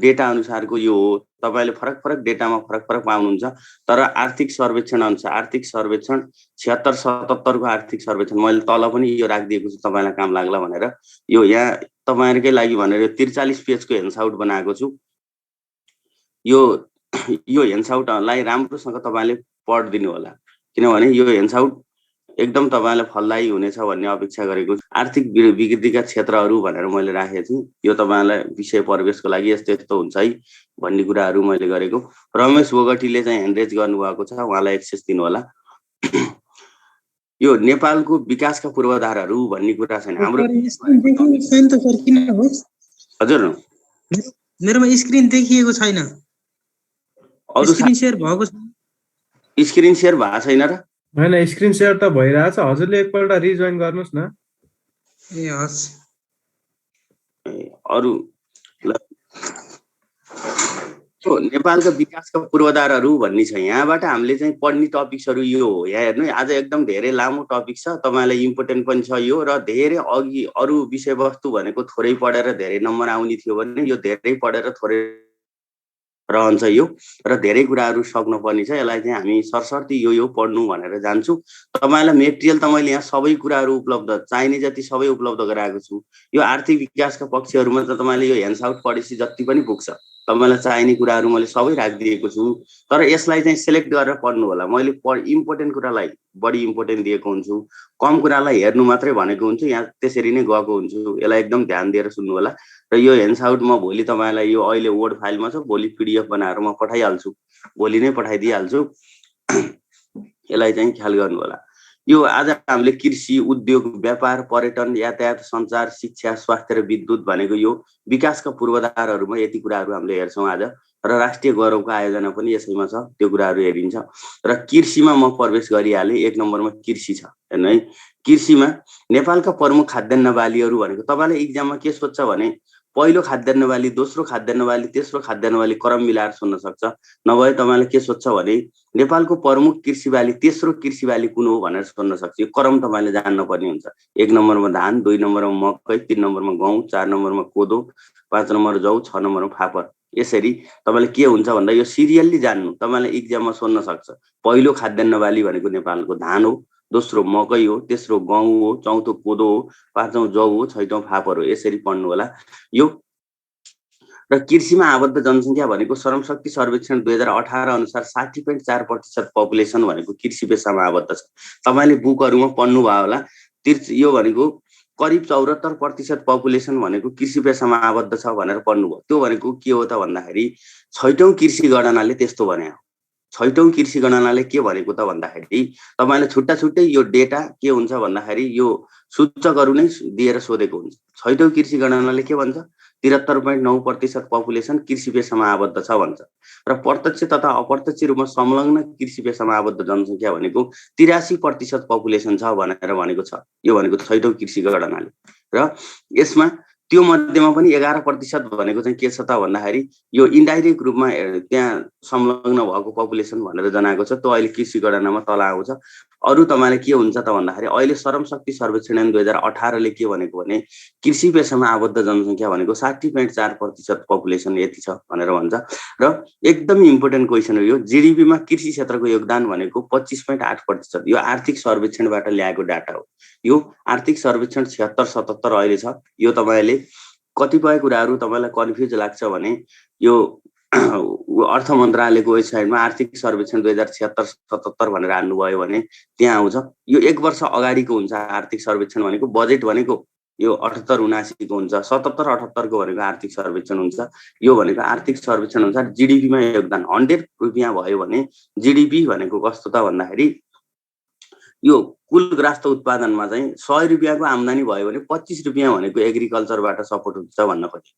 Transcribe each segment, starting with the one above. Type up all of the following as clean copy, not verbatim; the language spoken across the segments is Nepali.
डेटा अनुसारको यो हो। तपाईले फरक फरक डेटामा फरक फरक पाउनुहुन्छ, तर आर्थिक सर्वेक्षण अनुसार आर्थिक सर्वेक्षण 76-77 को आर्थिक सर्वेक्षण मैले तल पनि यो राखिदिएको छु तपाईलाई काम लाग्ला भनेर। यो यहाँ तपाईहरुकै लागि भनेर 43 पेजको हेन्डआउट बनाएको छु। यो हेन्डआउटलाई राम्रोसँग तपाईले पढिदिनु होला, किनभने यो हेन्डआउट एकदम तपाईलाई फलदायी हुनेछ भन्ने अपेक्षा गरेको छु। आर्थिक विकृतिका क्षेत्रहरू भनेर मैले राखेको छु। यो तपाईलाई विषय प्रवेशको लागि यस्तो यस्तो हुन्छ है भन्ने कुराहरू मैले गरेको। रमेश बोगटीले चाहिँ ह्यान्ड रेज गर्नुभएको छ, उहाँलाई एक्सेस दिनु होला। यो नेपालको विकासका पूर्वाधारहरू भन्ने कुरा छैन हाम्रो। हजुर मेरोमा स्क्रिन देखिएको छैन। स्क्रिन शेयर भएको छ? स्क्रिन शेयर भएको छैन र? हैन, स्क्रिन शेयर त भइरहेछ। हजुरले एकपल्ट रिजोइन गर्नुस् न। ए हस्। अरु नेपालका विकासका पूर्वाधारहरू भन्ने छ। यहाँबाट हामीले चाहिँ पढ्ने टपिक्सहरू यो हो। यहाँ हेर्नु आज एकदम धेरै लामो टपिक छ, तपाईलाई इम्पोर्टेन्ट पनि छ यो, र धेरै अघि अरु विषयवस्तु भनेको थोरै पढेर धेरै नम्बर आउने थियो भने यो धेरै पढेर थोरै रहन्छ यो, र धेरै कुराहरू सक्नुपर्ने छ। यसलाई चाहिँ हामी सरसर्ती यो पढ्नु भनेर जान्छु। तपाईलाई मेटेरियल त मैले यहाँ सबै कुराहरू उपलब्ध चाहिने जति सबै उपलब्ध गराएको छु। यो आर्थिक विकासका पक्षहरूमा त तपाईले यो ह्यान्डआउट पढेपछि जति पनि पुग्छ, तपाईलाई चाहिने कुराहरू मैले सबै राखिदिएको छु। तर यसलाई चाहिँ सिलेक्ट गरेर पढ्नु होला। मैले इम्पोर्टेन्ट कुरालाई बढी इम्पोर्टेन्ट दिएको हुन्छु, कम कुरालाई हेर्नु मात्रै भनेको हुन्छु। यहाँ त्यसरी नै गएको हुन्छु। यसलाई एकदम ध्यान दिएर सुन्नु होला। र यो ह्यान्डआउट म भोलि तपाईलाई यो अहिले वर्ड फाइलमा छ, भोलि पीडीएफ बनाएर म पठाइहाल्छु, भोलि नै पठाइदिइहाल्छु। यसलाई चाहिँ ख्याल गर्नु होला। यो आज हामीले कृषि, उद्योग, व्यापार, पर्यटन, यातायात, सञ्चार, शिक्षा, स्वास्थ्य र विद्युत भनेको यो विकासका पूर्वाधारहरूमा यति कुराहरू हामीले हेर्छौँ आज। र राष्ट्रिय गौरवको आयोजना पनि यसैमा छ, त्यो कुराहरू हेरिन्छ। र कृषिमा म प्रवेश गरिहालेँ। 1 नम्बरमा कृषि छ हेर्नु है। कृषिमा नेपालका प्रमुख खाद्यान्न बालीहरू भनेको तपाईले एक्जाममा के सोध्छ भने पहिलो खाद्यान्न बाली, दोस्रो खाद्यान्न बाली, तेस्रो खाद्यान्न बाली क्रम मिलाएर सोध्न सक्छ। नभए तपाईले के सोध्छ भने नेपालको प्रमुख कृषि बाली, तेस्रो कृषि बाली कुन हो भनेर सोध्न सक्छ। यो क्रम तपाईले जान्न पर्ने हुन्छ। 1 नम्बरमा धान, 2 नम्बरमा मकै, 3 नम्बरमा गहुँ, 4 नम्बरमा कोदो, 5 नम्बर जौ, 6 नम्बरमा फापर। यसरी तपाईले के हुन्छ भन्दा यो सिरियल्ली जान्नु, तपाईले एक्जाममा सोध्न सक्छ। पहिलो खाद्यान्न बाली भनेको नेपालको धान हो, दोस्रो मकै हो, तेस्रो गहुँ हो, चौथो कोदो हो, पाँचौं जौ हो, छैटौं फापर हो। यसरी पढ्नु होला यो। र कृषिमा आबद्ध जनसङ्ख्या भनेको श्रमशक्ति सर्वेक्षण 2018 अनुसार 60.4% पपुलेसन भनेको कृषि पेसामा आबद्ध छ। तपाईले बुकहरुमा पढ्नु भयो होला। यो भनेको करिब 74% पपुलेसन भनेको कृषि पेसामा आबद्ध छ भनेर पढ्नुभयो। त्यो भनेको के हो त भन्दाखेरि छैटौं कृषि गणनाले त्यस्तो भने हो। छैटौं कृषि गणनाले के भनेको त भन्दाखेरि तपाईले छुट्टा छुट्टै यो डेटा के हुन्छ भन्दाखेरि यो सूचकहरु नै दिएर सोधेको हुन्छ। छैटौं कृषि गणनाले के भन्छ? 73.9% पपुलेसन कृषि पेसामा आबद्ध छ भन्छ। र प्रत्यक्ष तथा अप्रत्यक्ष रूपमा संलग्न कृषि पेसामा आबद्ध जनसङ्ख्या भनेको 83% पपुलेसन छ भनेर भनेको छ। यो भनेको छैटौं कृषि गणनाले। र यसमा त्यो मध्येमा पनि 11% भनेको चाहिँ के छ त भन्दाखेरि यो इन्डाइरेक्ट रूपमा त्यहाँ संलग्न भएको पपुलेसन भनेर जनाएको छ। त्यो अहिले कृषि गणनामा तल आउँछ। अरु तपाईले के हुन्छ त भन्दाखेरि अहिले श्रमशक्ति सर्वेक्षण 2018 ले के भनेको भने कृषि पेसामा आबद्ध जनसङ्ख्या भनेको 60.4% पपुलेसन यति छ भनेर भन्छ। र एकदम इम्पोर्टेन्ट क्वेशन हो यो। जीडीपी मा कृषि क्षेत्रको योगदान भनेको 25.8%। यो आर्थिक सर्वेक्षणबाट ल्याएको डाटा हो। यो आर्थिक सर्वेक्षण 76-77 अहिले छ। यो तपाईले कतिपय कुराहरू तपाईलाई कन्फ्युज लाग्छ भने यो अर्थ मन्त्रालयको वेबसाइटमा आर्थिक सर्वेक्षण 2076-77 भनेर हाल्नुभयो भने त्यहाँ आउँछ। यो 1 वर्ष अगाडिको हुन्छ आर्थिक सर्वेक्षण भनेको। बजेट भनेको यो 78-79 को हुन्छ। 77-78 को भनेको आर्थिक सर्वेक्षण हुन्छ। यो भनेको आर्थिक सर्वेक्षण अनुसार जीडीपी मा योगदान 100 रुपैयाँ भयो भने जीडीपी भनेको कस्तो त भन्दाखेरि यो कुल ग्रास्त उत्पादनमा चाहिँ 100 रुपैयाँको आम्दानी भयो भने 25 रुपैयाँ भनेको एग्रिकल्चरबाट सपोर्ट हुन्छ भन्न खोजे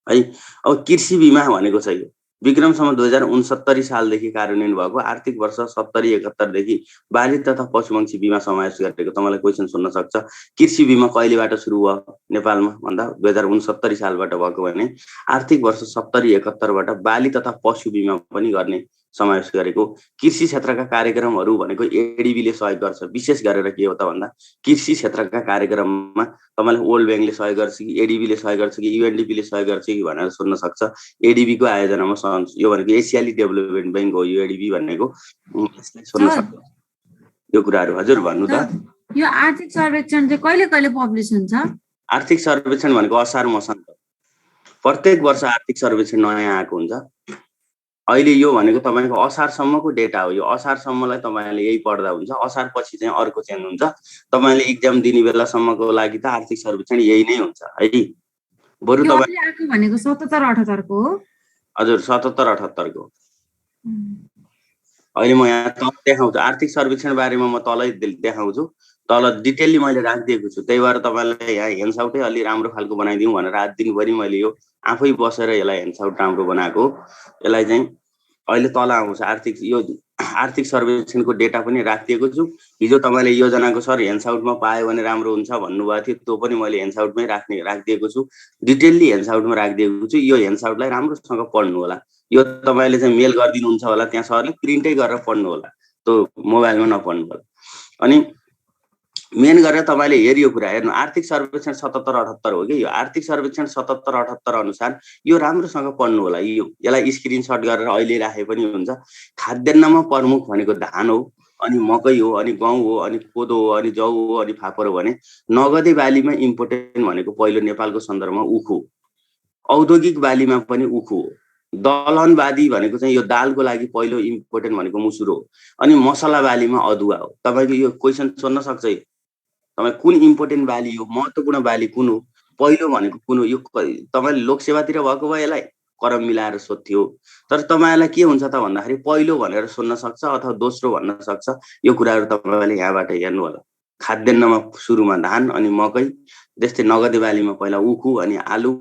है। अब कृषि बीमा भनेको छ यो विक्रमसम्म 2069 सालदेखि कार्यान्वयन भएको आर्थिक वर्ष 70-71 देखि बाली तथा पशुपक्षी बीमा समावेश गरेको तपाईलाई क्वेशन सुन्न सक्छ। कृषि बीमा कहिलेबाट सुरु भयो नेपालमा भन्दा 2069 सालबाट भएको भने आर्थिक वर्ष 70-71 बाट बाली तथा पशु बीमा पनि गर्ने समावेश गरेको। कृषि क्षेत्रका कार्यक्रमहरू भनेको एडिबीले सहयोग गर्छ। विशेष गरेर के हो त भन्दा कृषि क्षेत्रका कार्यक्रममा तपाईँलाई वर्ल्ड ब्याङ्कले सहयोग गर्छ कि एडिबीले सहयोग गर्छ कि युएनडिपीले सहयोग गर्छ कि भनेर सोध्न सक्छ। एडिबीको आयोजनामा यो भनेको एसियाली डेभलपमेन्ट ब्याङ्क हो, यो एडिबी भनेको, सोध्न सक्छ यो कुराहरू। हजुर भन्नु त। यो आर्थिक सर्वेक्षण चाहिँ कहिले कहिले पब्लिस हुन्छ? आर्थिक सर्वेक्षण भनेको असार मसान्त प्रत्येक वर्ष आर्थिक सर्वेक्षण नयाँ आएको हुन्छ। अहिले यो भनेको तपाईँको असारसम्मको डेटा हो। यो असारसम्मलाई तपाईँले यही पढ्दा हुन्छ। असार पछि चाहिँ अर्को चेन्ज हुन्छ। तपाईँले इक्जाम दिने बेलासम्मको लागि त आर्थिक सर्वेक्षण यही नै हुन्छ है। बरु तपाईँ आएको भनेको 77-78 को हो? हजुर 77-78 को। अहिले म यहाँ तल देखाउँछु आर्थिक सर्वेक्षण बारेमा, म तलै देखाउँछु। तल डिटेलली मैले राखिदिएको छु। त्यही भएर तपाईँलाई यहाँ हेन्डआउटै अलि राम्रो खालको बनाइदिउँ भनेर रात दिनभरि मैले यो आफै बसेर यसलाई हेन्डआउट राम्रो बनाएको। यसलाई चाहिँ अहिले तल आउँछ आर्थिक सर्वेक्षणको डेटा पनि राखिदिएको छु। हिजो तपाईँले योजनाको सर हेन्डआउटमा पायो भने राम्रो हुन्छ भन्नुभएको थियो, त्यो पनि मैले हेन्डआउटमै राखिदिएको छु। डिटेलली हेन्डआउटमा राखिदिएको छु। यो हेन्डआउटलाई राम्रोसँग पढ्नु होला। यो तपाईँले चाहिँ मेल गरिदिनुहुन्छ होला, त्यहाँ सरले प्रिन्टै गरेर पढ्नु होला, त्यो मोबाइलमा नपढ्नु होला। अनि मेन गरेर तपाईँले हेरियो कुरा हेर्नु, आर्थिक सर्वेक्षण 77-78 हो कि यो आर्थिक सर्वेक्षण 77-78 अनुसार यो राम्रोसँग पढ्नु होला। यसलाई स्क्रिनसट गरेर अहिले राखे पनि हुन्छ। खाद्यान्नमा प्रमुख भनेको धान हो, अनि मकै हो, अनि गहुँ हो, अनि कोदो हो, अनि जौ हो, अनि फापर हो भने नगदे बालीमा इम्पोर्टेन्ट भनेको पहिलो नेपालको सन्दर्भमा उखु हो। औद्योगिक बालीमा पनि उखु हो। दलहनवादी भनेको चाहिँ यो दालको लागि पहिलो इम्पोर्टेन्ट भनेको मुसुरो हो। अनि मसला बालीमा अदुवा हो। तपाईँको यो क्वेसन सोध्न सक्छ, तपाईँ कुन इम्पोर्टेन्ट बाली हो, महत्त्वपूर्ण बाली कुन हो, पहिलो भनेको कुन हो? यो तपाईँले लोकसेवातिर भएको भए यसलाई करम मिलाएर सोध्थ्यो। तर तपाईँलाई के हुन्छ त भन्दाखेरि पहिलो भनेर सोध्न सक्छ अथवा दोस्रो भन्न सक्छ। यो कुराहरू तपाईँले यहाँबाट हेर्नु होला। खाद्यान्नमा सुरुमा धान अनि मकै, त्यस्तै नगदे बालीमा पहिला उखु अनि आलु,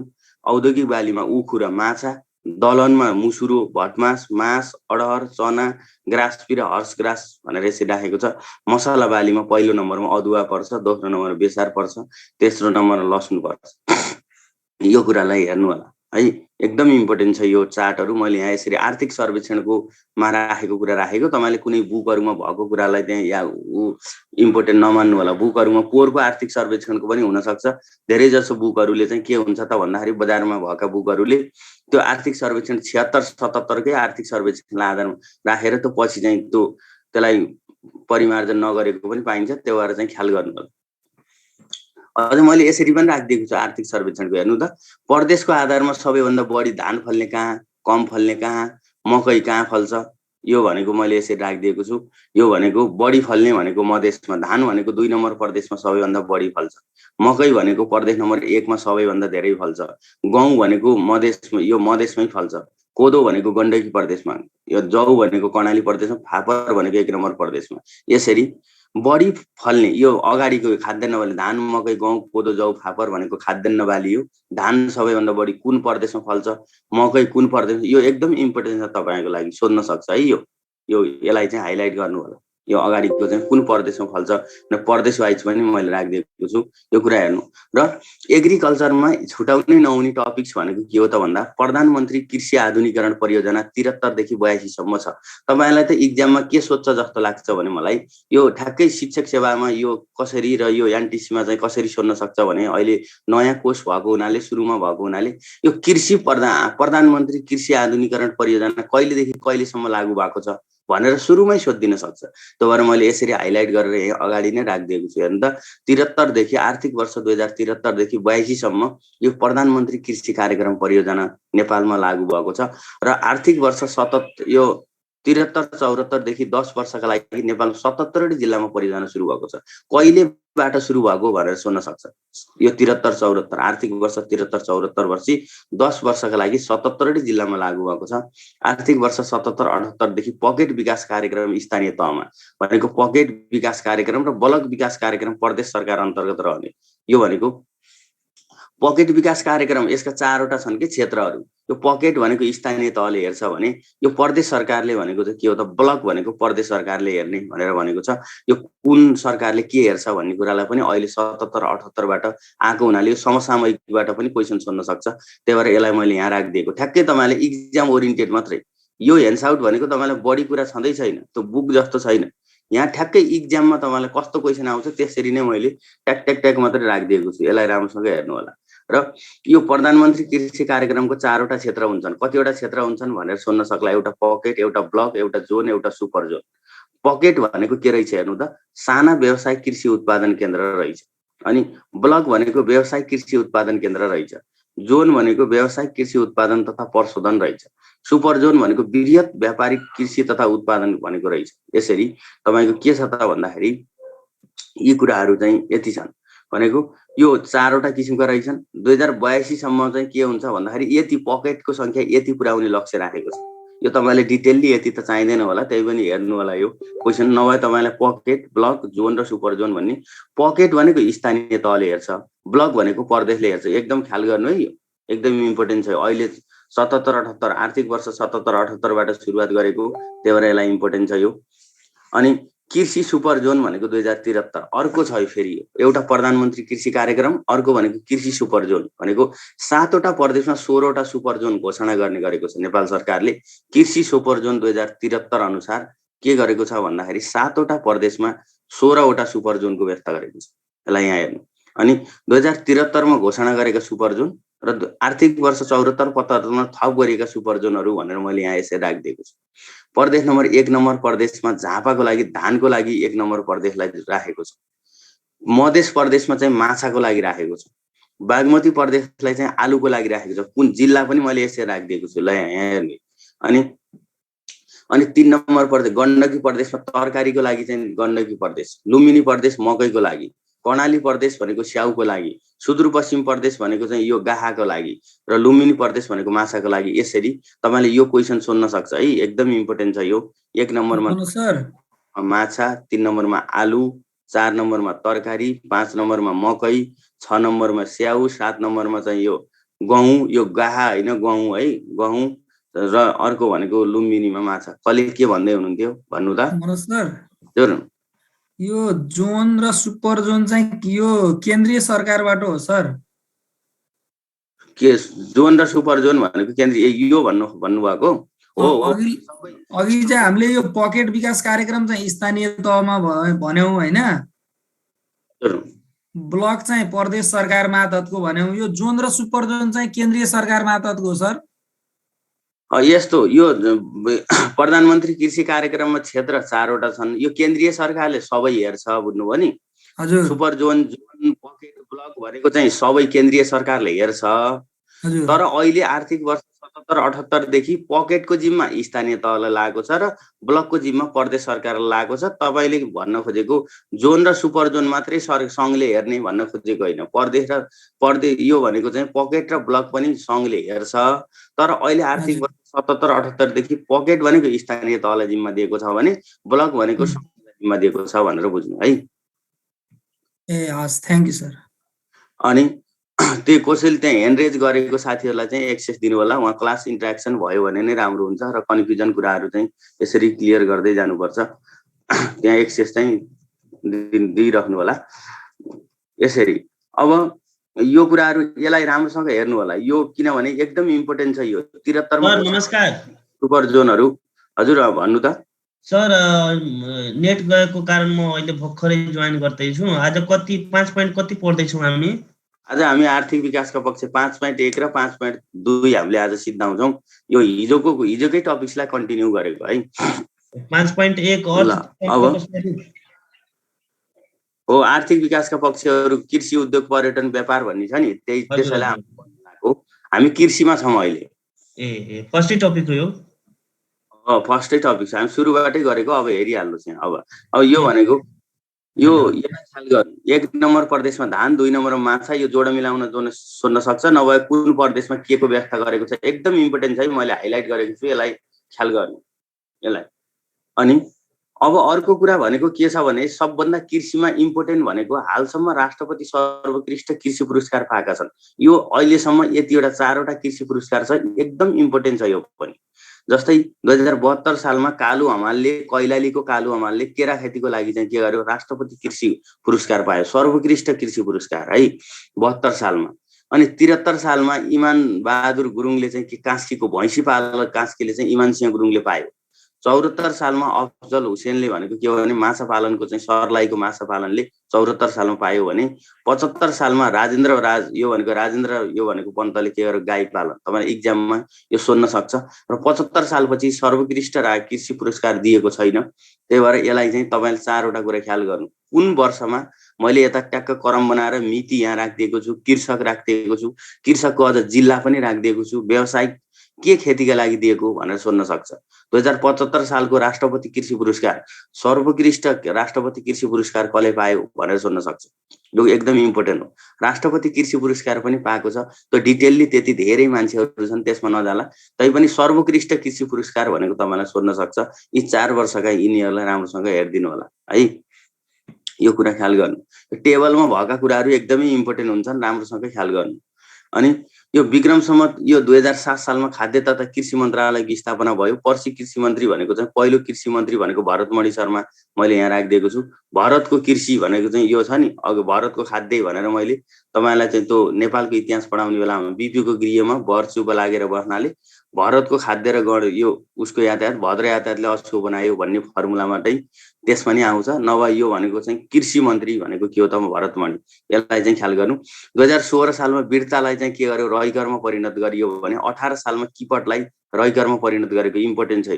औद्योगिक बालीमा उखु र माछा, दलहनमा मुसुरो, भटमास, मास, अडहर, चना, ग्रासपी र हर्स ग्रास भनेर यसरी राखेको छ। मसला बालीमा पहिलो नम्बरमा अदुवा पर्छ, दोस्रो नम्बरमा बेसार पर्छ, तेस्रो नम्बरमा लसुन पर्छ। यो कुरालाई हेर्नु होला है, एकदम इम्पोर्टेन्ट छ यो चार्टहरू। मैले यहाँ यसरी आर्थिक सर्वेक्षणको मा राखेको कुरा राखेको। तपाईँले कुनै बुकहरूमा भएको कुरालाई त्यहाँ या इम्पोर्टेन्ट नमान्नु होला। बुकहरूमा पोहोरको आर्थिक सर्वेक्षणको पनि हुनसक्छ। धेरै जसो बुकहरूले चाहिँ के हुन्छ त भन्दाखेरि बजारमा भएका बुकहरूले त्यो आर्थिक सर्वेक्षण 76-77 कै आर्थिक सर्वेक्षणलाई आधारमा राखेर त्यो पछि चाहिँ त्यसलाई परिमार्जन नगरेको पनि पाइन्छ। त्यो भएर चाहिँ ख्याल गर्नु होला। अझ मैले यसरी पनि राखिदिएको छु आर्थिक सर्वेक्षणको। हेर्नु त, प्रदेशको आधारमा सबैभन्दा बढी धान फल्ने कहाँ, कम फल्ने कहाँ, मकै कहाँ फल्छ, यो भनेको मैले यसरी राखिदिएको छु। यो भनेको बढी फल्ने भनेको मधेसमा, धान भनेको 2 नम्बर प्रदेशमा सबैभन्दा बढी फल्छ, मकै भनेको प्रदेश नम्बर 1 मा सबैभन्दा धेरै फल्छ, गहुँ भनेको मधेसमा, यो मधेसमै फल्छ, कोदो भनेको गण्डकी प्रदेशमा, यो जौ भनेको कर्णाली प्रदेशमा, फापर भनेको 1 नम्बर प्रदेशमा। यसरी बढी फल्ने यो अगाडिको खाद्यान्न बाली धान, मकै, गहुँ, कोदो, जौ, फापर भनेको खाद्यान्न बाली हो। धान सबैभन्दा बढी कुन प्रदेशमा फल्छ, मकै कुन प्रदेशमा, यो एकदम इम्पोर्टेन्ट छ तपाईँको लागि, सोध्न सक्छ है। यो यसलाई चाहिँ हाइलाइट गर्नु होला। यो अगाडिको चाहिँ कुन प्रदेशमा फल्छ र प्रदेश वाइज पनि मैले राखिदिएको छु। यो कुरा हेर्नु। र एग्रिकल्चरमा छुटाउनै नहुने टपिक्स भनेको के हो त भन्दा प्रधानमन्त्री कृषि आधुनिकीकरण परियोजना 73 देखि 82 सम्म छ। तपाईँलाई त इक्जाममा के सोध्छ जस्तो लाग्छ भने मलाई यो ठ्याक्कै शिक्षक सेवामा यो कसरी र यो एनटिसीमा चाहिँ कसरी सोध्न सक्छ भने अहिले नयाँ कोर्स भएको हुनाले, सुरुमा भएको हुनाले यो कृषि प्रधानमन्त्री कृषि आधुनिकीकरण परियोजना कहिलेदेखि कहिलेसम्म लागू भएको छ भनेर सुरुमै सोधिदिन सक्छ। त्यो भएर मैले यसरी हाइलाइट गरेर यहाँ अगाडि नै राखिदिएको छु। हेर्नु त, 73 देखि आर्थिक वर्ष 2073 देखि 82 सम्म यो प्रधानमन्त्री कृषि कार्यक्रम परियोजना नेपालमा लागू भएको छ। र आर्थिक वर्ष 73-74 देखि 10 वर्षका लागि नेपालमा 77 जिल्लामा परियोजना सुरु भएको छ। कहिलेबाट सुरु भएको भनेर सोध्न सक्छ। यो 73-74 आर्थिक वर्ष 73-74 वर्षी 10 वर्षका लागि 77 जिल्लामा लागू भएको छ। आर्थिक वर्ष 77-78 देखि पकेट विकास कार्यक्रम स्थानीय तहमा भनेको पकेट विकास कार्यक्रम र ब्लक विकास कार्यक्रम प्रदेश सरकार अन्तर्गत रहने। यो भनेको पकेट विकास कार्यक्रम, यसका 4वटा छन् के क्षेत्रहरू। यो पकेट भनेको स्थानीय तहले हेर्छ भने यो प्रदेश सरकारले भनेको चाहिँ के हो त, ब्लक भनेको प्रदेश सरकारले हेर्ने भनेर भनेको छ। यो कुन सरकारले के हेर्छ भन्ने कुरालाई पनि अहिले 77-78 बाट आएको हुनाले यो समसामयिकबाट पनि क्वेसन सोध्न सक्छ। त्यही भएर यसलाई मैले यहाँ राखिदिएको। ठ्याक्कै तपाईँले इक्जाम ओरिएन्टेड मात्रै यो ह्यान्डआउट भनेको तपाईँलाई बढी कुरा छँदै छैन, त्यो बुक जस्तो छैन। यहाँ ठ्याक्कै इक्जाममा तपाईँलाई कस्तो क्वेसन आउँछ त्यसरी नै मैले ट्याक ट्याक ट्याक मात्रै राखिदिएको छु। यसलाई राम्रोसँग हेर्नु होला। र यो प्रधानमन्त्री कृषि कार्यक्रमको 4वटा क्षेत्र हुन्छन्। कतिवटा क्षेत्र हुन्छन् भनेर सोध्न सक्ला। एउटा पकेट, एउटा ब्लक, एउटा जोन, एउटा सुपर जोन। पकेट भनेको के रहेछ हेर्नु त, साना व्यवसायिक कृषि उत्पादन केन्द्र रहेछ। अनि ब्लक भनेको व्यवसायिक कृषि उत्पादन केन्द्र रहेछ। जोन भनेको व्यवसायिक कृषि उत्पादन तथा प्रशोधन रहेछ। सुपर जोन भनेको वृहत व्यापारिक कृषि तथा उत्पादन भनेको रहेछ। यसरी तपाईको के छ त भन्दाखेरि यी कुराहरू चाहिँ यति छन् भनेको यो 4वटा किसिमका रहेछन्। 2082 सम्म चाहिँ के हुन्छ भन्दाखेरि यति पकेटको संख्या यति पुर्याउने लक्ष्य राखेको छ। यो तपाईले डिटेलली यति त चाहिँदैन होला, त्यही पनि हेर्नु होला यो क्वेसन। नभए तपाईलाई पकेट, ब्लक, जोन र सुपर जोन भन्ने। पकेट भनेको स्थानीय तहले हेर्छ, ब्लक भनेको प्रदेशले हेर्छ। एकदम ख्याल गर्नु है, यो एकदम इम्पोर्टेन्ट छ। अहिले 77-78 आर्थिक वर्ष 77-78 बाट सुरुवात गरेको, त्यही भएर यसलाई इम्पोर्टेन्ट छ यो। अनि कृषि सुपर जोन भनेको 2073 अर्को छ फेरि। एउटा प्रधानमन्त्री कृषि कार्यक्रम, अर्को भनेको कृषि सुपर जोन भनेको 7वटा प्रदेशमा 16वटा सुपर जोन घोषणा गर्ने गरेको छ नेपाल सरकारले। कृषि सुपर जोन 2073 अनुसार के गरेको छ भन्दाखेरि 7वटा प्रदेशमा 16वटा सुपर जोनको व्यवस्था गरेको छ। यसलाई यहाँ हेर्नु। अनि 2073 मा घोषणा गरेका सुपर जोन र आर्थिक वर्ष 74-75 मा थप गरिएका सुपर जोनहरू भनेर मैले यहाँ यसरी राखिदिएको छु। प्रदेश नम्बर 1 नम्बर प्रदेशमा झापाको लागि, धानको लागि 1 नम्बर प्रदेशलाई राखेको छ। मधेस प्रदेशमा चाहिँ माछाको लागि राखेको छ। बागमती प्रदेशलाई चाहिँ आलुको लागि राखेको छ। कुन जिल्ला पनि मैले यसरी राखिदिएको छु। ल यहाँ हेर्नु। अनि 3 नम्बर प्रदेश गण्डकी प्रदेशमा तरकारीको लागि चाहिँ गण्डकी प्रदेश, लुम्बिनी प्रदेश मकैको लागि, कर्णाली प्रदेश भनेको स्याउको लागि, सुदूरपश्चिम प्रदेश भनेको चाहिँ यो गाहाको लागि र लुम्बिनी प्रदेश भनेको माछाको लागि। यसरी तपाईले यो क्वेसन सोध्न सक्छ है, एकदम इम्पोर्टेन्ट छ यो। 1 नम्बरमा माछा, 3 नम्बरमा आलु, 4 नम्बरमा तरकारी, 5 नम्बरमा मकै, 6 नम्बरमा स्याउ, 7 नम्बरमा चाहिँ यो गहुँ, यो गाहा हैन गहुँ है, गहुँ र अर्को भनेको लुम्बिनीमा माछा। कहिले के भन्दै हुनुहुन्थ्यो भन्नु त मनोज सर? जोर यो जोन र सुपर जोन चाहिँ यो केन्द्रीय सरकारबाट हो सर? के जोन र सुपर जोन भनेको केन्द्रीय यो भन्नुभएको हो? अघि चाहिँ हामीले यो पकेट विकास कार्यक्रम चाहिँ स्थानीय तहमा भन्यौं हैन, ब्लक चाहिँ प्रदेश सरकार मातहतको भन्यौं, यो जोन र सुपर जोन चाहिँ केन्द्रीय सरकार मातहतको हो सर? यस्तो यो प्रधानमन्त्री कृषि कार्यक्रममा क्षेत्र 4वटा छन्। यो केन्द्रीय सरकारले सबै हेर्छ, बुझ्नुभयो नि। हजुर। सुपर जोन, पकेट, ब्लक भनेको चाहिँ सबै केन्द्रीय सरकारले हेर्छ। तर अहिले आर्थिक वर्ष 77-78 देखि पकेटको जिम्मा स्थानीय तहलाई लागेको छ र ब्लकको जिम्मा प्रदेश सरकारलाई लागेको छ। तपाईले भन्न खोजेको जोन र सुपर जोन मात्रै संघले हेर्ने भन्न खोजेको होइन। प्रदेश यो भनेको चाहिँ पकेट र ब्लक पनि संघले हेर्छ। तर अहिले आर्थिक वर्ष 77-78 देखि पकेट भनेको स्थानीय तहलाई जिम्मा दिएको छ भने ब्लक भनेको संघलाई जिम्मा दिएको छ भनेर बुझ्नु है। ए हस्, थ्यांक यू सर। अनि त्यो कसैले त्यहाँ ह्यान्ड रेज गरेको साथीहरूलाई चाहिँ एक्सेस दिनु होला। उहाँ क्लास इन्टरेक्सन भयो भने नै राम्रो हुन्छ र कन्फ्युजन कुराहरू चाहिँ यसरी क्लियर गर्दै जानुपर्छ। त्यहाँ एक्सेस चाहिँ दिइराख्नु होला यसरी। अब यो कुराहरू यसलाई राम्रोसँग हेर्नु होला यो, किनभने एकदम इम्पोर्टेन्ट छ यो। 73 मा नमस्कार सुपर जोनहरू। हजुर भन्नु त सर। नेट गएको कारण म अहिले भर्खरै जोइन गर्दैछु। आज कति 5 पोइन्ट कति पढ्दैछौँ हामी? आज हामी आर्थिक विकासका पक्ष 5.1 र 5.2 हामीले आज सिद्धाउँछौँ। यो हिजोकै टपिक्सलाई कन्टिन्यू गरेको है। 5.1 हो आर्थिक विकासका पक्षहरू कृषि, उद्योग, पर्यटन, व्यापार भन्ने छ नि, त्यसैलाई हामी कृषिमा छौँ अहिले। ए फर्स्टै टपिक हो यो? फर्स्टै टपिक छ, हामी सुरुबाटै गरेको। अब हेरिहाल्नु चाहिँ। अब यो भनेको यो ख्याल गर्नु। 1 नम्बर प्रदेशमा धान, 2 नम्बरमा माछा। यो जोड मिलाउन सोध्न सक्छ, नभए कुन प्रदेशमा के को व्याख्या गरेको छ। एकदम इम्पोर्टेन्ट छ है, मैले हाइलाइट गरेको छु। यसलाई ख्याल गर्नु यसलाई। अनि अब अर्को कुरा भनेको के छ भने सबभन्दा कृषिमा इम्पोर्टेन्ट भनेको हालसम्म राष्ट्रपति सर्वोत्कृष्ट कृषि पुरस्कार पाएका छन्। यो अहिलेसम्म यतिवटा 4वटा कृषि पुरस्कार छ, एकदम इम्पोर्टेन्ट छ यो पनि। जस्तै 2072 सालमा कालु हमालले, कैलालीको कालु हमालले केरा खेतीको लागि चाहिँ के गर्यो, राष्ट्रपति कृषि पुरस्कार पायो, सर्वोत्कृष्ट कृषि पुरस्कार है 72 सालमा। अनि 73 सालमा इमान बहादुर गुरुङले चाहिँ कास्कीको भैँसी पालक कास्कीले चाहिँ इमान सिंह गुरुङले पायो। 74 सालमा अफजल हुसेनले भनेको के हो भने माछा पालनको चाहिँ सर्लाहीको माछा पालनले 74 सालमा पायो भने 75 सालमा राजेन्द्र पन्तले के गर्यो गाई पालन। तपाईले एक्जाममा यो सोध्न सक्छ र 75 सालपछि सर्वोत्कृष्ट कृषि पुरस्कार दिएको छैन। त्यही भएर यसलाई चाहिँ तपाईले 4 वटा कुरा ख्याल गर्नु। कुन वर्षमा मैले यता ट्याक्क करम बनाएर मिति यहाँ राखिदिएको छु, कृषक राखिदिएको छु, कृषकको अझ जिल्ला पनि राखिदिएको छु, व्यवसायिक के खेतीका लागि दिएको भनेर सोध्न सक्छ। 2075 सालको राष्ट्रपति कृषि पुरस्कार सर्वोत्कृष्ट राष्ट्रपति कृषि पुरस्कार कसले पायो भनेर सोध्न सक्छ। यो एकदम इम्पोर्टेन्ट हो। राष्ट्रपति कृषि पुरस्कार पनि पाएको छ, त्यो डिटेलली त्यति धेरै मान्छेहरू छन् त्यसमा नजाला। तैपनि सर्वोत्कृष्ट कृषि पुरस्कार भनेको तपाईलाई सोध्न सक्छ। यी 4 वर्षका यिनीहरूलाई राम्रोसँग हेरिदिनु होला है, यो कुरा ख्याल गर्नु। टेबलमा भएका कुराहरू एकदमै इम्पोर्टेन्ट हुन्छन्, राम्रोसँग ख्याल गर्नु। अनि यो विक्रम सम्वत यो 2007 सालमा खाद्य तथा कृषि मन्त्रालयको स्थापना भयो। पर्सि कृषि मन्त्री भनेको चाहिँ पहिलो कृषि मन्त्री भनेको भरतमणि शर्मा मैले यहाँ राखिदिएको छु। भारतको कृषि भनेको चाहिँ यो छ नि, अघि भारतको खाद्य भनेर मैले तपाईलाई चाहिँ त्यो नेपालको इतिहास पढाउने बेलामा बिपीको गृहमा बरचुप लागेर बस्नाले भारतको खाद्य र गण यो उसको यातायात भद्र यातायातले अछुत बनायो भन्ने फर्मुलामाटै त्यसमा नि आउँछ। नभए यो भनेको चाहिँ कृषि मन्त्री भनेको के हो त भरतमणि, यसलाई चाहिँ ख्याल गर्नु। 2016 सालमा बिर्तालाई चाहिँ के गर्यो, रहिकरमा परिणत गरियो भने 18 सालमा किपटलाई रहिकरमा परिणत गरेको इम्पोर्टेन्ट छ।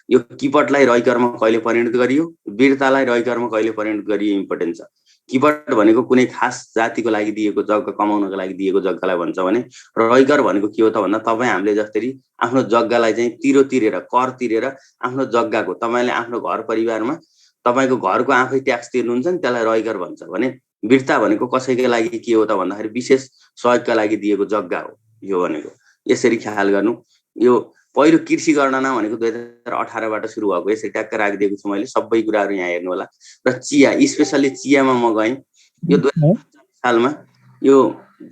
यो किपटलाई रहिकरमा कहिले परिणत गरियो, बिर्तालाई रहिकरमा कहिले परिणत गरियो इम्पोर्टेन्ट छ। किपट भनेको कुनै खास जातिको लागि दिएको जग्गा कमाउनको लागि दिएको जग्गालाई भन्छ भने रहिकर भनेको के हो त भन्दा तपाईँ हामीले जसरी आफ्नो जग्गालाई चाहिँ तिरेर कर तिरेर आफ्नो जग्गाको तपाईले आफ्नो घर परिवारमा तपाईको घरको आफै ट्याक्स तिर्नुहुन्छ नि, त्यसलाई रहिकर भन्छ भने बिर्ता भनेको कसैको लागि के हो त भन्दाखेरि विशेष सहयोगका लागि दिएको जग्गा हो यो भनेको। यसरी ख्याल गर्नु। यो पहिलो कृषि गणना भनेको 2018 बाट सुरु भएको, यसरी ट्याक्क राखिदिएको छु मैले। सबै कुराहरू यहाँ हेर्नु होला। र चिया, स्पेशली चियामा म गएँ। यो 2040 सालमा यो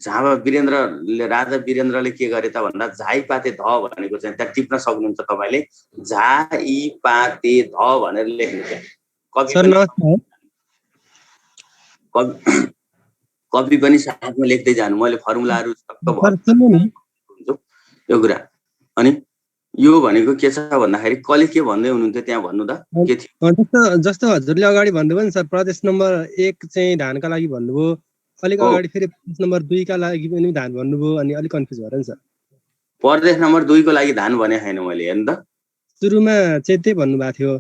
झापा वीरेन्द्रले राजा वीरेन्द्रले के गरे त भन्दा झाइपाते ध भनेको चाहिँ त्यहाँ टिप्न सक्नुहुन्छ तपाईले। झाइपाते ध भनेर लेख्नुहुन्छ। कपी पनि साथमा लेख्दै जानु, मैले फर्मुलाहरू यो कुरा। अनि यो भनेको के छ भन्दाखेरि कसले के भन्दै हुनुहुन्थ्यो त्यहाँ भन्नु त के थियो? जस्तो हजुरले अगाडि भन्नुभयो नि सर, प्रदेश नम्बर 1 चाहिँ धानका लागि भन्नुभयो, अलिक अगाडि फेरि प्रदेश नम्बर 2 का लागि पनि धान भन्नुभयो, अनि अलिक कन्फ्युज भएर नि सर। प्रदेश नम्बर 2 को लागि धान भने छैन मैले, हेर्नु त। सुरुमा चाहिँ त्यही भन्नुभएको थियो।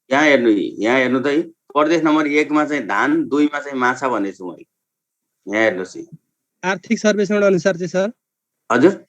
यहाँ हेर्नु त, प्रदेश नम्बर 1 मा चाहिँ धान, 2 मा चाहिँ माछा भनेको छु मैले। यहाँ हेर्नुहोस्, आर्थिक सर्वेक्षण अनुसार चाहिँ सर। हजुर,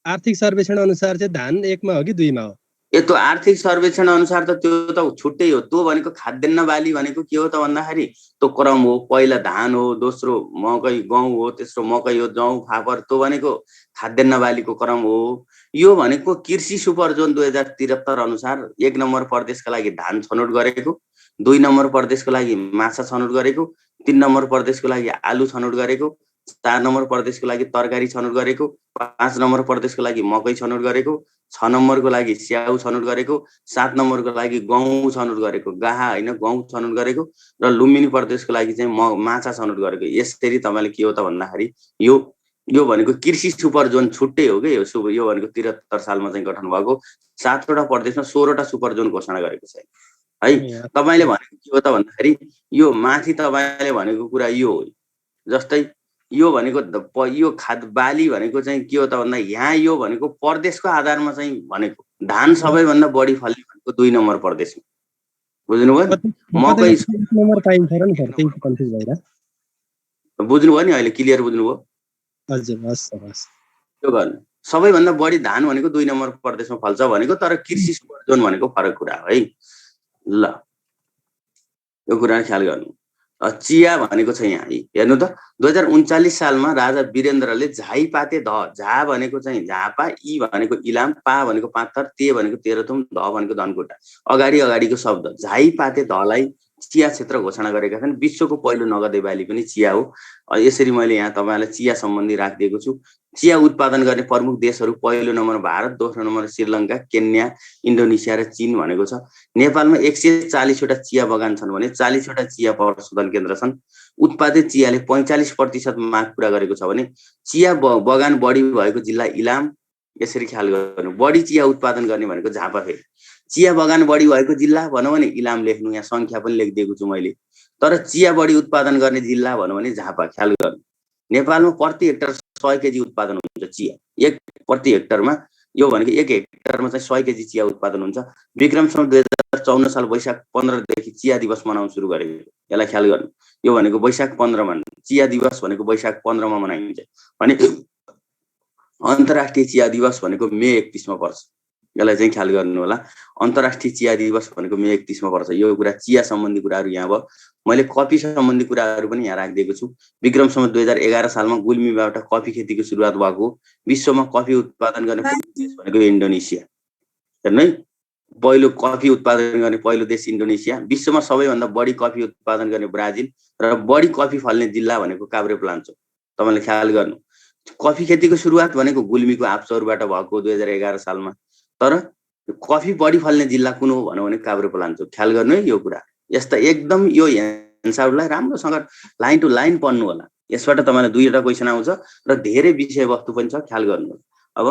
आर्थिक सर्वेक्षण अनुसार चाहिँ धान 1 मा हो कि 2 मा हो? त्यो आर्थिक सर्वेक्षण अनुसार त त्यो त छुट्टै हो। त्यो भनेको खाद्यान्न बाली भनेको के हो त भन्दाखेरि त्यो क्रम हो। पहिला धान हो, दोस्रो मकै गहुँ हो, तेस्रो मकै हो, जौँ फापर, त्यो भनेको खाद्यान्न बालीको क्रम हो। यो भनेको कृषि सुपर जोन 2073 अनुसार 1 नम्बर प्रदेशका लागि धान छनौट गरेको, 2 नम्बर प्रदेशको लागि माछा छनौट गरेको, 3 नम्बर प्रदेशको लागि आलु छनौट गरेको, 4 नम्बर प्रदेशको लागि तरकारी छनौट गरेको, 5 नम्बर प्रदेशको लागि मकै छनौट गरेको, 6 नम्बरको लागि स्याउ छनौट गरेको, 7 नम्बरको लागि गहुँ छनौट गरेको, गाहा होइन गहुँ छनौट गरेको, र लुम्बिनी प्रदेशको लागि चाहिँ माछा छनौट गरेको। यसरी तपाईँले के हो त भन्दाखेरि यो भनेको कृषि सुपर जोन छुट्टै हो कि यो भनेको 73 सालमा चाहिँ गठन भएको। 7 वटा प्रदेशमा 16 वटा सुपर जोन घोषणा गरेको छ है। तपाईँले भनेको के हो त भन्दाखेरि यो माथि तपाईँले भनेको कुरा यो हो। जस्तै यो भनेको यो खाद्य बाली भनेको चाहिँ के हो त भन्दा यहाँ यो भनेको प्रदेशको आधारमा चाहिँ भनेको धान सबैभन्दा बढी फल्ने भनेको 2 नम्बर प्रदेशमा, बुझ्नुभयो? मकै नम्बर पाइन्छ र नि सर, त्यही कन्फ्युज भइरा। बुझ्नुभयो नि, अहिले क्लियर बुझ्नुभयो? हजुर, हस् सर, हस्। त्यो गर्नु, सबैभन्दा बढी धान भनेको 2 नम्बर प्रदेशमा फल्छ भनेको, तर कृषि सुपर जोन भनेको फरक कुरा हो है। ल, यो कुरा ख्याल गर्नु। चिया भनेको छ यहाँ हेर्नु त। 2039 सालमा राजा वीरेन्द्रले झाइपाते ध, झा भनेको चाहिँ झापा, ई भनेको इलाम, पा भनेको पाथर, ते भनेको तेह्रथुम, ध भनेको धनकुटा, अगाडिको शब्द झाइपाते धलाई चिया क्षेत्र घोषणा गरेका छन्। विश्वको पहिलो नगदे बाली पनि चिया हो। यसरी मैले यहाँ तपाईँलाई चिया सम्बन्धी राखिदिएको छु। चिया उत्पादन गर्ने प्रमुख देशहरू पहिलो नम्बर भारत, दोस्रो नम्बर श्रीलङ्का, केन्या, इन्डोनेसिया र चीन भनेको छ। नेपालमा 140वटा चिया बगान छन् भने 40वटा चिया प्रशोधन केन्द्र छन्। उत्पादित चियाले 45% माग पुरा गरेको छ भने चिया बगान बढी भएको जिल्ला इलाम। यसरी ख्याल गर्नु। बढी चिया उत्पादन गर्ने भनेको झापा। फेरि चिया बगान बढी भएको जिल्ला भनौँ भने इलाम लेख्नु, यहाँ सङ्ख्या पनि लेखिदिएको छु मैले। तर चिया बढी उत्पादन गर्ने जिल्ला भनौँ भने झापा। ख्याल गर्नु। नेपालमा प्रति हेक्टर 100 केजी उत्पादन हुन्छ चिया। प्रति हेक्टरमा यो भनेको 1 हेक्टरमा चाहिँ 100 केजी चिया उत्पादन हुन्छ। विक्रमसम्म 2054 साल वैशाख 15 देखि चिया दिवस मनाउन सुरु गरेको। यसलाई ख्याल गर्नु। यो भनेको वैशाख 15 मा, चिया दिवस भनेको वैशाख 15 मा मनाइन्छ भने अन्तर्राष्ट्रिय चिया दिवस भनेको मे 31 मा पर्छ। यसलाई चाहिँ ख्याल गर्नु होला। अन्तर्राष्ट्रिय चिया दिवस भनेको मे 31 मा पर्छ। यो कुरा चिया सम्बन्धी कुराहरू यहाँ भयो। मैले कफी सम्बन्धी कुराहरू पनि यहाँ राखिदिएको छु। विक्रमसम्म 2011 सालमा गुल्मीबाट कफी खेतीको सुरुवात भएको। विश्वमा कफी उत्पादन गर्ने देश भनेको इन्डोनेसिया। हेर्नु है, पहिलो कफी उत्पादन गर्ने पहिलो देश इन्डोनेसिया। विश्वमा सबैभन्दा बढी कफी उत्पादन गर्ने ब्राजिल र बढी कफी फल्ने जिल्ला भनेको काभ्रेपलाञ्चोक। तपाईँले ख्याल गर्नु। कफी खेतीको सुरुवात भनेको गुल्मीको आप्सौरबाट भएको 2011 सालमा। तर कफी बढी फल्ने जिल्ला कुन हो भन्यो भने काभ्रेपलाञ्चोक। ख्याल गर्नु है यो कुरा। यस्ता एकदम यो एन्सरलाई राम्रोसँग लाइन टु लाइन पढ्नु होला। यसबाट तपाईँलाई 2वटा क्वेसन आउँछ र धेरै विषयवस्तु पनि छ। ख्याल गर्नु। अब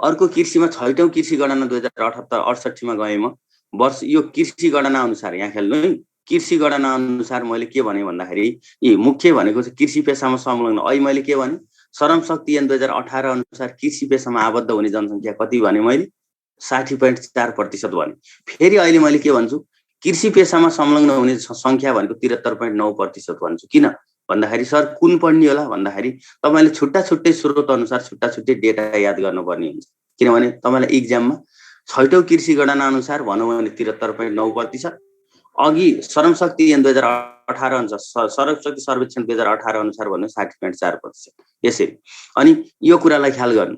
अर्को कृषिमा 6औं कृषि गणना 2068 मा गएँ म। वर्ष यो कृषि गणना अनुसार यहाँ खेल्नु है। कृषि गणना अनुसार मैले के भने भन्दाखेरि यी मुख्य भनेको चाहिँ कृषि पेसामा संलग्न। अहिले मैले के भने श्रम शक्ति ऐन 2018 अनुसार कृषि पेसामा आबद्ध हुने जनसङ्ख्या कति भने मैले 60.4% भने। फेरि अहिले मैले के भन्छु, कृषि पेसामा संलग्न हुने संख्या भनेको 73.9% भन्छु। किन भन्दाखेरि सर कुन पढ्ने होला भन्दाखेरि तपाईँले छुट्टा छुट्टै स्रोत अनुसार छुट्टा छुट्टै डेटा याद गर्नुपर्ने हुन्छ। किनभने तपाईँलाई इक्जाममा 6औं कृषि गणना अनुसार भनौँ भने 73.9%, अघि श्रमशक्ति ऐन 2018 अनुसार श्रमशक्ति सर्वेक्षण 2018 अनुसार भन्नु 60.4%। यसरी अनि यो कुरालाई ख्याल गर्नु।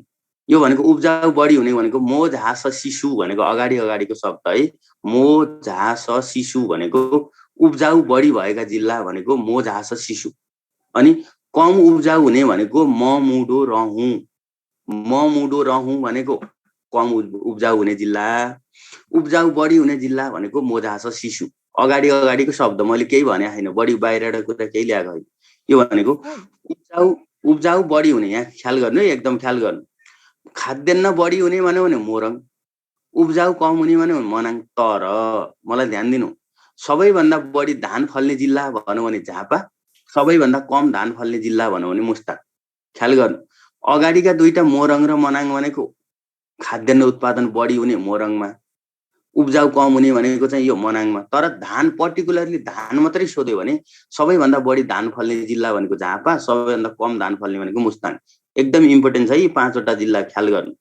यो भनेको उब्जाउ बढी हुने भनेको मोझास शिशु भनेको अगाडिको शब्द है। मोझास शिशु भनेको उब्जाउ बढी भएका जिल्ला भनेको मोझास शिशु। अनि कम उब्जाउ हुने भनेको ममुडो रहौं। ममुडो रहौं भनेको कम उब्जाउ हुने जिल्ला। उब्जाउ बढी हुने जिल्ला भनेको मोझास शिशु। अगाडिको शब्द मैले केही भने हैन, बढी बाहिरबाट कुरा केही ल्याएको हैन। यो भनेको उब्जाउ बढी हुने, यहाँ ख्याल गर्नु है, एकदम ख्याल गर्नु। खाद्यान्न बढी हुने भन्यो भने मोरङ, उब्जाउ कम हुने भन्यो भने मनाङ। तर मलाई ध्यान दिनु, सबैभन्दा बढी धान फल्ने जिल्ला भन्यो भने झापा, सबैभन्दा कम धान फल्ने जिल्ला भन्यो भने मुस्ताङ। ख्याल गर्नु। अगाडिका दुईटा मोरङ र मनाङ भनेको खाद्यान्न उत्पादन बढी हुने मोरङमा, उब्जाउ कम हुने भनेको चाहिँ यो मनाङमा। तर धान पर्टिकुलरली धान मात्रै सोध्यो भने सबैभन्दा बढी धान फल्ने जिल्ला भनेको झापा, सबैभन्दा कम धान फल्ने भनेको मुस्ताङ। एकदम इम्पोर्टेन्ट छ यी 5वटा जिल्ला ख्याल गर्नु।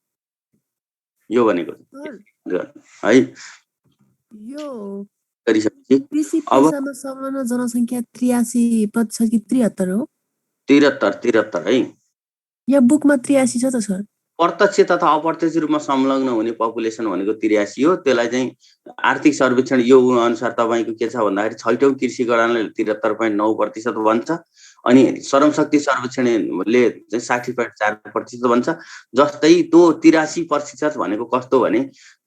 यो भनेको है यो गरिसकेपछि कृषि अब पेसामा संलग्न जनसङ्ख्या 83% कि 73 हो? 73 है। यहाँ बुकमा 83 छ त सर। प्रत्यक्ष तथा अप्रत्यक्ष रूपमा संलग्न हुने पपुलेसन भनेको 83 हो। त्यसलाई चाहिँ आर्थिक सर्वेक्षण यो अनुसार तपाईँको के छ भन्दाखेरि 6औं कृषि गणनाले 73.9% भन्छ। अनि श्रमशक्ति सर्वेक्षणले चाहिँ 60.4% भन्छ। जस्तै त्यो 83% भनेको कस्तो भने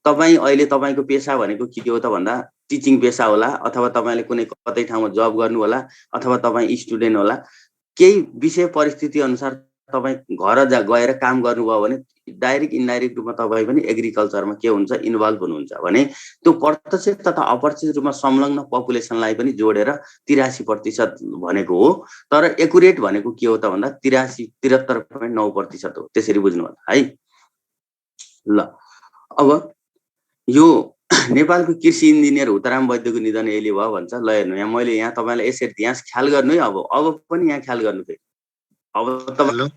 तपाईँ अहिले तपाईँको पेसा भनेको के हो त भन्दा टिचिङ पेसा होला, अथवा तपाईँले कुनै कतै ठाउँमा जब गर्नु होला, अथवा तपाईँ स्टुडेन्ट होला। केही विषय परिस्थिति अनुसार तपाईँ घर गएर काम गर्नुभयो भने डाइरेक्ट इन्डाइरेक्ट रूपमा तपाईँ पनि एग्रिकल्चरमा के हुन्छ, इन्भल्भ हुनुहुन्छ भने त्यो प्रत्यक्ष तथा अप्रत्यक्ष रूपमा संलग्न पपुलेसनलाई पनि जोडेर 83% भनेको हो। तर एकुरेट भनेको के हो त भन्दा 73.9% हो। त्यसरी बुझ्नु होला है। ल अब यो नेपालको कृषि इन्जिनियर हुतराम वैद्यको निधन यसले भयो भन्छ। ल हेर्नु, यहाँ मैले यहाँ तपाईँलाई यसरी यहाँ ख्याल गर्नु है। अब पनि यहाँ ख्याल गर्नु। फेरि अब तपाईँ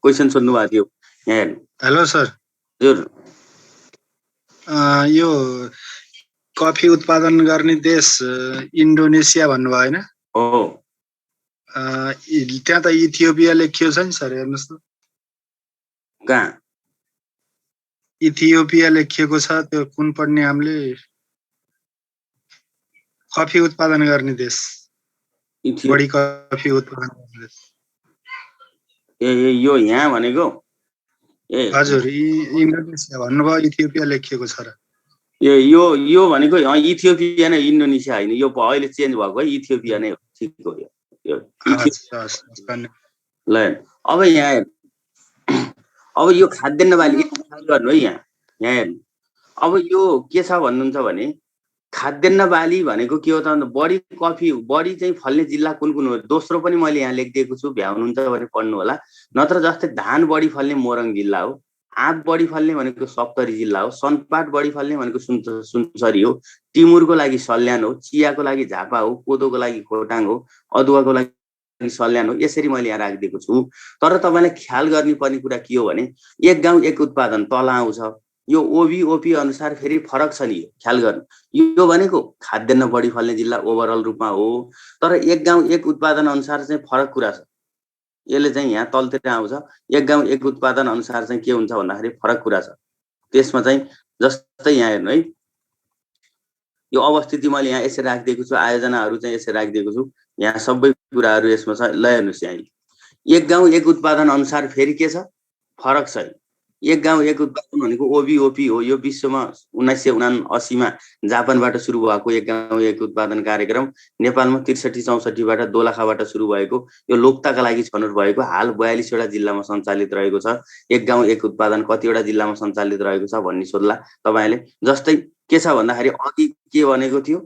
क्वेसन सोध्नु भएको थियो, यहाँ हेर्नु। Hello sir. हजुर, यो कफी उत्पादन गर्ने देश इन्डोनेसिया भन्नुभयो होइन? हो। त्यहाँ त इथियोपिया लेखियो छ नि सर, हेर्नुहोस् त। कहाँ इथियोपिया लेखिएको छ, त्यो कुन पढ्ने हामीले? कफी उत्पादन गर्ने देश, बढी कफी उत्पादन गर्ने देश। यो यहाँ भनेको हजुर, इन्डोनेसिया भन्नुभयो, इथियोपिया लेखिएको छ र। यो भनेको इथियोपिया नै, इन्डोनेसिया होइन। यो अहिले चेन्ज भएको है, इथियोपिया नै हो। ठिक हो यो ल। अब यहाँ हेर्नु, अब यो खाद्यान्न बाली गर्नु है। यहाँ हेर्नु, अब यो के छ भन्नुहुन्छ भने खाद्यान्न बाली भनेको के हो त? बढी कफी बढी चाहिँ फल्ने जिल्ला कुन कुन हो? दोस्रो पनि मैले यहाँ लेखिदिएको छु, भ्याउनुहुन्छ भने पढ्नु होला। नत्र जस्तै धान बढी फल्ने मोरङ जिल्ला हो, आँप बढी फल्ने भनेको सप्तरी जिल्ला हो, सनपाट बढी फल्ने भनेको सुनसरी हो, टिमुरको लागि सल्यान हो, चियाको लागि झापा हो, कोदोको लागि खोटाङ हो, अदुवाको लागि सल्यान हो। यसरी मैले यहाँ राखिदिएको छु। तर तपाईँले ख्याल गर्नुपर्ने कुरा के हो भने एक गाउँ एक उत्पादन तल आउँछ। यो ओबी अनुसार फेरि फरक छ नि, ख्याल गर्नु। यो भनेको खाद्यान्न बढी फल्ने जिल्ला ओभरअल रूपमा हो, तर एक गाउँ एक उत्पादन अनुसार चाहिँ फरक कुरा छ। यसले चाहिँ यहाँ तलतिर आउँछ। एक गाउँ एक उत्पादन अनुसार चाहिँ के हुन्छ भन्दाखेरि फरक कुरा छ। त्यसमा चाहिँ जस्तै यहाँ हेर्नु है, यो अवस्थिति मैले यहाँ यसरी राखिदिएको छु, आयोजनाहरू चाहिँ यसरी राखिदिएको छु। यहाँ सबै कुराहरू यसमा छ। ल हेर्नुहोस्, यहाँ एक गाउँ एक उत्पादन अनुसार फेरि के छ? फरक छ। एक गाउँ एक उत्पादन भनेको ओबी हो। यो विश्वमा 1979 मा जापानबाट सुरु भएको एक गाउँ एक उत्पादन कार्यक्रम नेपालमा 63-64बाट दोलखाबाट सुरु भएको, यो लोकताका लागि छनौट भएको, हाल 42वटा जिल्लामा सञ्चालित रहेको छ। एक गाउँ एक उत्पादन कतिवटा जिल्लामा सञ्चालित रहेको छ भन्ने सोध्ला तपाईले। जस्तै के छ भन्दाखेरि अघि के भनेको थियो,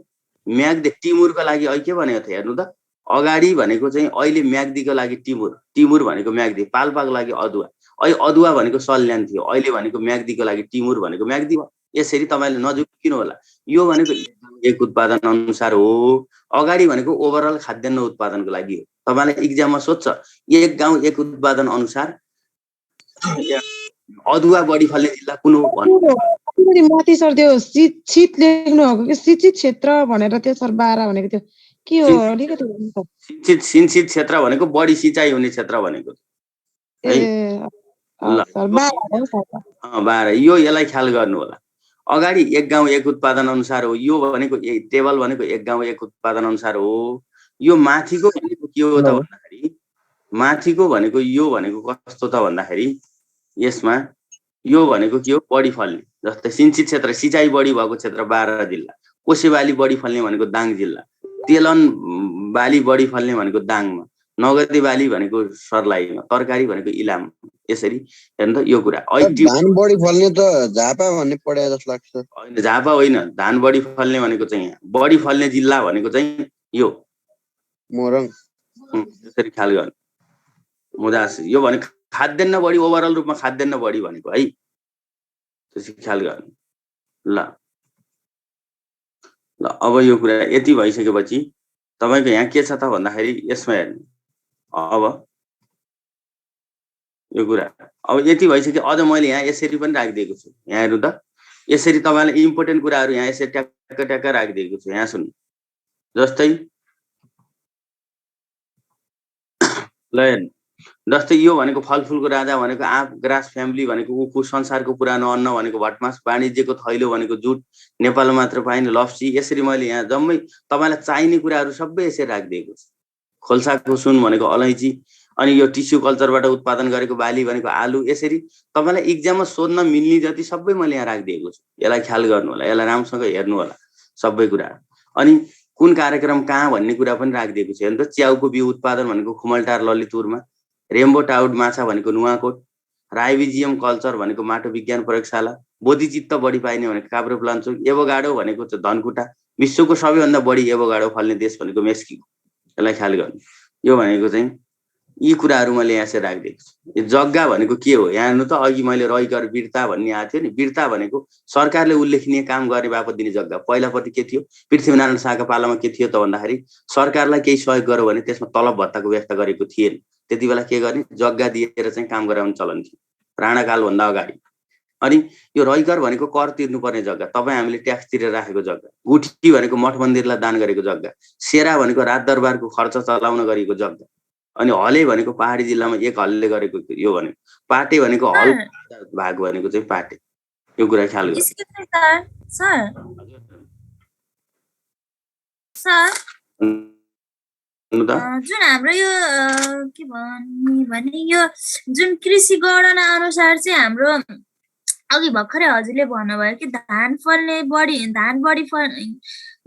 म्याग्दी टिमुरको लागि अहिले के भनेको थियो हेर्नु त। अगाडि भनेको चाहिँ अहिले म्याग्दीको लागि टिमुर भनेको म्याग्दी, पाल्पाको लागि अदुवा, अहिले अदुवा भनेको सल्यान थियो, अहिले भनेको म्याग्दीको लागि टिमुर भनेको म्याग्दी भयो। यसरी तपाईले नजुकिनु होला। यो भनेको एक उत्पादन अनुसार हो, अगाडि भनेको ओभरअल खाद्यान्न उत्पादनको लागि हो। तपाईलाई एक्जाममा सोध्छ एक गाउँ एक उत्पादन अनुसार अदुवा बढी फल्ने जिल्ला कुन हो भन्नु। माथि सर त्यो शीत लेख्नु भएको कि सिंचित क्षेत्र भनेर त्यो सर 12 भनेको थियो के हो? अलिकति सिंचित क्षेत्र भनेको बढी सिँचाइ हुने क्षेत्र भनेको है। ल 12 यो यसलाई ख्याल गर्नु होला। अगाडि एक गाउँ एक उत्पादन अनुसार हो, यो भनेको टेबल भनेको एक गाउँ एक उत्पादन अनुसार हो। यो माथिको भनेको के हो त भन्दाखेरि, माथिको भनेको यो भनेको कस्तो त भन्दाखेरि यसमा यो भनेको के हो? बढी फल्ने। जस्तै सिंचित क्षेत्र सिँचाइ बढी भएको क्षेत्र 12 जिल्ला, कोसे बाली बढी फल्ने भनेको दाङ जिल्ला, तेलन बाली बढी फल्ने भनेको दाङमा, नगदी बाली भनेको सर्लाहीमा, तरकारी भनेको इलाम। यसरी हेर्नु त यो कुरा। धान बढी फल्ने त झापा भन्ने पढे जस्तो लाग्छ। होइन झापा होइन, धान बढी फल्ने भनेको चाहिँ यहाँ बढी फल्ने जिल्ला भनेको चाहिँ यो मोरङ। त्यसरी ख्याल गर्नु मुदास। यो भने खाद्यान्न बढी, ओभरअल रूपमा खाद्यान्न बढी भनेको है, त्यसरी ख्याल गर्नु। ल अब यो कुरा यति भइसकेपछि तपाईको यहाँ के छ त भन्दाखेरि यसमा हेर्नु। अब यो कुरा अब यति भइसक्यो। अझ मैले यहाँ यसरी पनि राखिदिएको छु। यहाँ हेर्नु त, यसरी तपाईलाई इम्पोर्टेन्ट कुराहरू यहाँ यसरी ट्याक्क ट्याक्क राखिदिएको छु। यहाँ सुन्नु, जस्तै ल हेर्नु, जस्तै यो भनेको फलफुलको राजा भनेको आँप, ग्रास फ्यामिली भनेको उखु, संसारको पुरानो अन्न भनेको भटमास, वाणिज्यको थैलो भनेको जुट, नेपालमा मात्र पाइने लप्सी। यसरी मैले यहाँ जम्मै तपाईलाई चाहिने कुराहरू सबै यसरी राखिदिएको छु। खोल्साको सुन भनेको अलैँची, अनि यो टिस्यु कल्चरबाट उत्पादन गरेको बाली भनेको आलु। यसरी तपाईलाई एक्जाममा सोध्न मिल्ने जति सबै मैले यहाँ राखिदिएको छु। यसलाई ख्याल गर्नु होला, यसलाई राम्रोसँग हेर्नु होला सबै कुरा। अनि कुन कार्यक्रम कहाँ भन्ने कुरा पनि राखिदिएको छु। हेर्नु त, च्याउको बिउ उत्पादन भनेको खुमलटार ललितपुरमा, रेम्बो टाउड माछा भनेको नुवाकोट, राइबिजियम कल्चर भनेको माटो विज्ञान प्रयोगशाला, बोधिचित्त बढी पाइने भनेको काभ्रेपलाञ्चोक, एभोगाडो भनेको धनकुटा, विश्वको सबैभन्दा बढी एभोगाडो फल्ने देश भनेको मेक्सिको। यसलाई ख्याल गर्नु। यो भनेको चाहिँ यी कुराहरू मैले यहाँ चाहिँ राखिदिएको छु। यो जग्गा भनेको के हो यहाँ हेर्नु त। अघि मैले रैकर बिर्ता भन्ने आएको थियो नि, बिर्ता भनेको सरकारले उल्लेखनीय काम गर्ने बापत दिने जग्गा। पहिलापट्टि के थियो, पृथ्वीनारायण शाहका पालामा के थियो त भन्दाखेरि सरकारलाई केही सहयोग गर्यो भने त्यसमा तलब भत्ताको व्यवस्था गरेको थिएन। त्यति बेला के गर्ने, जग्गा दिएर चाहिँ काम गराउने चलन थियो राणाकाल भन्दा अगाडि। अनि यो रैकर भनेको कर तिर्नुपर्ने जग्गा, तपाईँ हामीले ट्याक्स तिरेर राखेको जग्गा। गुठी भनेको मठ मन्दिरलाई दान गरेको जग्गा। सेरा भनेको राजदरबारको खर्च चलाउन गरेको जग्गा। अनि हले भनेको पहाडी जिल्लामा एक हलले गरेको यो भनेको। पाटे भनेको हल भाग भनेको चाहिँ पाटे। यो कुरा ख्याल गर्नु। सर भन्नु त जुन हाम्रो यो के भन्ने भने यो जुन कृषि गणना अनुसार चाहिँ हाम्रो अघि भर्खरै हजुरले भन्नुभयो कि धान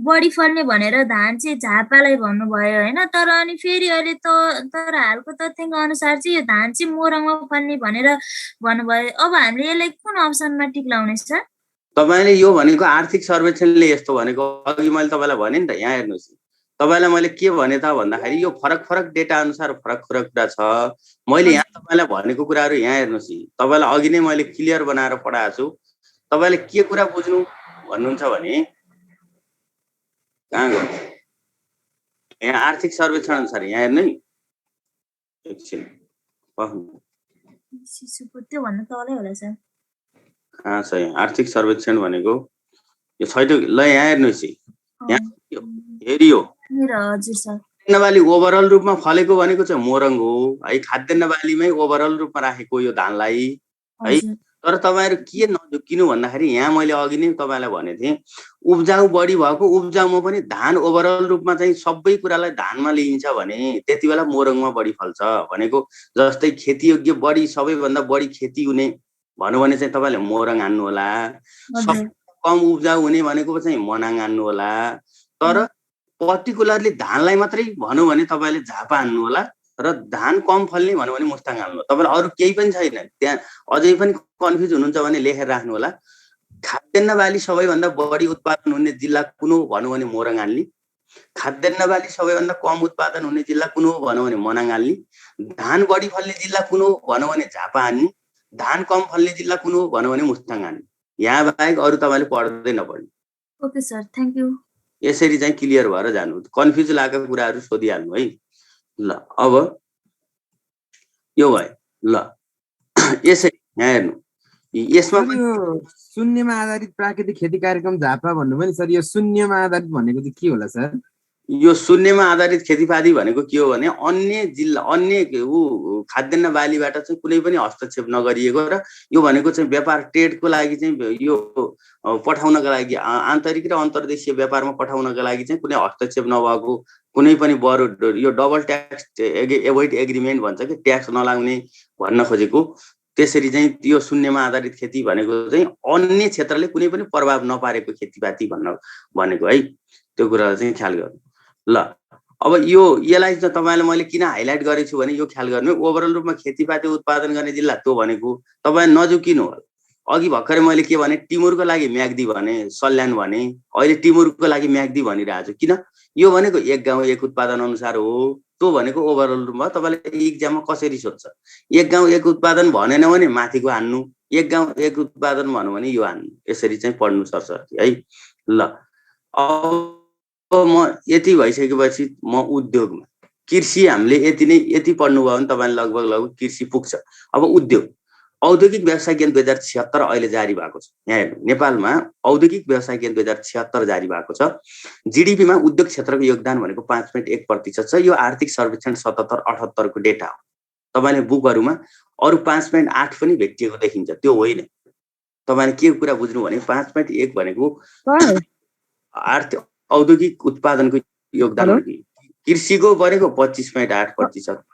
बढी फल्ने भनेर धान चाहिँ झापालाई भन्नुभयो होइन, तर अनि फेरि अहिले तर हालको तथ्याङ्क अनुसार चाहिँ यो धान चाहिँ मोरङमा फल्ने भनेर भन्नुभयो। अब हामीले यसलाई कुन अप्सनमा टिक लाउने सर? तपाईँले यो भनेको आर्थिक सर्वेक्षणले यस्तो भनेको, अघि मैले तपाईँलाई भने नि त, यहाँ हेर्नुहोस्, तपाईँलाई मैले के भने त भन्दाखेरि यो फरक डेटा अनुसार फरक कुरा छ। मैले यहाँ तपाईँलाई भनेको कुराहरू यहाँ हेर्नुहोस्, तपाईँलाई अघि नै मैले क्लियर बनाएर पढाएको छु। तपाईँले के कुरा बुझ्नु भन्नुहुन्छ भने कहाँ गयो, यहाँ आर्थिक सर्वेक्षण अनुसार यहाँ हेर्नु नि एकछिन, त्यो भन्नु तलै होला सर। कहाँ छ यहाँ आर्थिक सर्वेक्षण भनेको, यो छैन ल, यहाँ हेर्नुहोस्, यहाँ हेरियो हजुर सर। खाद्यान्न बाली ओभरअल रूपमा फलेको भनेको चाहिँ मोरङ हो है, खाद्यान्न बालीमै ओभरअल रूपमा राखेको यो धानलाई है। तर तपाईँहरू के नझुक्किनु भन्दाखेरि यहाँ मैले अघि नै तपाईँलाई भनेको थिएँ, उब्जाउ बढी भएको उब्जाउमा पनि धान ओभरअल रूपमा चाहिँ सबै कुरालाई धानमा लिइन्छ भने त्यति बेला मोरङमा बढी फल्छ भनेको। जस्तै खेतीयोग्य बढी सबैभन्दा बढी खेती हुने भन्यो भने चाहिँ तपाईँले मोरङ हान्नु होला, कम उब्जाउ हुने भनेको चाहिँ मनाङ हान्नु होला। तर पर्टिकुलरली धानलाई मात्रै भन्यो भने तपाईँले झापा हान्नु होला, र धान कम फल्ने भन्यो भने मुस्ताङ हाल्नु होला। तपाईँलाई अरू केही पनि छैन। त्यहाँ अझै पनि कन्फ्युज हुनुहुन्छ भने लेखेर राख्नु होला। खाद्यान्न बाली सबैभन्दा बढी उत्पादन हुने जिल्ला कुन हो भन्यो भने मोरङ हाल्ने, खाद्यान्न बाली सबैभन्दा कम उत्पादन हुने जिल्ला कुन हो भन्यो भने मनाङ हाल्ने, धान बढी फल्ने जिल्ला कुन हो भन्यो भने झापा हान्ने, धान कम फल्ने जिल्ला कुन हो भन्यो भने मुस्ताङ हान्ने। यहाँ बाहेक अरू तपाईँले पढ्दै नपढ्ने। Okay sir, thank you. यसरी चाहिँ क्लियर भएर जानु, कन्फ्युज लागेको कुराहरू सोधिहाल्नु है। ल अब यो भयो। ल यसरी यहाँ हेर्नु, यसमा शून्यमा आधारित प्राकृतिक खेती कार्यक्रम झापा भन्नुभयो नि सर, यो शून्यमा आधारित भनेको चाहिँ के होला सर? यो शून्यमा आधारित खेतीपाती भनेको के हो भने अन्य जिल्ला अन्य खाद्यान्न बालीबाट चाहिँ कुनै पनि हस्तक्षेप नगरिएको, र यो भनेको चाहिँ व्यापार ट्रेडको लागि चाहिँ यो पठाउनका लागि आन्तरिक र अन्तर्देशीय व्यापारमा पठाउनका लागि चाहिँ कुनै हस्तक्षेप नभएको, कुनै पनि बरु यो डबल ट्याक्स एभोइड एग्रिमेन्ट भन्छ कि ट्याक्स नलाग्ने भन्न खोजेको। त्यसरी चाहिँ यो शून्यमा आधारित खेती भनेको चाहिँ अन्य क्षेत्रले कुनै पनि प्रभाव नपारेको खेतीपाती भनेको है। त्यो कुरालाई चाहिँ ख्याल गर्नु। ल अब यसलाई चाहिँ तपाईँलाई मैले किन हाइलाइट गरेको छु भने यो ख्याल गर्नु, ओभरअल रूपमा खेतीपाती उत्पादन गर्ने जिल्ला त्यो भनेको तपाईँ नजुकिनु होला। अघि भर्खरै मैले के भने, टिमुरको लागि म्याग्दी भने, सल्यान भने, अहिले टिमुरको लागि म्याग्दी भनिरहेको छु। किन? यो भनेको एक गाउँ एक उत्पादन अनुसार हो। त्यो भनेको ओभरअल रूपमा तपाईँले इक्जाममा कसरी सोध्छ, एक गाउँ एक उत्पादन भनेन भने माथिको हान्नु, एक गाउँ एक उत्पादन भन्यो भने यो हान्नु। यसरी चाहिँ पढ्नु सर्छ है। ल अब म यति भइसकेपछि म उद्योगमा, कृषि हामीले यति पढ्नुभयो भने तपाईँले लगभग कृषि पुग्छ। अब उद्योग, औद्योगिक व्यवसाय ज्ञान 2076 अहिले जारी भएको छ। यहाँ हेर्नु, नेपालमा औद्योगिक व्यवसाय ज्ञान 2076 जारी भएको छ। जिडिपीमा उद्योग क्षेत्रको योगदान भनेको 5.1% छ। यो आर्थिक सर्वेक्षण 77-78 को डेटा हो। तपाईँले बुकहरूमा अरू 5.8 पनि भेटिएको देखिन्छ, त्यो होइन। तपाईँले के कुरा बुझ्नु भने 5.1 भनेको आर्थिक औद्योगिक उत्पादनको योगदान हो। कृषिको भनेको 25.8%।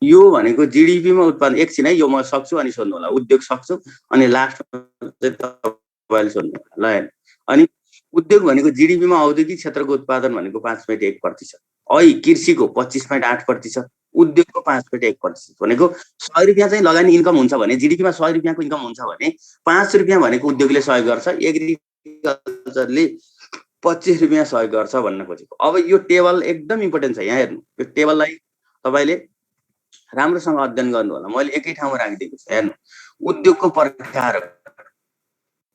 यो भनेको जिडिपीमा उत्पादन। एकछिन है, यो म सक्छु अनि सोध्नु होला, उद्योग सक्छु अनि लास्टमा चाहिँ तपाईँले सोध्नु होला। ल हेर्नु, अनि उद्योग भनेको जिडिपीमा औद्योगिक क्षेत्रको उत्पादन भनेको 5.1%, है कृषिको 25.8%, उद्योगको 5.1% भनेको 100 रुपियाँ चाहिँ लगानी इन्कम हुन्छ भने जिडिपीमा 100 रुपियाँको इन्कम हुन्छ भने 5 रुपियाँ भनेको उद्योगले सहयोग गर्छ, एग्रिकल्चरले 25 रुपियाँ सहयोग गर्छ भन्न खोजेको। अब यो टेबल एकदम इम्पोर्टेन्ट छ। यहाँ हेर्नु, यो टेबललाई तपाईँले राम्रोसँग अध्ययन गर्नु होला। मैले एकै ठाउँमा राखिदिएको छु। हेर्नु, उद्योगको प्रकारहरू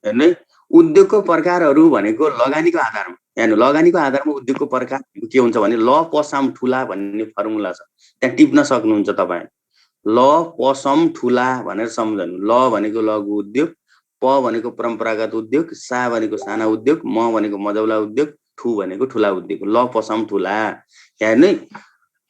हेर्नु, उद्योगको प्रकारहरू भनेको लगानीको आधारमा, हेर्नु लगानीको आधारमा उद्योगको प्रकार के हुन्छ भने ल पसाम ठुला भन्ने फर्मुला छ, त्यहाँ टिप्न सक्नुहुन्छ तपाईँ। ल पसम ठुला भनेर सम्झनु। ल भनेको लघु उद्योग, प भनेको परम्परागत उद्योग, सा भनेको साना उद्योग, म भनेको मझौला उद्योग, ठु भनेको ठुला उद्योग। ल पसम ठुला। हेर्नु,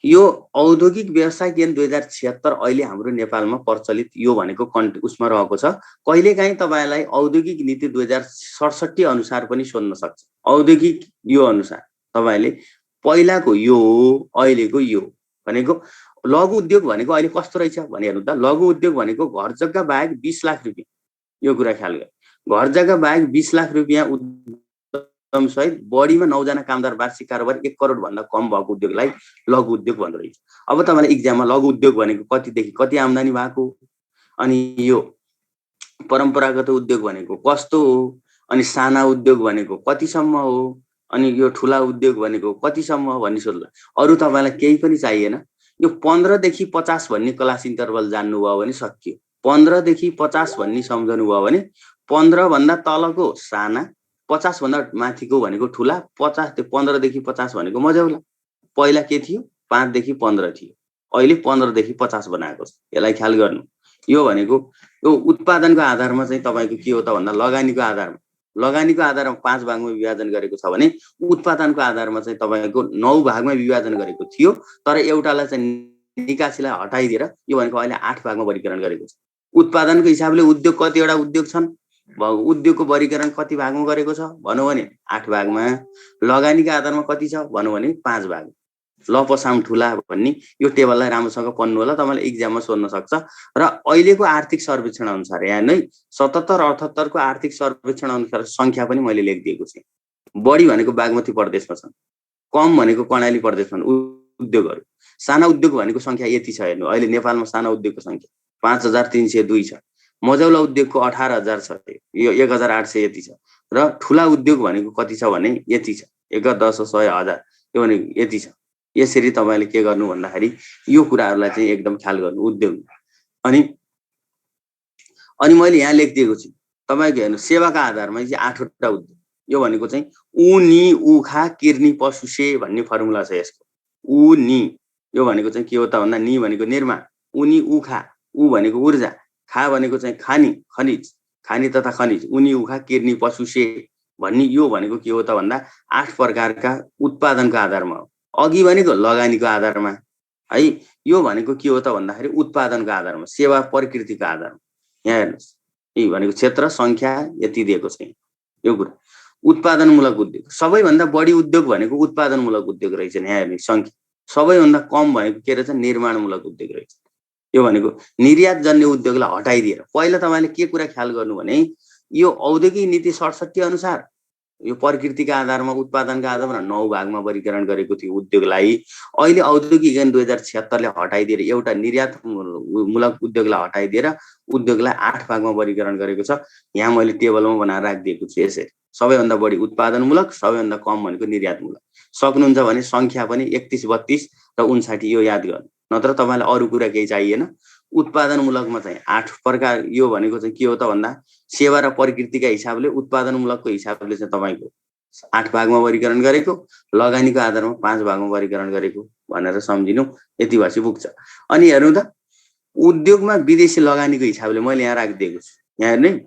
यो औद्योगिक व्यवसाय ज्ञान 2076 अहिले हाम्रो नेपालमा प्रचलित यो भनेको उसमा रहेको छ। कहिलेकाहीँ तपाईँलाई औद्योगिक नीति 2067 अनुसार पनि सोध्न सक्छ। औद्योगिक यो अनुसार तपाईँले पहिलाको यो हो, अहिलेको यो भनेको लघु उद्योग भनेको अहिले कस्तो रहेछ भने हेर्नु त। लघु उद्योग भनेको घर जग्गा बाहेक 20 लाख रुपियाँ, यो कुरा ख्याल गर्नु। घर जग्गा बाहेक 20 लाख रुपियाँ उद्यम सहित बढीमा 9 जना कामदार वार्षिक कारोबार 1 करोड भन्दा कम भएको उद्योगलाई लघु उद्योग भन्दो रहेछ। अब तपाईलाई इक्जाममा लघु उद्योग भनेको कतिदेखि कति आम्दानी भएको, अनि यो परम्परागत उद्योग भनेको कस्तो हो, अनि साना उद्योग भनेको कतिसम्म हो, अनि यो ठुला उद्योग भनेको कतिसम्म हो भन्ने सोध्ला। अरु तपाईलाई केही पनि चाहिएन। यो 15 देखि 50 भन्ने क्लास इन्टरभल जान्नु भयो भने सकियो। 15 देखि 50 भन्ने सम्झनु भयो भने 15 भन्दा तलको साना, 50 भन्दा माथिको भनेको ठुला, 15 देखि 50 भनेको मझौला। पहिला के थियो? 5 देखि 15 थियो, अहिले 15 देखि 50 बनाएको छ। यसलाई ख्याल गर्नु। यो भनेको यो उत्पादनको आधारमा चाहिँ तपाईको के हो त भन्दा लगानीको आधारमा 5 भागमा विभाजन गरेको छ भने उत्पादनको आधारमा चाहिँ तपाईको 9 भागमा विभाजन गरेको थियो। तर एउटालाई चाहिँ निकासीलाई हटाइदिएर यो भनेको अहिले 8 भागमा वर्गीकरण गरेको छ। उत्पादनको हिसाबले उद्योग कतिवटा उद्योग छन्, उद्योगको वर्गीकरण कति भागमा गरेको छ भनौँ भने 8 भागमा। लगानीको आधारमा कति छ भनौँ भने 5 भाग। ल पसाम ठुला भन्ने यो टेबललाई राम्रोसँग पढ्नु होला, तपाईले इक्जाममा सोध्न सक्छ। र अहिलेको आर्थिक सर्वेक्षण अनुसार यहाँ नै 77-78 को आर्थिक सर्वेक्षण अनुसार संख्या पनि मैले लेखिदिएको छु। बढी भनेको बागमती प्रदेशमा छन्, कम भनेको कर्णाली प्रदेशमा उद्योगहरू। साना उद्योग भनेको संख्या यति छ हेर्नु। अहिले नेपालमा साना उद्योगको संख्या 5302 छ। मझौला उद्योगको 18000 छ, यो 1800 यति छ। र ठुला उद्योग भनेको कति छ भने यति छ, 1 10 100 1000, यो भनेको यति छ। यसरी तपाईले के गर्नु भन्दाखेरि यो कुराहरुलाई चाहिँ एकदम ख्याल गर्नु उद्योग। अनि मैले यहाँ लेखिदिएको छु तपाईको हेर्नु, सेवाका आधारमा चाहिँ 8 वटा उद्योग। यो भनेको चाहिँ उनी उखा किर्नी पशुसे भन्ने फर्मुला छ यसको। उनी यो भनेको चाहिँ के हो त भन्दा नि भनेको निर्माण, उनी उखा, उ भनेको ऊर्जा, खा भनेको चाहिँ खानी तथा खनिज, उनी उखा किर्नी पशुसे भन्ने यो भनेको के हो त भन्दा 8 प्रकारका उत्पादनको आधारमा हो। अघि भनेको लगानीको आधारमा है, यो भनेको के हो त भन्दाखेरि उत्पादनको आधारमा, सेवा प्रकृतिको आधारमा। यहाँ हेर्नुस्, यी भनेको क्षेत्र संख्या यति दिएको छ यो कुरा। उत्पादनमूलक उद्योग, सबैभन्दा बढी उद्योग भनेको उत्पादनमूलक उद्योग रहेछ। यहाँ हेर्नु संख्या, सबैभन्दा कम भनेको के रहेछ? निर्माणमूलक उद्योग रहेछ। यो भनेको निर्यात जन्य उद्योगलाई हटाइदिएर पहिला तपाईले के कुरा ख्याल गर्नु भने यो औद्योगिक नीति 67 अनुसार यो प्रकृतिका आधारमा उत्पादनका आधारमा 9 भागमा वर्गीकरण गरेको थियो उद्योगलाई। अहिले औद्योगिक 2076 ले हटाइदिएर एउटा निर्यात मूलक उद्योगलाई हटाइदिएर उद्योगलाई 8 भागमा वर्गीकरण गरेको छ। यहाँ मैले टेबलमा बनाएर राखिदिएको छु यसरी। सबैभन्दा बढी उत्पादनमूलक, सबैभन्दा कम भनेको निर्यातमूलक। सक्नुहुन्छ भने संख्या पनि 31 32 र 59 यो याद गर्नु, नत्र तपाईलाई अरु कुरा केही चाहिएन। उत्पादनमूलकमा चाहिँ 8 प्रकार, यो भनेको चाहिँ के हो त भन्दा सेवा र प्रकृतिका हिसाबले उत्पादनमूलकको हिसाबले चाहिँ तपाईको 8 भागमा वर्गीकरण गरेको, लगानीको आधारमा 5 भागमा वर्गीकरण गरेको भनेर सम्झिनु। यति भएपछि पुग्छ। अनि हेर्नु त उद्योगमा विदेशी लगानीको हिसाबले मैले यहाँ राखिदिएको छु। यहाँ हेर्नु,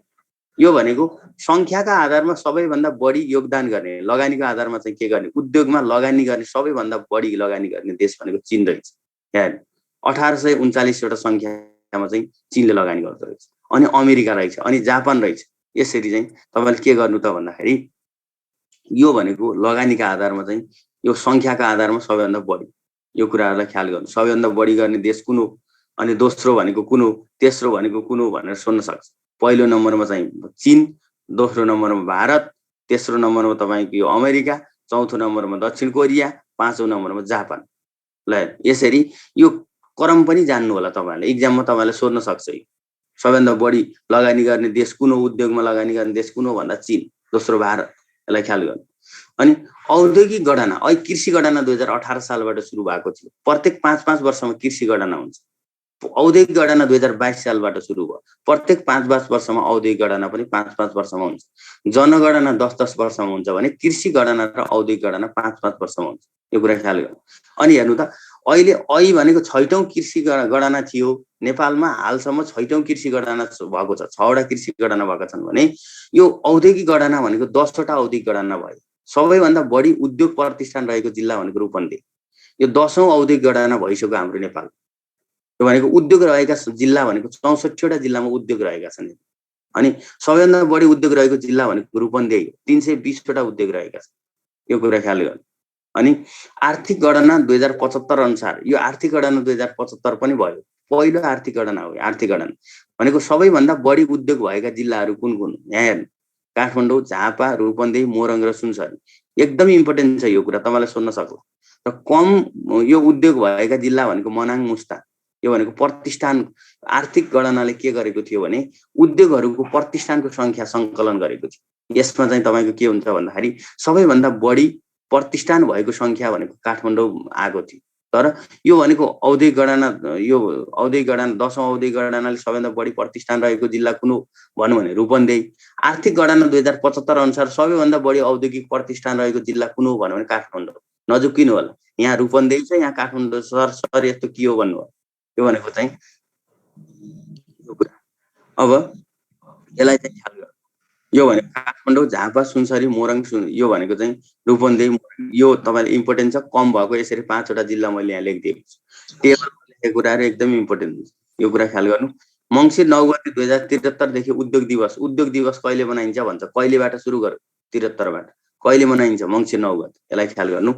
यो भनेको संख्याका आधारमा सबैभन्दा बढी योगदान गर्ने, लगानीको आधारमा चाहिँ के गर्ने, उद्योगमा लगानी गर्ने सबैभन्दा बढी लगानी गर्ने देश भनेको चीन रहेछ। यहाँ हेर्नु 1839 वटा संख्यामा चाहिँ चीनले लगानी गर्दो रहेछ। अनि अमेरिका रहेछ, अनि जापान रहेछ। यसरी चाहिँ तपाईले के गर्नु त भन्दाखेरि यो भनेको लगानीका आधारमा चाहिँ यो संख्याका आधारमा सबैभन्दा बढी, यो कुराहरुलाई ख्याल गर्नु। सबैभन्दा बढी गर्ने देश कुन हो, अनि दोस्रो भनेको कुन हो, तेस्रो भनेको कुन हो भनेर सोध्न सक्छ। पहिलो नम्बरमा चाहिँ चीन, दोस्रो नम्बरमा भारत, तेस्रो नम्बरमा तपाईको यो अमेरिका, चौथो नम्बरमा दक्षिण कोरिया, पाँचौं नम्बरमा जापान। ल यसरी यो क्रम पनि जान्नु होला तपाईले, इक्जाममा तपाईले सोध्न सक्छ। सबैभन्दा बढी लगानी गर्ने देश कुन हो, उद्योगमा लगानी गर्ने देश कुन हो भन्दा चीन, दोस्रो भारत। यसलाई ख्याल गर्नु। अनि औद्योगिक गणना, अहिले कृषि गणना 2018 सालबाट सुरु भएको थियो। प्रत्येक 5-5 वर्षमा कृषि गणना हुन्छ। औद्योगिक गणना 2022 सालबाट सुरु भयो। प्रत्येक 5-5 वर्षमा औद्योगिक गणना पनि 5-5 वर्षमा हुन्छ। जनगणना 10-10 वर्षमा हुन्छ भने कृषि गणना र औद्योगिक गणना 5-5 वर्षमा हुन्छ। यो कुरा ख्याल गर्नु। अनि हेर्नु त अहिले ऐ भनेको 6औं कृषि गणना थियो नेपालमा। हालसम्म 6औं कृषि गणना भएको छ। 6 वटा कृषि गणना भएका छन् भने यो औद्योगिक गणना भनेको 10 वटा औद्योगिक गणना भयो। सबैभन्दा बढी उद्योग प्रतिष्ठान रहेको जिल्ला भनेको रूपन्देही। यो 10औं औद्योगिक गणना भइसक्यो हाम्रो नेपाल। यो भनेको उद्योग रहेका जिल्ला भनेको 64 वटा जिल्लामा उद्योग रहेका छन्। अनि सबैभन्दा बढी उद्योग रहेको जिल्ला भनेको रूपन्देही, 320 वटा उद्योग रहेका छन्। यो कुरा ख्याल गर्नु। अनि आर्थिक गणना 2075 अनुसार यो आर्थिक गणना 2075 पनि भयो, पहिलो आर्थिक गणना हो। आर्थिक गणना भनेको सबैभन्दा बढी उद्योग भएका जिल्लाहरू कुन कुन, यहाँ हेर्नु, काठमाडौँ, झापा, रूपन्देही, मोरङ र सुनसरी। एकदमै इम्पोर्टेन्ट छ यो कुरा, तपाईँलाई सोध्न सक्ला। र कम यो उद्योग भएका जिल्ला भनेको मनाङ, मुस्ता। यो भनेको प्रतिष्ठान आर्थिक गणनाले के गरेको थियो भने उद्योगहरूको प्रतिष्ठानको संख्या सङ्कलन गरेको थियो। यसमा चाहिँ तपाईँको के हुन्छ भन्दाखेरि सबैभन्दा बढी प्रतिष्ठान भएको संख्या भनेको काठमाडौँ आएको थियो। तर यो भनेको औद्योगिक गणना, यो औद्योगिक गणना 10औं औद्योगिक गणनाले सबैभन्दा बढी प्रतिष्ठान रहेको जिल्ला कुन हो भन्नु भने रूपन्देही। आर्थिक गणना 2075 अनुसार सबैभन्दा बढी औद्योगिक प्रतिष्ठान रहेको जिल्ला कुन हो भन्नु भने काठमाडौँ। नजुकिनु होला, यहाँ रूपन्देही छ, यहाँ काठमाडौँ। सर यस्तो के हो भन्नु हो, यो भनेको चाहिँ यो कुरा। अब यसलाई चाहिँ ख्याल गर्नु, यो भनेको काठमाडौँ, झापा, सुनसरी, मोरङ, यो भनेको चाहिँ रूपन्देही, यो तपाईँले इम्पोर्टेन्ट छ। कम भएको यसरी 5 वटा जिल्ला मैले यहाँ लेखिदिएको छु। टेबलमा लेखेको कुराहरू एकदमै इम्पोर्टेन्ट हुन्छ, यो कुरा ख्याल गर्नु। मङ्सिर 9 गते 2073 देखि उद्योग दिवस। उद्योग दिवस कहिले मनाइन्छ भन्छ, कहिलेबाट सुरु गरौँ, 73 बाट कहिले मनाइन्छ, मङ्सिर 9 गते। यसलाई ख्याल गर्नु।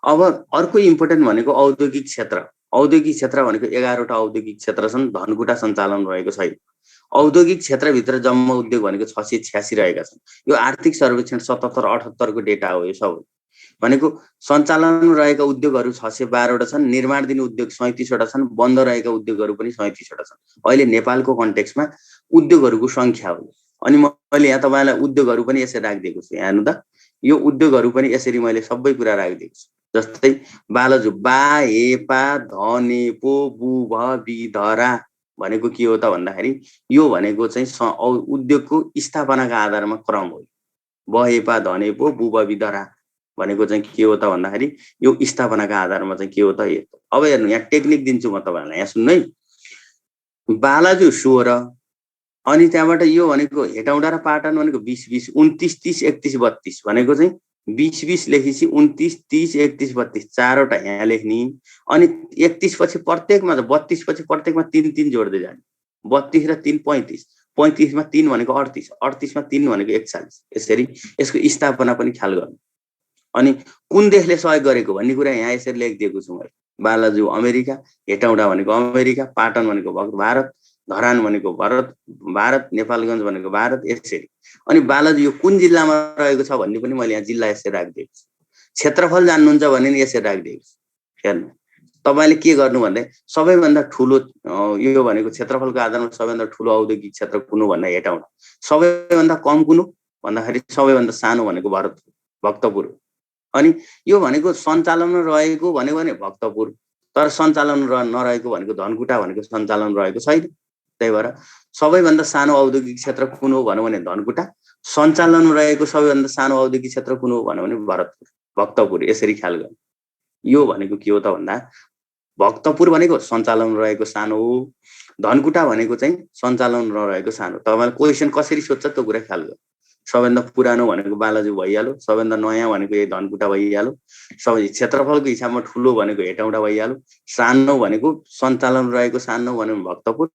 अब अर्को इम्पोर्टेन्ट भनेको औद्योगिक क्षेत्र। औद्योगिक क्षेत्र भनेको 11 वटा औद्योगिक क्षेत्र छन्, धनकुटा सञ्चालन रहेको छैन। औद्योगिक क्षेत्रभित्र जम्मा उद्योग भनेको 686 रहेका छन्। यो आर्थिक सर्वेक्षण 77-78 को डेटा हो। यो सब भनेको सञ्चालन रहेका उद्योगहरू 612 वटा छन्, निर्माण दिने उद्योग 37 वटा छन्, बन्द रहेका उद्योगहरू पनि 37 वटा छन्। अहिले नेपालको कन्टेक्स्टमा उद्योगहरूको संख्या हो। अनि मैले यहाँ तपाईँलाई उद्योगहरू पनि यसरी राखिदिएको छु। यहाँ हेर्नु त, यो उद्योगहरू पनि यसरी मैले सबै कुरा राखिदिएको छु। जस्तै बालजु, बा, हेपा, धने, पो, बु, भ, बि, धरा भनेको के हो त भन्दाखेरि यो भनेको चाहिँ उद्योगको स्थापनाका आधारमा क्रम हो। बहेपा, धने, पो, बु, भ, बि, धरा भनेको चाहिँ के हो त भन्दाखेरि यो स्थापनाका आधारमा चाहिँ के हो त यस्तो। अब हेर्नु, यहाँ टेक्निक दिन्छु म तपाईँलाई, यहाँ सुन्नु है। बालाजु 16, अनि त्यहाँबाट यो भनेको हेटौँडा र पाटन भनेको 20-20, 29, 30, 31, 32 भनेको चाहिँ 20-20 लेखेपछि 29, 30, 31, 32 चारवटा यहाँ लेख्ने। अनि 31 पछि प्रत्येकमा 32 पछि प्रत्येकमा 3-3 जोड्दै जाने। 32 र 3 35, 35 मा 3 भनेको 38, 38 मा 3 भनेको 41। यसरी यसको स्थापना पनि ख्याल गर्नु। अनि कुन देशले सहयोग गरेको भन्ने कुरा यहाँ यसरी लेखिदिएको छु मैले। बालाजु अमेरिका, हेटौँडा भनेको अमेरिका, पाटन भनेको भारत, धरान भनेको भारत, नेपालगञ्ज भनेको भारत, यसरी। अनि बालाजु यो कुन जिल्लामा रहेको छ भन्ने पनि मैले यहाँ जिल्ला यसरी राखिदिएको छु। क्षेत्रफल जान्नुहुन्छ भने नि यसरी राखिदिएको छु। हेर्नु, तपाईँले के गर्नु भन्दा सबैभन्दा ठुलो यो भनेको क्षेत्रफलको आधारमा सबैभन्दा ठुलो औद्योगिक क्षेत्र कुन हो भन्दा हेटौँडा, सबैभन्दा कम कुन हो भन्दाखेरि सबैभन्दा सानो भनेको भक्तपुर। अनि यो भनेको सञ्चालनमा रहेको भनेको भने भक्तपुर, तर सञ्चालन नरहेको भनेको धनकुटा भनेको सञ्चालन रहेको छैन। त्यही भएर सबैभन्दा सानो औद्योगिक क्षेत्र कुन हो भन्यो भने धनकुटा, सञ्चालनमा रहेको सबैभन्दा सानो औद्योगिक क्षेत्र कुन हो भन्यो भने भक्तपुर। यसरी ख्याल गर्नु। यो भनेको के हो त भन्दा भक्तपुर भनेको सञ्चालन रहेको सानो हो, धनकुटा भनेको चाहिँ सञ्चालन नरहेको सानो। तपाईँलाई क्वेसन कसरी सोध्छ त्यो कुरा ख्याल गर्नु। सबैभन्दा पुरानो भनेको बालाजु भइहाल्यो, सबैभन्दा नयाँ भनेको यही धनकुटा भइहाल्यो, सबै क्षेत्रफलको हिसाबमा ठुलो भनेको हेटौँडा भइहाल्यो, सानो भनेको सञ्चालन रहेको सानो भन्यो भने भक्तपुर,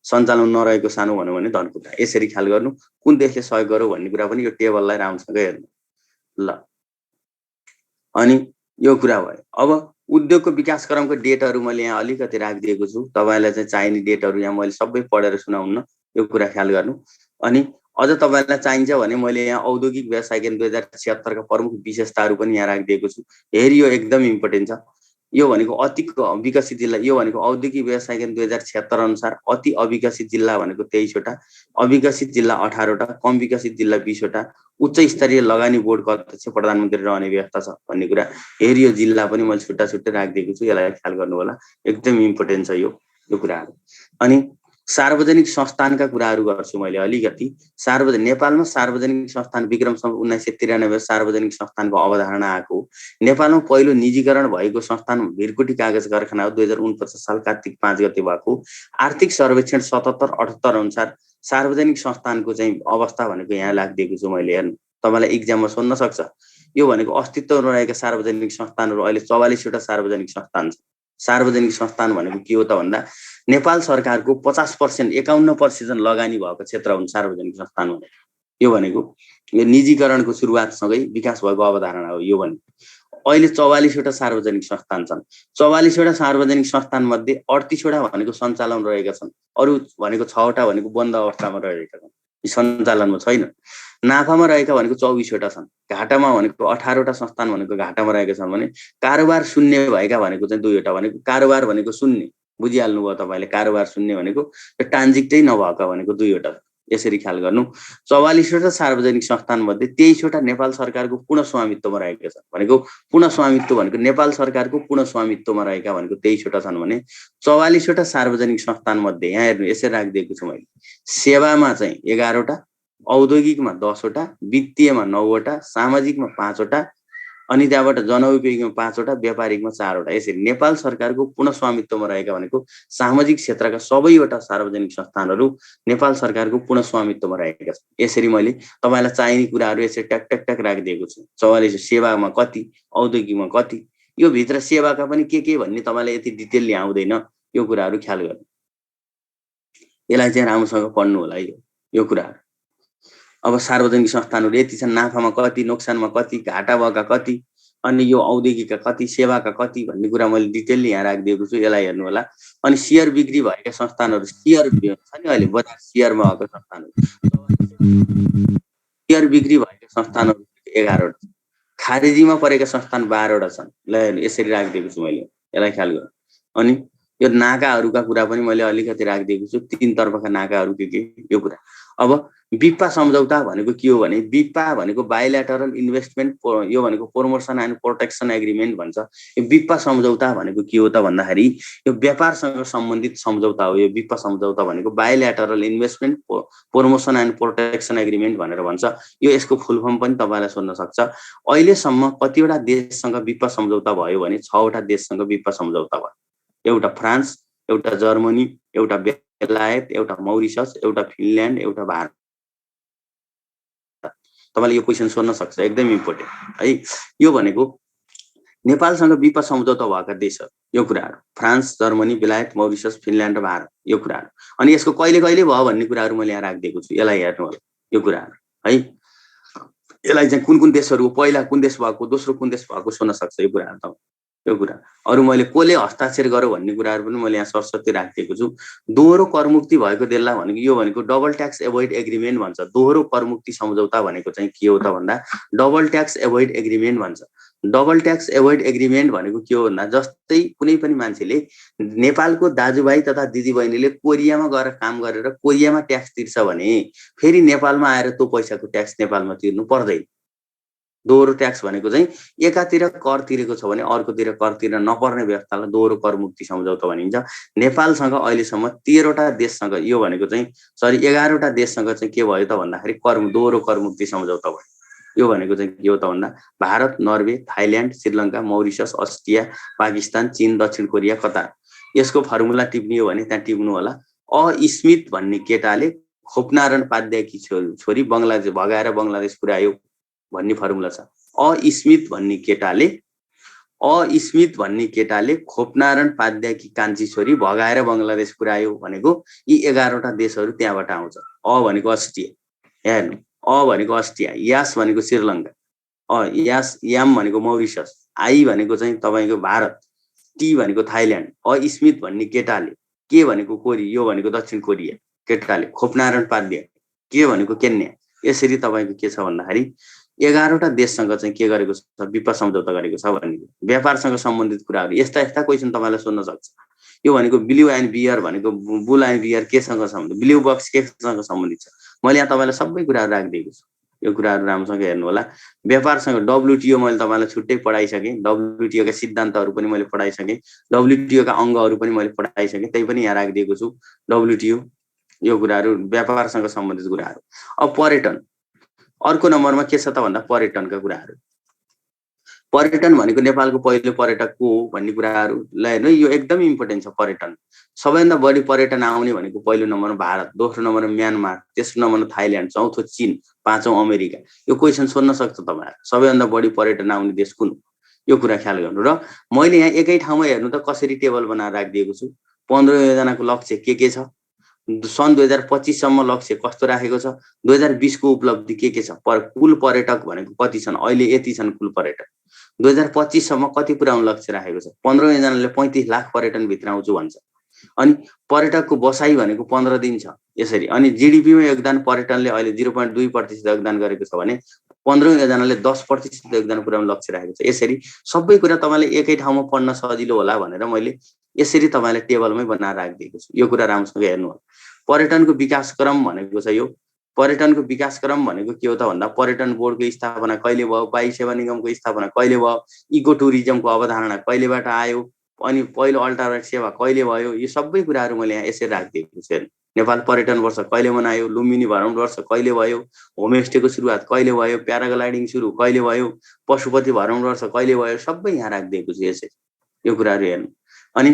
सञ्चालन नरहेको सानो भन्यो भने धनकुटा। यसरी ख्याल गर्नु। कुन देशले सहयोग गर्यो भन्ने कुरा पनि यो टेबललाई राम्रोसँग हेर्नु ल। अनि यो कुरा भयो। अब उद्योगको विकासक्रमको डेटहरू मैले यहाँ अलिकति राखिदिएको छु। तपाईँलाई चाहिँ चाहिने डेटहरू यहाँ मैले सबै पढेर सुनाउन्न, यो कुरा ख्याल गर्नु। अनि अझ तपाईँलाई चाहिन्छ भने मैले यहाँ औद्योगिक व्यवसायिकरण 2076 का प्रमुख विशेषताहरू पनि यहाँ राखिदिएको छु। हेरी यो एकदम इम्पोर्टेन्ट छ। यो भनेको अति विकसित जिल्ला, यो भनेको औद्योगिक व्यवसायिकरण 2076 अनुसार अति अविकसित जिल्ला भनेको 23 वटा, अविकसित जिल्ला 18 वटा, कम विकसित जिल्ला 20 वटा, उच्च स्तरीय लगानी बोर्डको अध्यक्ष प्रधानमन्त्री रहने व्यवस्था छ भन्ने कुरा। हेरी यो जिल्ला पनि मैले छुट्टा छुट्टै राखिदिएको छु, यसलाई ख्याल गर्नु होला, एकदम इम्पोर्टेन्ट छ यो कुराहरू। अनि सार्वजनिक संस्थानका कुराहरू गर्छु मैले अलिकति। नेपालमा सार्वजनिक संस्थान विक्रम 1993 सार्वजनिक संस्थानको अवधारणा आएको। नेपालमा पहिलो निजीकरण भएको संस्थान भिरकुटी कागज कारखाना हो, 2049 साल कार्तिक 5 गते भएको। आर्थिक सर्वेक्षण 77-78 अनुसार सार्वजनिक संस्थानको चाहिँ अवस्था भनेको यहाँ राखिदिएको छु मैले। हेर्नु, तपाईँलाई इक्जाममा सोध्न सक्छ। यो भनेको अस्तित्वमा रहेका सार्वजनिक संस्थानहरू अहिले 44 वटा सार्वजनिक संस्थान छ। सार्वजनिक संस्थान भनेको के हो त भन्दा नेपाल सरकारको 50%, 51% लगानी भएको क्षेत्र हुन् सार्वजनिक संस्थान भनेको। यो भनेको यो निजीकरणको सुरुवातसँगै विकास भएको अवधारणा हो। यो भनेको अहिले 44वटा सार्वजनिक संस्थान छन्। 44वटा सार्वजनिक संस्थान मध्ये 38वटा भनेको सञ्चालन रहेका छन्, अरू भनेको 6वटा भनेको बन्द अवस्थामा रहेका छन्, यी सञ्चालनमा छैन। नाफामा रहेका भनेको 24वटा छन्, घाटामा भनेको 18वटा संस्थान भनेको घाटामा रहेका छन् भने कारोबार शून्य भएका भनेको चाहिँ 2वटा, भनेको कारोबार भनेको शून्य बुझिहाल्नुभयो तपाईले। कारोबार शून्य भनेको ट्रान्जिक्टै नभएका भनेको 2वटा, यसरी ख्याल गर्नु। 44वटा सार्वजनिक संस्थान मध्ये 23वटा नेपाल सरकारको पूर्ण स्वामित्वमा रहेका छन्, भनेको पूर्ण स्वामित्व भनेको नेपाल सरकारको पूर्ण स्वामित्वमा रहेका भनेको 23वटा छन् भने 44वटा सार्वजनिक संस्थान मध्ये यहाँ हेर्नु यसरी राखिदिएको छु मैले। सेवामा चाहिँ 11वटा, औद्योगिकमा 10वटा, वित्तीयमा 9वटा, सामाजिकमा 5वटा, अनि त्यहाँबाट जनउपयोगीमा 5वटा, व्यापारिकमा 4वटा। यसरी नेपाल सरकारको पूर्ण स्वामित्वमा रहेका भनेको सामाजिक क्षेत्रका सबैवटा सार्वजनिक संस्थानहरू नेपाल सरकारको पूर्ण स्वामित्वमा रहेका छन्। यसरी मैले तपाईलाई चाहिने कुराहरू यसरी ट्याक ट्याक ट्याक राखिदिएको छु। 44 सेवामा कति, औद्योगिकमा कति, यो भित्र सेवाका पनि के भन्ने तपाईलाई यति डिटेलली आउँदैन, यो कुराहरू ख्याल गर्नु। यसलाई चाहिँ राम्रोसँग पढ्नु होला यो कुराहरू। अब सार्वजनिक संस्थानहरू यति छन्, नाफामा कति, नोक्सानमा कति, घाटा भएका कति, अनि यो औद्योगिकका कति, सेवाका कति भन्ने कुरा मैले डिटेलली यहाँ राखिदिएको छु, यसलाई हेर्नु होला। अनि सेयर बिक्री भएका संस्थानहरू, सेयर छ नि अहिले बजार सेयरमा भएको संस्थानहरू, सेयर बिक्री भएका संस्थानहरू 11वटा, खारेजीमा परेका संस्थान 12वटा छन्। ल हेर्नु यसरी राखिदिएको छु मैले, यसलाई ख्याल गर्नु। अनि यो नाकाहरूका कुरा पनि मैले अलिकति राखिदिएको छु, 3 तर्फका नाकाहरू के यो कुरा। अब बिप्पा सम्झौता भनेको के हो भने बिप्पा भनेको बाइल्याटरल इन्भेस्टमेन्ट, यो भनेको प्रमोसन एन्ड प्रोटेक्सन एग्रिमेन्ट भन्छ। यो बिप्पा सम्झौता भनेको के हो त भन्दाखेरि यो व्यापारसँग सम्बन्धित सम्झौता हो। यो बिप्पा सम्झौता भनेको bilateral investment promotion and protection agreement भनेर भन्छ। यो यसको फुल फर्म पनि तपाईलाई सोध्न सक्छ। अहिलेसम्म कतिवटा देशसँग बिप्पा सम्झौता भयो भने 6वटा देशसँग बिप्पा सम्झौता भयो। एउटा फ्रान्स, एउटा जर्मनी, एउटा बेलायत, एउटा मौरिसस, एउटा फिनल्यान्ड, एउटा भारत। तपाईले यो क्वेशन सोध्न सक्छ, एकदम इम्पोर्टेन्ट है। यो भनेको नेपालसँग बिप्पा सम्झौता भएका देशहरू, यो कुराहरू फ्रान्स, जर्मनी, बेलायत, मौरिसस, फिनल्यान्ड र भारत, यो कुराहरू। अनि यसको कहिले कहिले भयो भन्ने कुराहरू मैले यहाँ राखिदिएको छु, यसलाई हेर्नु होला यो कुराहरू है। यसलाई चाहिँ कुन देशहरू, पहिला कुन देश भएको, दोस्रो कुन देश भएको सोध्न सक्छ यो कुराहरू त। यो कुरा अरू मैले कोले हस्ताक्षर गर्यो भन्ने कुराहरू पनि मैले यहाँ सरस्वती राखिदिएको छु। दोहोरो करमुक्ति भएको देशलाई भनेको यो भनेको डबल ट्याक्स एभोइड एग्रिमेन्ट भन्छ। दोहोरो करमुक्ति सम्झौता भनेको चाहिँ के हो त भन्दा डबल ट्याक्स एभोइड एग्रिमेन्ट भन्छ। डबल ट्याक्स एभोइड एग्रिमेन्ट भनेको के हो भन्दा जस्तै कुनै पनि मान्छेले नेपालको दाजुभाइ तथा दिदीबहिनीले कोरियामा गएर काम गरेर कोरियामा ट्याक्स तिर्छ भने फेरि नेपालमा आएर त्यो पैसाको ट्याक्स नेपालमा तिर्नु पर्दैन। दोहोरो ट्याक्स भनेको चाहिँ एकातिर कर तिरेको छ भने अर्कोतिर कर तिर्न नपर्ने व्यवस्थालाई दोहोरो करमुक्ति सम्झौता भनिन्छ। नेपालसँग अहिलेसम्म 13वटा देशसँग यो भनेको चाहिँ 11वटा देशसँग चाहिँ के भयो त भन्दाखेरि दोहोरो करमुक्ति सम्झौता भयो। यो भनेको चाहिँ के हो त भन्दा भारत, नर्वे, थाइल्यान्ड, श्रीलङ्का, मौरिसस, अस्ट्रिया, पाकिस्तान, चीन, दक्षिण कोरिया, कतार। यसको फर्मुला टिप्ने हो भने त्यहाँ टिप्नु होला। स्मिथ भन्ने केटाले खोपनारायण पाध्यायकी छोरी बङ्गलादेश भगाएर बङ्गलादेश पुर्यायो भन्ने फर्मुला छ। स्मिथ भन्ने केटाले खोपनारायण पाध्यायकी कान्छी छोरी भगाएर बङ्गलादेश पुर्यायो भनेको यी 11वटा देशहरू त्यहाँबाट आउँछ। भनेको अस्ट्रिया, हेर्नु भनेको अस्ट्रिया, यास भनेको श्रीलङ्का, याम भनेको मौरिसस, आई भनेको चाहिँ तपाईको भारत, टी भनेको थाइल्यान्ड, स्मिथ भन्ने केटाले के भनेको कोरिया, यो भनेको दक्षिण कोरिया, केटाले खोपनारायण पाध्याय के भनेको केन्या। यसरी तपाईको के छ भन्दाखेरि 11वटा देशसँग चाहिँ के गरेको छ, बिप्पा सम्झौता गरेको छ भन्ने व्यापारसँग सम्बन्धित कुराहरू। यस्ता क्वेसन तपाईलाई सोध्न सक्छ। यो भनेको ब्लू एन्ड बियर भनेको बुल एन्ड बियर केसँग सम्बन्धित, ब्लू बक्स केसँग सम्बन्धित छ। मैले यहाँ तपाईलाई सबै कुराहरू राखिदिएको छु। यो कुराहरू राम्रोसँग हेर्नु होला। व्यापारसँग डब्ल्युटिओ मैले तपाईलाई छुट्टै पढाइसकेँ, डब्ल्युटिओ का सिद्धान्तहरू पनि मैले पढाइसकेँ, डब्ल्युटिओ का अङ्गहरू पनि मैले पढाइसकेँ, त्यही पनि यहाँ राखिदिएको छु। डब्ल्युटिओ यो कुराहरू व्यापारसँग सम्बन्धित कुराहरू। अब पर्यटन अर्को नम्बरमा के छ त भन्दा पर्यटनका कुराहरू। पर्यटन भनेको नेपालको पहिलो पर्यटक को हो भन्ने कुराहरूलाई हेर्नु, यो एकदम इम्पोर्टेन्ट छ। पर्यटन सबैभन्दा बढी पर्यटन आउने भनेको पहिलो नम्बरमा भारत, दोस्रो नम्बरमा म्यानमार, तेस्रो नम्बरमा थाइल्यान्ड, चौथो चीन, पाँचौं अमेरिका। यो क्वेसन सोध्न सक्छ तपाईहरु, सबैभन्दा बढी पर्यटन आउने देश कुन, यो कुरा ख्याल गर्नु। र मैले यहाँ एकै ठाउँमा हेर्नु त कसरी टेबल बनाएर राखिदिएको छु। 15 योजनाको लक्ष्य के छ, सन् 2025 सम्म लक्ष्य कस्तो राखेको छ, 2020 को उपलब्धि के छ, कुल पर्यटक भनेको कति छन्, अहिले यति छन् कुल पर्यटक, 2025 सम्म कति पुर्याउनु लक्ष्य राखेको छ, 15 जनाले 35 लाख पर्यटन भित्र आउँछु भन्छ। अनि पर्यटकको बसाइ भनेको 15 दिन छ यसरी। अनि जीडीपीमा योगदान पर्यटनले अहिले 0.2% योगदान गरेको छ भने 15 जनाले 10% योगदान पुर्याउनु लक्ष्य राखेको छ। यसरी सबै कुरा तपाईले एकै ठाउँमा पढ्न सजिलो होला भनेर मैले यसरी तपाईलाई टेबलमै बनाएर राखिदिएको छु। यो कुरा राम्रोसँग हेर्नु होला। पर्यटनको विकास क्रम भनेको छ यो। पर्यटनको विकास क्रम भनेको के हो त भन्दा पर्यटन बोर्डको स्थापना कहिले भयो, वायु सेवा निगमको स्थापना कहिले भयो, इको टुरिज्मको अवधारणा कहिलेबाट आयो, अनि पहिलो अल्टरनेट सेवा कहिले भयो, यो सबै कुराहरू मैले यहाँ यसरी राखिदिएको छु। नेपाल पर्यटन वर्ष कहिले मनायो, लुम्बिनी भ्रमण वर्ष कहिले भयो, होमस्टेको सुरुवात कहिले भयो, प्याराग्लाइडिङ सुरु कहिले भयो, पशुपति भ्रमण वर्ष कहिले भयो, सबै यहाँ राखिदिएको छु यसरी। यो कुराहरू हेर्नु। अनि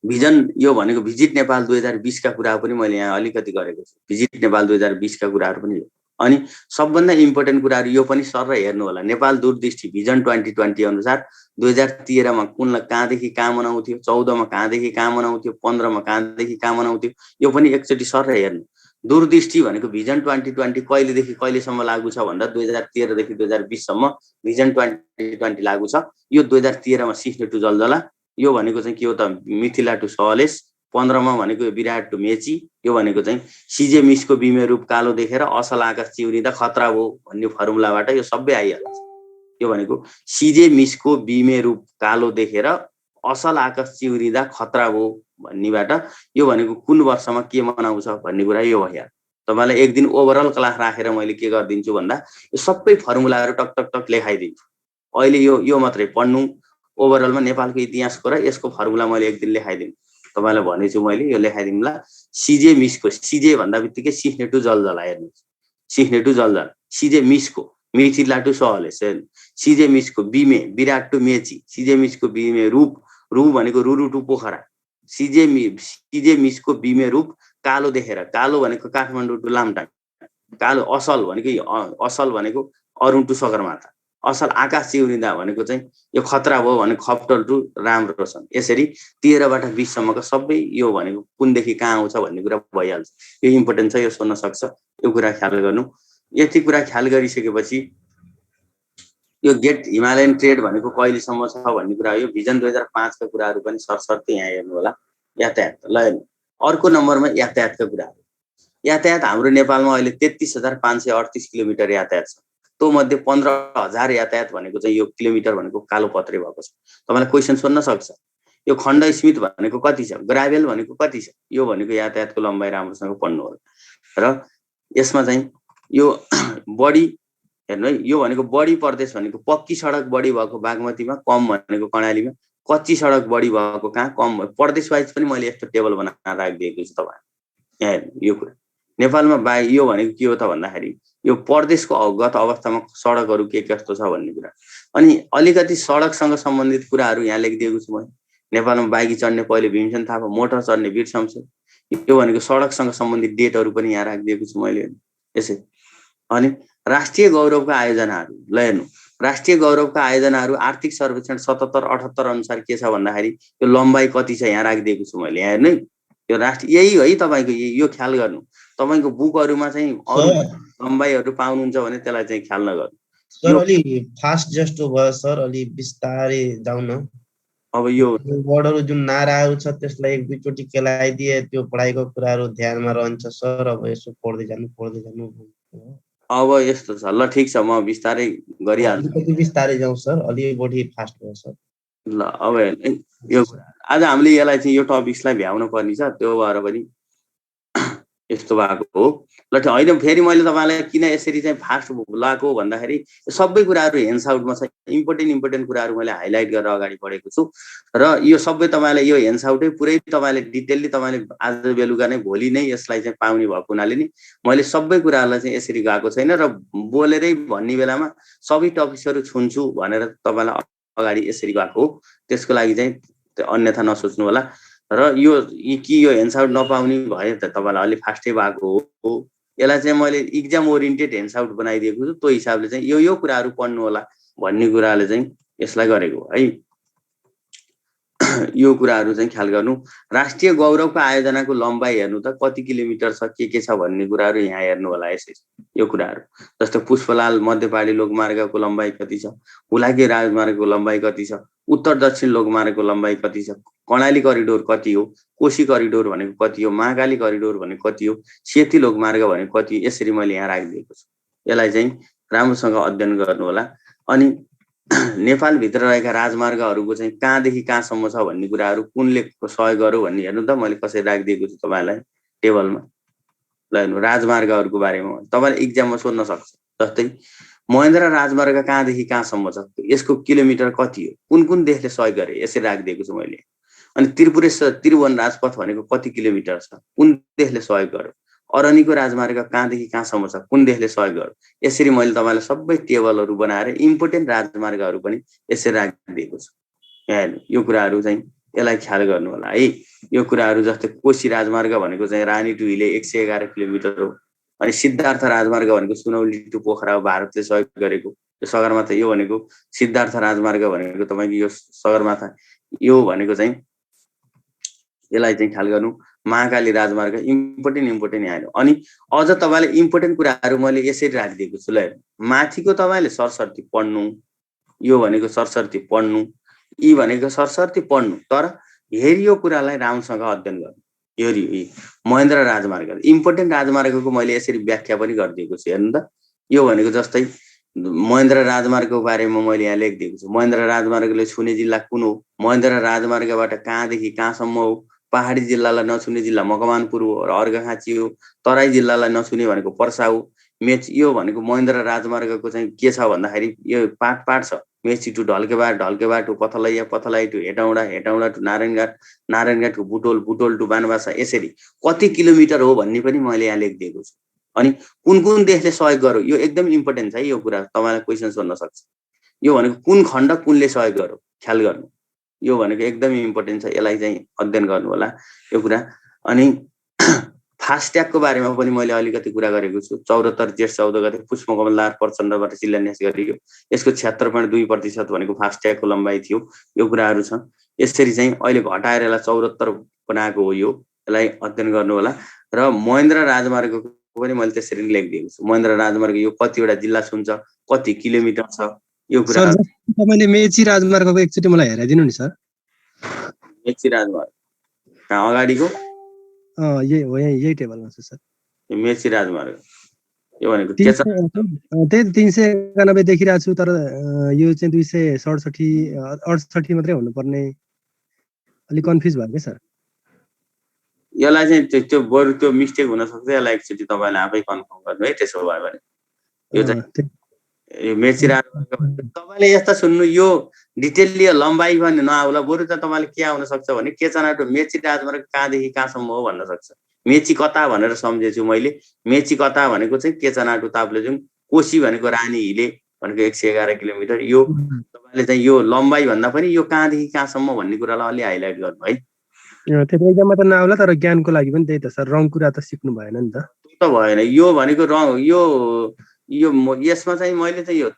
भिजन यो भनेको भिजिट नेपाल 2020 का कुरा पनि मैले यहाँ अलिकति गरेको छु। भिजिट नेपाल 2020 का कुराहरू पनि। अनि सबभन्दा इम्पोर्टेन्ट कुराहरू यो पनि सर हेर्नु होला। नेपाल दूरदृष्टि भिजन 2020 अनुसार 2013 मा कुन कहाँदेखि कहाँ मनाउँथ्यो, 14 मा कहाँदेखि कहाँ मनाउँथ्यो, 15 मा कहाँदेखि कहाँ मनाउँथ्यो, यो पनि एकचोटि सर हेर्नु। दूरदृष्टि भनेको भिजन 2020 कहिलेदेखि कहिलेसम्म लागू छ भन्दा 2013 देखि 2020 सम्म भिजन 2020 लागू छ। यो 2013 मा सिस्ने टु जलजला, यो भनेको चाहिँ के हो त मिथिला टु सलेस, 15 मा भनेको विराट टु मेची, यो भनेको चाहिँ सिजे मिसको बिमे रूप कालो देखेर असल आकाश चिउरिँदा खतरा हो भन्ने फर्मुलाबाट यो सबै आइहाल्छ। यो भनेको सिजे मिसको बिमे रूप कालो देखेर असल आकाश चिउरिँदा खतरा हो भन्नेबाट यो भनेको कुन वर्षमा के मनाउँछ भन्ने कुरा यो भयो। तपाईलाई एक दिन ओभरअल क्लास राखेर मैले के गर्दिन्छु भन्दा यो सबै फर्मुलाहरू टक टक टक लेखाइदिन्छु। अहिले यो मात्रै पढ्नु, ओभरअलमा नेपालको इतिहासको र यसको फर्मुला मैले एक दिन लेखाइदिन्छु। तपाईलाई भनेछु मैले यो लेखाइदिउँला। सिजे मिसको, सिजे भन्दा बित्तिकै सिस्ने टु जलजला हेर्नु, सिस्ने टु जलजला, सिजे मिसको मिथिला टु सलेस, सिजे मिसको बिमे विराट टु मेची, सिजे मिसको बिमे रूप, रूप भनेको रुरु टु पोखरा, सिजे मिसको बिमे रूप कालो देखेर, कालो भनेको काठमाडौँ टु लामटाङ, कालो असल भनेको अरुण टु सगरमाथा, असल आकाश चिउरिँदा भनेको चाहिँ यो खतरा भयो भने खप्टर टु राम्रो छन्। यसरी 13 बाट 20 सम्मको सबै यो भनेको कुनदेखि कहाँ आउँछ भन्ने कुरा भइहाल्छ। यो इम्पोर्टेन्ट छ, यो सोध्न सक्छ, यो कुरा ख्याल गर्नु। यति कुरा ख्याल गरिसकेपछि यो गेट हिमालयन ट्रेड भनेको कहिलेसम्म छ भन्ने कुरा, यो भिजन 2005 का कुराहरू पनि सरसर्ती यहाँ हेर्नु होला। यातायात ल हेर्नु। अर्को नम्बरमा यातायातका कुराहरू। यातायात हाम्रो नेपालमा अहिले 33,538 किलोमिटर यातायात छ। त्यो मध्ये 15,000 यातायात भनेको चाहिँ यो किलोमिटर भनेको कालो पत्रे भएको छ। तपाईलाई क्वेशन सोध्न सक्छ, यो खण्ड स्मित भनेको कति छ, ग्राभेल भनेको कति छ, यो भनेको यातायातको लम्बाइ राम्रोसँग पढ्नु होला। र यसमा चाहिँ यो बढी हेर्नु है, यो भनेको बढी प्रदेश भनेको पक्की सडक बढी भएको बागमतीमा, कम भनेको कर्णालीमा, कच्ची सडक बढी भएको कहाँ, कम प्रदेश वाइज पनि मैले यस्तो टेबल बनाएर राखिदिएको छु तपाईँ यहाँ हेर्नु। यो कुरा नेपालमा यो भनेको के हो त भन्दाखेरि यो प्रदेशको अवगत अवस्थामा सडकहरू के कस्तो छ भन्ने कुरा। अनि अलिकति सडकसँग सम्बन्धित कुराहरू यहाँ लेखिदिएको छु मैले। नेपालमा बाइक चढ्ने पहिले भीमसेन थापा, मोटर चढ्ने वीर शमशेर, यो भनेको सडकसँग सम्बन्धित डेटहरू पनि यहाँ राखिदिएको छु मैले यसै। अनि राष्ट्रिय गौरवका आयोजनाहरू ल हेर्नु। राष्ट्रिय गौरवका आयोजनाहरू आर्थिक सर्वेक्षण 77-78 अनुसार के छ भन्दाखेरि यो लम्बाइ कति छ यहाँ राखिदिएको छु मैले यहाँ हेर्नु। यो राष्ट्रिय यही है तपाईको, यो ख्याल गर्नु। तपाईको बुकहरुमा चाहिँ अरु लम्बाइहरु पाउनुहुन्छ भने त्यसलाई चाहिँ ख्याल नगर्नु। सर अलि फास्ट जस्तो भयो सर, अलि बिस्तारै जाऊ न। अब यो वर्डहरु जुन नाराहरु छ त्यसलाई एक दुई चोटी केलाइदिए त्यो पढाइको कुराहरु ध्यानमा रहन्छ सर। अब यसो पढ्दै जानु। अब यस्तो छ ल, ठीक छ, म बिस्तारै गरिहाल्छु। अलिकति बिस्तारै जाऊ सर, अलि बढी फास्ट भयो सर। ल अब यो आज हामीले यसलाई चाहिँ यो टपिक्सलाई भ्याउन पर्ने छ, त्यो भएर पनि यस्तो भएको हो। ल हैन, फेरि मैले तपाईलाई किन यसरी चाहिँ फास्ट लगाएको भन्दाखेरि सबै कुराहरू हेन्ड्स आउटमा छ। इम्पोर्टेन्ट कुराहरू मैले हाइलाइट गरेर अगाडि बढेको छु र यो सबै तपाईलाई यो हेन्ड्स आउटै पुरै तपाईले डिटेलली तपाईले आज बेलुका नै भोलि नै यसलाई चाहिँ पाउने भएको हुनाले नि मैले सबै कुराहरूलाई चाहिँ यसरी गएको छैन र बोलेरै भन्ने बेलामा सबै टपिक्सहरू छुन्छु भनेर तपाईलाई अगाडि यसरी गएको हो। त्यसको लागि चाहिँ अन्यथा नसोच्नु होला। र यो हेन्ड्स आउट नपाउने भए त तपाईलाई अलि फास्टै भएको हो। यसलाई चाहिँ मैले एक्जाम ओरिएन्टेड हेन्ड्स आउट बनाइदिएको छु। त्यो हिसाबले चाहिँ यो कुराहरू पढ्नु होला भन्ने कुराले चाहिँ यसलाई गरेको है। यो कुराहरू चाहिँ ख्याल गर्नु। राष्ट्रिय गौरवको आयोजनाको लम्बाइ हेर्नु त कति किलोमिटर छ के छ भन्ने कुराहरू यहाँ हेर्नु होला। यसरी यो कुराहरू जस्तो पुष्पलाल मध्यपाडी लोकमार्गको लम्बाइ कति छ, हुलाकी राजमार्गको लम्बाइ कति छ, उत्तर दक्षिण लोकमार्गको लम्बाइ कति छ, कर्णाली करिडोर कति हो, कोशी करिडोर भनेको कति हो, महाकाली करिडोर भनेको कति हो, सेती लोकमार्ग भनेको कति हो, यसरी मैले यहाँ राखिदिएको छु। यसलाई चाहिँ राम्रोसँग अध्ययन गर्नु होला। अनि नेपालभित्र रहेका राजमार्गहरूको चाहिँ कहाँदेखि कहाँसम्म छ भन्ने कुराहरू कुनले सहयोग गर्यो भन्ने हेर्नु त मैले कसरी राखिदिएको छु तपाईँलाई टेबलमा। ल हेर्नु राजमार्गहरूको बारेमा तपाईँले इक्जाममा सोध्न सक्छ। जस्तै महेन्द्र राजमार्ग कहाँदेखि कहाँसम्म छ, यसको किलोमिटर कति हो, कुन कुन देशले सहयोग गरे, यसरी राखिदिएको छु मैले। अनि त्रिपुरेश्वर त्रिभुवन राजपथ भनेको कति किलोमिटर छ, कुन देशले सहयोग गर्यो, अरनीको राजमार्ग कहाँदेखि कहाँसम्म छ, कुन देशले सहयोग गर्यो, यसरी मैले तपाईँलाई सबै टेबलहरू बनाएर इम्पोर्टेन्ट राजमार्गहरू पनि यसरी राखिदिएको छु। हेर्नु यो कुराहरू चाहिँ यसलाई ख्याल गर्नु होला है। यो कुराहरू जस्तै कोशी राजमार्ग भनेको चाहिँ रानी टु हिले 111 किलोमिटर हो। अनि सिद्धार्थ राजमार्ग भनेको सुनौली टु पोखरा हो, भारतले सहयोग गरेको। यो सगरमाथा यो भनेको सिद्धार्थ राजमार्ग भनेको तपाईँको यो सगरमाथा यो भनेको चाहिँ यसलाई चाहिँ ख्याल गर्नु। महाकाली राजमार्ग इम्पोर्टेन्ट यहाँ। अनि अझ तपाईँले इम्पोर्टेन्ट कुराहरू मैले यसरी राखिदिएको छु। ल माथिको तपाईँले सरसर्ती पढ्नु, यो भनेको सरसर्ती पढ्नु, यी भनेको सरसर्ती पढ्नु, तर हेरियो कुरालाई राम्रोसँग अध्ययन गर्नु। हेरियो महेन्द्र राजमार्ग इम्पोर्टेन्ट राजमार्गको मैले यसरी व्याख्या पनि गरिदिएको छु। हेर्नु त यो भनेको जस्तै महेन्द्र राजमार्गको बारेमा मैले यहाँ लेखिदिएको छु। महेन्द्र राजमार्गले छुने जिल्ला कुन हो, महेन्द्र राजमार्गबाट कहाँदेखि कहाँसम्म हो, पहाडी जिल्लालाई नछुने जिल्ला मकवानपुर हो र अर्घाखाँची हो, तराई जिल्लालाई नछुने भनेको पर्सा हो। यो भनेको महेन्द्र राजमार्गको चाहिँ के छ भन्दाखेरि यो पार्ट छ। मेची टु ढल्केबाट to Pathlaiya, Pathlai to Hetauda, Hetauda to Narayanghat, Narayanghat to Butwal, Butwal to Banbasa, यसरी कति किलोमिटर हो भन्ने पनि मैले यहाँ लेखिदिएको छु। अनि कुन कुन देशले सहयोग गर्यो यो एकदम इम्पोर्टेन्ट छ। यो कुरा तपाईँलाई क्वेसन सोध्न सक्छ। यो भनेको कुन खण्ड कुनले सहयोग गर्यो ख्याल गर्नु, यो भनेको एकदम इम्पोर्टेन्ट छ। यसलाई चाहिँ अध्ययन गर्नु होला यो कुरा। अनि फास्ट्यागको बारेमा पनि मैले अलिकति कुरा गरेको छु। 74 जेठ 14 गते पुष्पकमल दाहाल प्रचण्डबाट शिलान्यास गरियो। यसको 76.2% भनेको फास्ट्यागको लम्बाइ थियो। यो कुराहरू छ। यसरी चाहिँ अहिले घटाएर यसलाई 74 बनाएको हो। यसलाई अध्ययन गर्नु होला। र महेन्द्र राजमार्गको पनि मैले त्यसरी लेखिदिएको छु। महेन्द्र राजमार्ग यो कतिवटा जिल्ला छुन्छ, कति किलोमिटर छ, यो कुरा। तपाईले मेची राजमार्गको एकचोटि मलाई हेराइदिनु नि सर। मेची राजमार्ग कहाँ अगाडिको? यही हो, यही टेबलमा छ सर। मेची राजमार्ग यो भनेको के छ? त्यही 391 देखिरहेको छु, तर यो चाहिँ 267 मात्रै हुनुपर्ने, अलिक कन्फ्युज भयो क्या सर। यसलाई चाहिँ त्यो बरु त्यो मिस्टेक हुन सक्छ। यसलाई एकचोटि तपाईँले आफै कन्फर्म गर्नु है। त्यसो भयो भने यो चाहिँ मेची राजमार्ग तपाईँले यस्ता सुन्नु, यो डिटेलली लम्बाइ पनि नआउला। बरु त तपाईँले के आउन सक्छ भने केचना टु मेची राजमार्ग कहाँदेखि कहाँसम्म हो भन्न सक्छ। मेची कता भनेर सम्झेछु मैले। मेची कता भनेको चाहिँ केचना टु ताप्लेजुङ, कोशी भनेको रानी हिले भनेको 111 किलोमिटर। यो तपाईँले चाहिँ यो लम्बाइ भन्दा पनि यो कहाँदेखि कहाँसम्म भन्ने कुरालाई अलि हाइलाइट गर्नु है। त्यो एकदममा त नआउला, तर ज्ञानको लागि पनि त्यही त सर, रङ कुरा त सिक्नु भएन नि त। त्यो त भएन। यो भनेको रङ यो यसमा चाहिँ मैले चाहिँ यो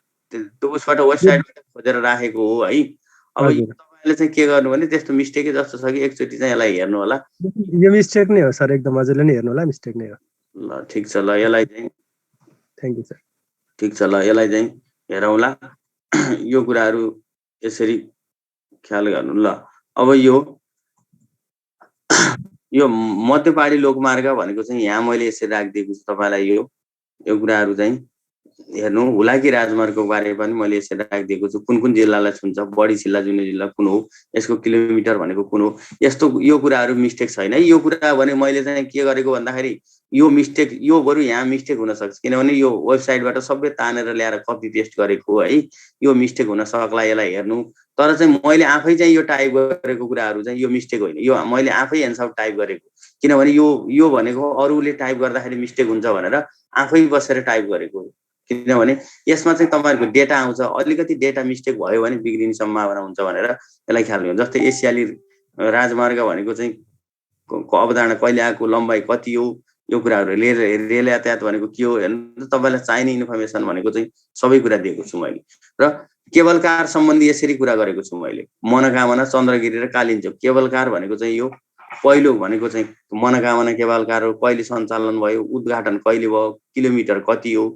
उसबाट वेबसाइटबाट खोजेर राखेको हो है। अब तपाईँले चाहिँ के गर्नु भने त्यस्तो मिस्टेकै जस्तो छ कि एकचोटि चाहिँ यसलाई हेर्नु होला। यो मिस्टेक नै हो सर, एकदम मजाले नै हेर्नु होला, मिस्टेक नै हो। ल ठिक छ। ल यसलाई चाहिँ थ्याङ्क यू सर। ठिक छ। ल यसलाई चाहिँ हेरौँला। यो कुराहरू यसरी ख्याल गर्नु। ल अब यो मध्यपाडी लोकमार्ग भनेको चाहिँ यहाँ मैले यसरी राखिदिएको छु तपाईँलाई। यो कुराहरू चाहिँ हेर्नु। हुलाकी राजमार्गको बारेमा पनि मैले यसरी राखिदिएको छु। कुन कुन जिल्लालाई छुन्छ, बढी जिल्ला जुने जिल्ला कुन हो, यसको किलोमिटर भनेको कुन हो, यस्तो यो कुराहरू मिस्टेक छैन है। यो कुरा भने मैले चाहिँ के गरेको भन्दाखेरि यो मिस्टेक, यो बरु यहाँ मिस्टेक हुन सक्छ, किनभने यो वेबसाइटबाट सबै तानेर ल्याएर कपी पेस्ट गरेको है। यो मिस्टेक हुन सक्ला, यसलाई हेर्नु। तर चाहिँ मैले आफै चाहिँ यो टाइप गरेको कुराहरू चाहिँ यो मिस्टेक होइन। यो मैले आफै एन्सर टाइप गरेको, किनभने यो भनेको अरूले टाइप गर्दाखेरि मिस्टेक हुन्छ भनेर आफै बसेर टाइप गरेको। किनभने यसमा चाहिँ तपाईँहरूको डेटा आउँछ, अलिकति डेटा मिस्टेक भयो भने बिग्रिने सम्भावना हुन्छ भनेर यसलाई ख्याल गर्नु। जस्तै एसियाली राजमार्ग भनेको चाहिँ अवधारणा कहिले आएको, लम्बाइ कति हो, यो कुराहरू। रेल यातायात भनेको के हो हेर्नु। तपाईँलाई चाहिने इन्फर्मेसन भनेको चाहिँ सबै कुरा दिएको छु मैले। र केबल कार सम्बन्धी यसरी कुरा गरेको छु मैले। मनोकामना, चन्द्रगिरी र कालिन्चोक केबल कार भनेको चाहिँ यो पहिलो भनेको चाहिँ मनोकामना केबल कार हो, कहिले सञ्चालन भयो, उद्घाटन कहिले भयो, किलोमिटर कति हो,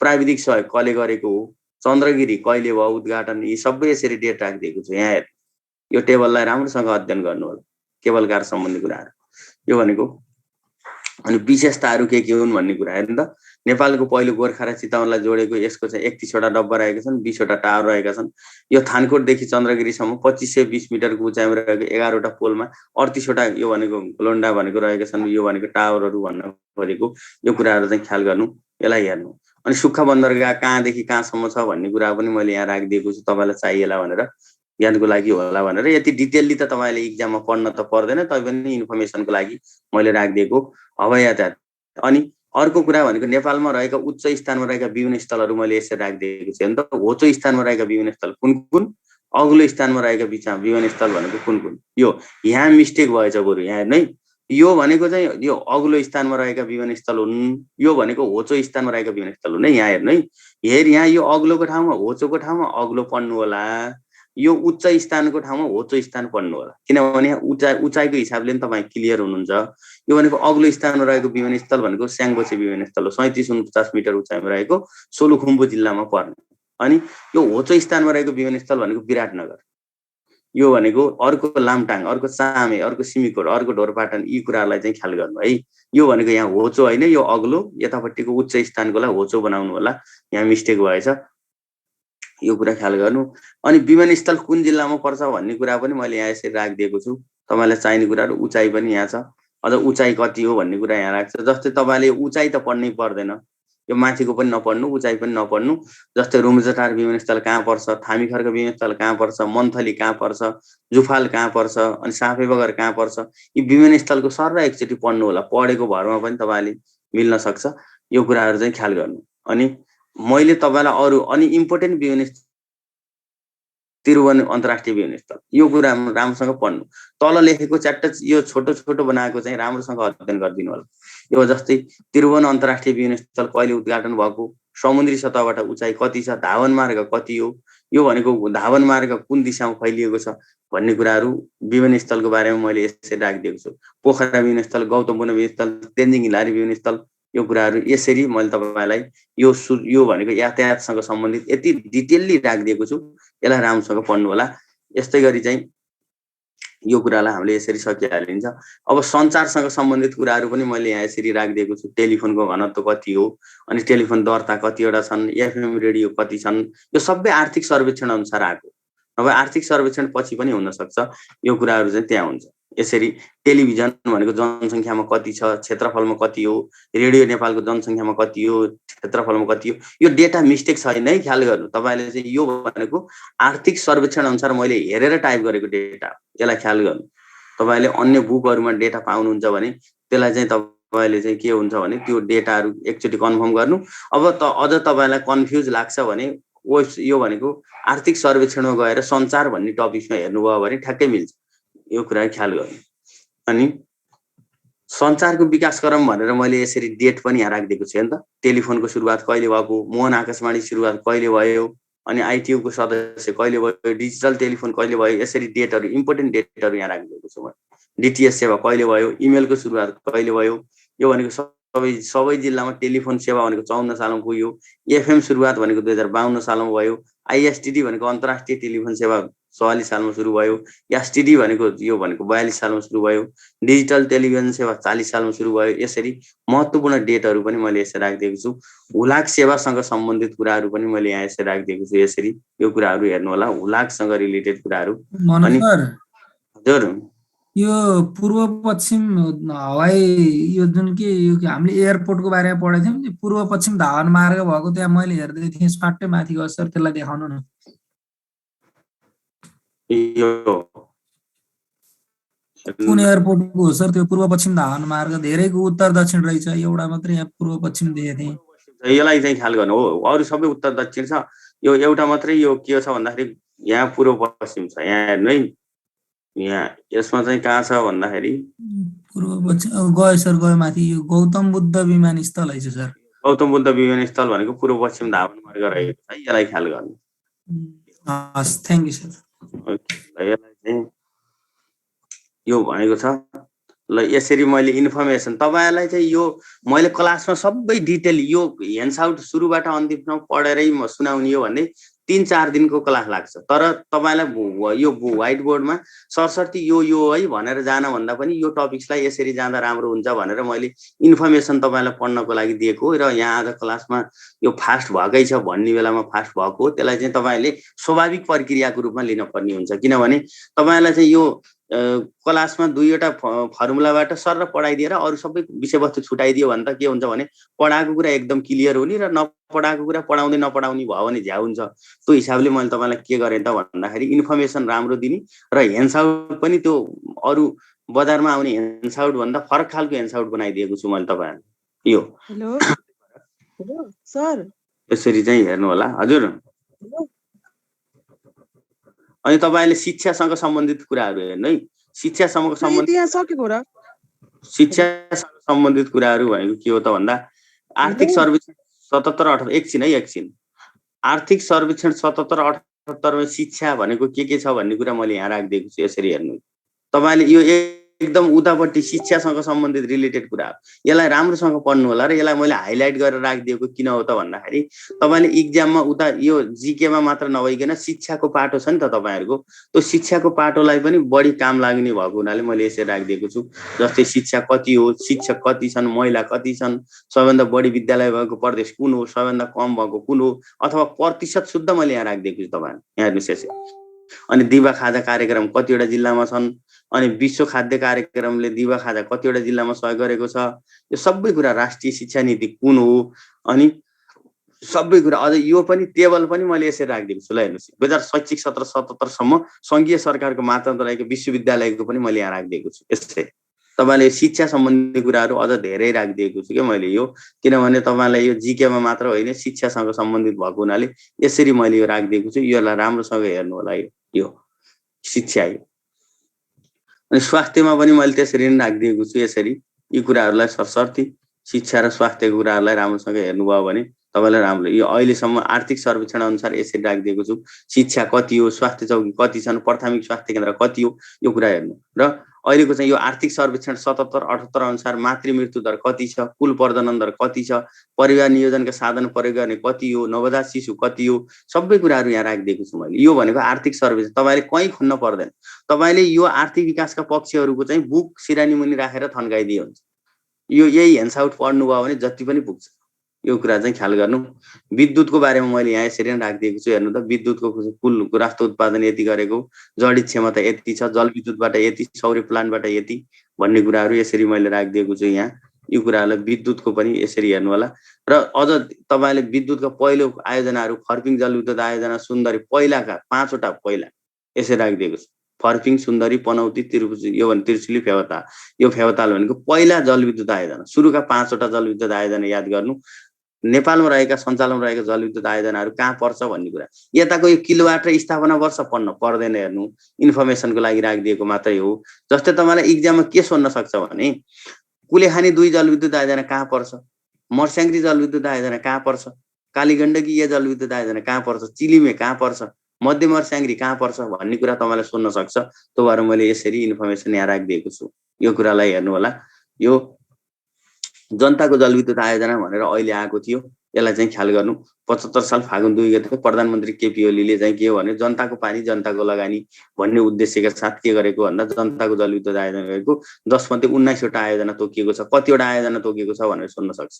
प्राविधिक सहयोग कसले गरेको हो, चन्द्रगिरी कहिले भयो उद्घाटन, यी सबै यसरी डेट राखिदिएको छु। यहाँ हेर्नु, यो टेबललाई राम्रोसँग अध्ययन गर्नु होला, केबल कार सम्बन्धी कुराहरू यो भनेको। अनि विशेषताहरू के हुन् भन्ने कुरा हेर्नु त। नेपालको पहिलो गोर्खा र चितवनलाई जोडेको यसको चाहिँ 31वटा डब्बा रहेका छन्, 20वटा टावर रहेका छन्। यो थानकोटदेखि चन्द्रगिरीसम्म 2520 मिटरको उचाइमा रहेको 11वटा पोलमा 38वटा यो भनेको लोन्डा भनेको रहेका छन्। यो भनेको टावरहरू भन्न खोजेको यो कुराहरू चाहिँ ख्याल गर्नु, यसलाई हेर्नु। अनि सुक्खा बन्दरगाह कहाँदेखि कहाँसम्म छ भन्ने कुरा पनि मैले यहाँ राखिदिएको छु, तपाईँलाई चाहिएला भनेर, ज्ञानको लागि होला भनेर। यति डिटेलली त तपाईँले इक्जाममा पढ्न त पर्दैन, तैपनि इन्फर्मेसनको लागि मैले राखिदिएको हवाई यातायात। अनि अर्को कुरा भनेको नेपालमा रहेका उच्च स्थानमा रहेका विमानस्थलहरू मैले यसरी राखिदिएको छु। अन्त होचो स्थानमा रहेका विमानस्थल कुन कुन, अग्लो स्थानमा रहेका बिचमा विमानस्थल भनेको कुन कुन, यो यहाँ मिस्टेक भएछ बरु यहाँ हेर्नु है। यो भनेको चाहिँ यो अग्लो स्थानमा रहेका विमानस्थल हुन्, यो भनेको होचो स्थानमा रहेका विमानस्थल हुन् है। यहाँ हेर्नु है, यहाँ यो अग्लोको ठाउँमा होचोको ठाउँमा अग्लो पढ्नु होला, यो उच्च स्थानको ठाउँमा होचो स्थान पढ्नु होला, किनभने उचाइको हिसाबले तपाईँ क्लियर हुनुहुन्छ। यो भनेको अग्लो स्थानमा रहेको विमानस्थल भनेको स्याङबोछे विमानस्थल हो, 3749 मिटर उचाइमा रहेको सोलुखुम्बु जिल्लामा पर्ने। अनि यो होचो स्थानमा रहेको विमानस्थल भनेको विराटनगर, यो भनेको अर्को लामटाङ, अर्को चामे, अर्को सिमिकोट, अर्को ढोरपाटन, यी कुराहरूलाई चाहिँ ख्याल गर्नु है। यो भनेको यहाँ होचो होइन, यो अग्लो यतापट्टिको उच्च स्थानकोलाई होचो बनाउनु होला, यहाँ मिस्टेक भएछ, यो कुरा ख्याल गर्नु। अनि विमानस्थल कुन जिल्लामा पर्छ भन्ने कुरा पनि मैले यहाँ यसरी राखिदिएको छु। तपाईँलाई चाहिने कुराहरू उचाइ पनि यहाँ छ, अझ उचाइ कति हो भन्ने कुरा यहाँ राख्छ। जस्तै तपाईँले उचाइ त पढ्नै पर्दैन, यो माथिको पनि नपढ्नु, उचाइ पनि नपढ्नु। जस्तै रुम्जाटार विमानस्थल कहाँ पर्छ, थामीखर्क विमानस्थल कहाँ पर्छ, मन्थली कहाँ पर्छ, जुफाल कहाँ पर्छ, अनि साफेबगर कहाँ पर्छ, यी विमानस्थलको सर एकचोटि पढ्नु होला, पढेको भरमा पनि तपाईँले मिल्न सक्छ। यो कुराहरू चाहिँ ख्याल गर्नु। अनि मैले तपाईँलाई अरू अनि इम्पोर्टेन्ट विमानस्थल त्रिभुवन अन्तर्राष्ट्रिय विमानस्थल, यो कुरा राम्रोसँग पढ्नु। तल लेखेको च्याट्ट यो छोटो छोटो बनाएको चाहिँ राम्रोसँग अध्ययन गरिदिनु होला। यो जस्तै त्रिभुवन अन्तर्राष्ट्रिय विमानस्थल कहिले उद्घाटन भएको, समुद्री सतहबाट उचाइ कति छ, धावन मार्ग कति हो, यो भनेको धावन मार्ग कुन दिशामा फैलिएको छ भन्ने कुराहरू विमानस्थलको बारेमा मैले यसरी राखिदिएको छु। पोखरा विमानस्थल, गौतम बुद्ध विमानस्थल, तेन्जिङ हिलारी विमानस्थल, यो कुराहरू यसरी मैले तपाईँलाई यो भनेको यातायातसँग सम्बन्धित यति डिटेलली राखिदिएको छु, यसलाई राम्रोसँग पढ्नु होला। यस्तै गरी चाहिँ यो कुरालाई हामीले यसरी सकिहालिन्छ। अब सञ्चारसँग सम्बन्धित कुराहरू पनि मैले यहाँ यसरी राखिदिएको छु। टेलिफोनको घनत्व कति हो, अनि टेलिफोन दर्ता कतिवटा छन्, एफएम रेडियो कति छन्, यो सबै आर्थिक सर्वेक्षण अनुसार आएको, नभए आर्थिक सर्वेक्षण पछि पनि हुन सक्छ। यो कुराहरू चाहिँ त्यहाँ हुन्छ। यसरी टेलिभिजन भनेको जनसङ्ख्यामा कति छ, क्षेत्रफलमा कति हो, रेडियो नेपालको जनसङ्ख्यामा कति हो, क्षेत्रफलमा कति हो, यो डेटा मिस्टेक छैन है, ख्याल गर्नु। तपाईँले चाहिँ यो भनेको आर्थिक सर्वेक्षण अनुसार मैले हेरेर टाइप गरेको डेटा, यसलाई ख्याल गर्नु। तपाईँले अन्य बुकहरूमा डेटा पाउनुहुन्छ भने त्यसलाई चाहिँ तपाईँले चाहिँ के हुन्छ भने त्यो डेटाहरू एकचोटि कन्फर्म गर्नु। अब अझ तपाईँलाई कन्फ्युज लाग्छ भने यो भनेको आर्थिक सर्वेक्षणमा गएर सञ्चार भन्ने टपिकमा हेर्नुभयो भने ठ्याक्कै मिल्छ, यो कुरा ख्याल गर्नु। अनि सञ्चारको विकासक्रम भनेर मैले यसरी डेट पनि यहाँ राखिदिएको छु नि त। टेलिफोनको सुरुवात कहिले भएको, मोहन आकाशवाणी सुरुवात कहिले भयो, अनि आइटियूको सदस्य कहिले भयो, डिजिटल टेलिफोन कहिले भयो, यसरी डेटहरू इम्पोर्टेन्ट डेटहरू यहाँ राखिदिएको छु मैले। डिटिएस सेवा कहिले भयो, इमेलको सुरुवात कहिले भयो, यो भनेको सबै जिल्लामा टेलिफोन सेवा भनेको 54 सालमा पुग्यो, एफएम सुरुवात भनेको 2052 सालमा भयो, आइएसटिडी भनेको अन्तर्राष्ट्रिय टेलिफोन सेवा 44 सालमा सुरु भयो, एसटिडी भनेको यो भनेको 42 सालमा सुरु भयो, डिजिटल टेलिभिजन सेवा 40 सालमा सुरु भयो। यसरी महत्त्वपूर्ण डेटहरू पनि मैले यसरी राखिदिएको छु। हुलाक सेवासँग सम्बन्धित कुराहरू पनि मैले यहाँ यसरी राखिदिएको छु। यसरी यो कुराहरू हेर्नु होला, हुलाकसँग रिलेटेड कुराहरू। अनि हजुर यो पूर्व पश्चिम हवाई यो जुन के यो हामीले एयरपोर्टको बारेमा पढेको थियौँ नि, पूर्व पश्चिम धावन मार्ग भएको त्यहाँ मैले हेर्दै थिएँ, स्वाट्टै माथि गयो सर, त्यसलाई देखाउनु न। कुन एयरपोर्टको हो सर त्यो पूर्व पश्चिम धावन मार्ग? धेरैको उत्तर दक्षिण रहेछ, एउटा मात्रै यहाँ पूर्व पश्चिम देखेको थिएँ। यसलाई चाहिँ ख्याल गर्नु हो, अरू सबै उत्तर दक्षिण छ, यो एउटा मात्रै यो के छ भन्दाखेरि यहाँ पूर्व पश्चिम छ। यहाँ हेर्नु है, यहाँ यसमा चाहिँ कहाँ छ भन्दाखेरि पूर्व पश्चिम गयो सर, गयो माथि। यो गौतम बुद्ध विमानस्थल है सर। गौतम बुद्ध विमानस्थल भनेको पूर्व पश्चिम धावन मार्ग रहेको छ, यसलाई ख्याल गर्नु। हस् थ्यांक यू सर। यसलाई चाहिँ यो भनेको छ ल यसरी मैले इन्फर्मेसन तपाईहरुलाई चाहिँ यो मैले क्लासमा सबै डिटेल यो हेन्डआउट सुरुबाट अन्तिमसम्म पढेरै म सुनाउने हो भने 3-4 दिनको क्लास लाग्छ तर तपाईलाई यो व्हाइट बोर्डमा सरसर्ती यो है भनेर जान भन्दा पनि यो टपिक्सलाई यसरी जाँदा राम्रो हुन्छ भनेर मैले इन्फर्मेसन तपाईलाई पढ्नको लागि दिएको र यहाँ आज क्लासमा यो फास्ट भएकै छ भन्ने बेलामा फास्ट भएको त्यसलाई चाहिँ तपाईले स्वाभाविक प्रक्रियाको रूपमा लिन पर्ने हुन्छ किनभने तपाईलाई चाहिँ यो क्लासमा दुईवटा फर्मुलाबाट सर पढाइदिएर अरु सबै विषयवस्तु छुटाइदियो भने त के हुन्छ भने पढाएको कुरा एकदम क्लियर हुने र नपढाएको कुरा पढाउँदै नपढाउने भयो भने झ्या हुन्छ त्यो हिसाबले मैले तपाईलाई के गरे त भन्दाखेरि इन्फर्मेसन राम्रो दिने र हेन्डआउट पनि त्यो अरु बजारमा आउने हेन्डआउट भन्दा फरक खालको हेन्डआउट बनाइदिएको छु मैले तपाईहरुलाई यो हेलो हेलो सर यसरी चाहिँ हेर्नु होला हजुर अनि तपाईले शिक्षासँग सम्बन्धित कुराहरु हेर्नु है शिक्षासँग सम्बन्धित यहाँ सकेको र शिक्षासँग सम्बन्धित कुराहरु भनेको के हो त भन्दा आर्थिक सर्वेक्षण 77-78 एकछिन आर्थिक सर्वेक्षण 77-78 मा शिक्षा भनेको के छ भन्ने कुरा मैले यहाँ राखिदिएको छु यसरी हेर्नु तपाईले यो एकदम उतापट्टि शिक्षासँग सम्बन्धित रिलेटेड कुरा हो यसलाई राम्रोसँग पढ्नु होला र यसलाई मैले हाइलाइट गरेर राखिदिएको किन हो त भन्दाखेरि तपाईले एक्जाममा उता यो जीके मा मात्र नभइकन शिक्षाको पाटो छ नि त तपाईहरुको त्यो शिक्षाको पाटोलाई पनि बढी काम लाग्ने भएको हुनाले मैले यसरी राखिदिएको छु जस्तै शिक्षा कति हो शिक्षक कति छन् महिला कति छन् सबैभन्दा बढी विद्यालय भएको प्रदेश कुन हो सबैभन्दा कम भएको कुन हो अथवा प्रतिशत शुद्ध मैले यहाँ राखिदिएको छु तपाईहरु यहाँ हेर्नुस् यसरी अनि दिवा खाजा कार्यक्रम कतिवटा जिल्लामा छन् अनि विश्व खाद्य कार्यक्रमले दिवा खाजा कतिवटा जिल्लामा सहयोग गरेको छ यो सबै कुरा राष्ट्रिय शिक्षा नीति कुन हो अनि सबै कुरा अझ यो पनि टेबल पनि मैले यसरी राखिदिएको छु ल हेर्नुस् 2026-77 सम्म संघीय सरकारको मातहतमा रहेको विश्वविद्यालयको पनि मैले यहाँ राखिदिएको छु यसै तपाईले शिक्षा सम्बन्धी कुराहरु अझ धेरै राखिदिएको छु के मैले यो किनभने तपाईलाई यो जीके मा मात्र होइन शिक्षासँग सम्बन्धित भएको हुनाले यसरी मैले यो राखिदिएको छु यसलाई राम्रोसँग हेर्नु होला यो शिक्षा हो अनि स्वास्थ्यमा पनि मैले त्यसरी नै राखिदिएको छु यसरी यी कुराहरुलाई सरसर्ती शिक्षा र स्वास्थ्यको कुराहरुलाई राम्रोसँग हेर्नुभयो भने तपाईलाई राम्रो यो अहिलेसम्म आर्थिक सर्वेक्षण अनुसार यसरी राखिदिएको छु शिक्षा कति हो स्वास्थ्य चौकी कति छन् प्राथमिक स्वास्थ्य केन्द्र कति हो यो कुरा हेर्नु र अहिलेको चाहिँ यो आर्थिक सर्वेक्षण 77-78 अनुसार मातृ मृत्यु दर कति छ कुल प्रजनन दर कति छ परिवार नियोजनका साधन प्रयोग गर्ने कति हो नवजात शिशु कति हो सबै कुराहरु यहाँ राखिदिएको छु मैले यो भनेको आर्थिक सर्वेक्षण तपाईले कहीं खुन्न पर्दैन तपाईले यो आर्थिक विकासका पक्षहरुको चाहिँ बुक सिरानी मुनि राखेर थन्काइदिए हुन्छ यो यही हेन्डआउट पढ्नु भयो भने जति पनि पुग्छ यो कुरा चाहिँ ख्याल गर्नु विद्युतको बारेमा मैले यहाँ यसरी नै राखिदिएको छु हेर्नु त विद्युतको कुल राष्ट्र उत्पादन यति गरेको जडित क्षमता यति छ जलविद्युतबाट यति सौर्य प्लान्टबाट यति भन्ने कुराहरु यसरी मैले राखिदिएको छु यहाँ यो कुराहरुलाई विद्युतको पनि यसरी हेर्नु होला र अझ तपाईले विद्युतको पहिलो आयोजनाहरु फर्पिङ जलविद्युत आयोजना सुन्दरी पहिलाका 5 वटा पहिला यसरी राखिदिएको छु फर्पिङ सुन्दरी पनौती त्रिभुज यो भने त्रिशुली फेवता यो फेवताल भनेको पहिला जलविद्युत आयोजना सुरुका 5 वटा जलविद्युत आयोजना याद गर्नु नेपालमा रहेका सञ्चालनमा रहेका जलविद्युत आयोजनाहरु कहाँ पर्छ भन्ने कुरा यताको यो किलोवाट र स्थापना वर्ष पढ्न पर्दैन हेर्नु इन्फर्मेसनको लागि राखिदिएको मात्रै हो जस्तै तपाईलाई एक्जाममा के सोध्न सक्छ भने कुलेखानी 2 जलविद्युत आयोजना कहाँ पर्छ मर्स्याङ्ग्री जलविद्युत आयोजना कहाँ पर्छ कालीगण्डकी जलविद्युत आयोजना कहाँ पर्छ चिलिमे कहाँ पर्छ मध्य मर्स्याङ्ग्री कहाँ पर्छ भन्ने कुरा तपाईलाई सोध्न सक्छ त्यो भएर मैले यसरी इन्फर्मेसन यहाँ राखिदिएको छु यो कुरालाई हेर्नु होला यो जनताको जलविद्युत आयोजना भनेर अहिले आएको थियो यसलाई चाहिँ ख्याल गर्नु 75 साल फागुन 2 गते प्रधानमन्त्री केपी ओलीले चाहिँ के भने जनताको पानी जनताको लगानी भन्ने उद्देश्यका साथ के गरेको भन्दा जनताको जलविद्युत आयोजना गरेको 10 मध्ये 19 वटा आयोजना तोकिएको छ कतिवटा आयोजना तोकिएको छ भनेर सोध्न सक्छ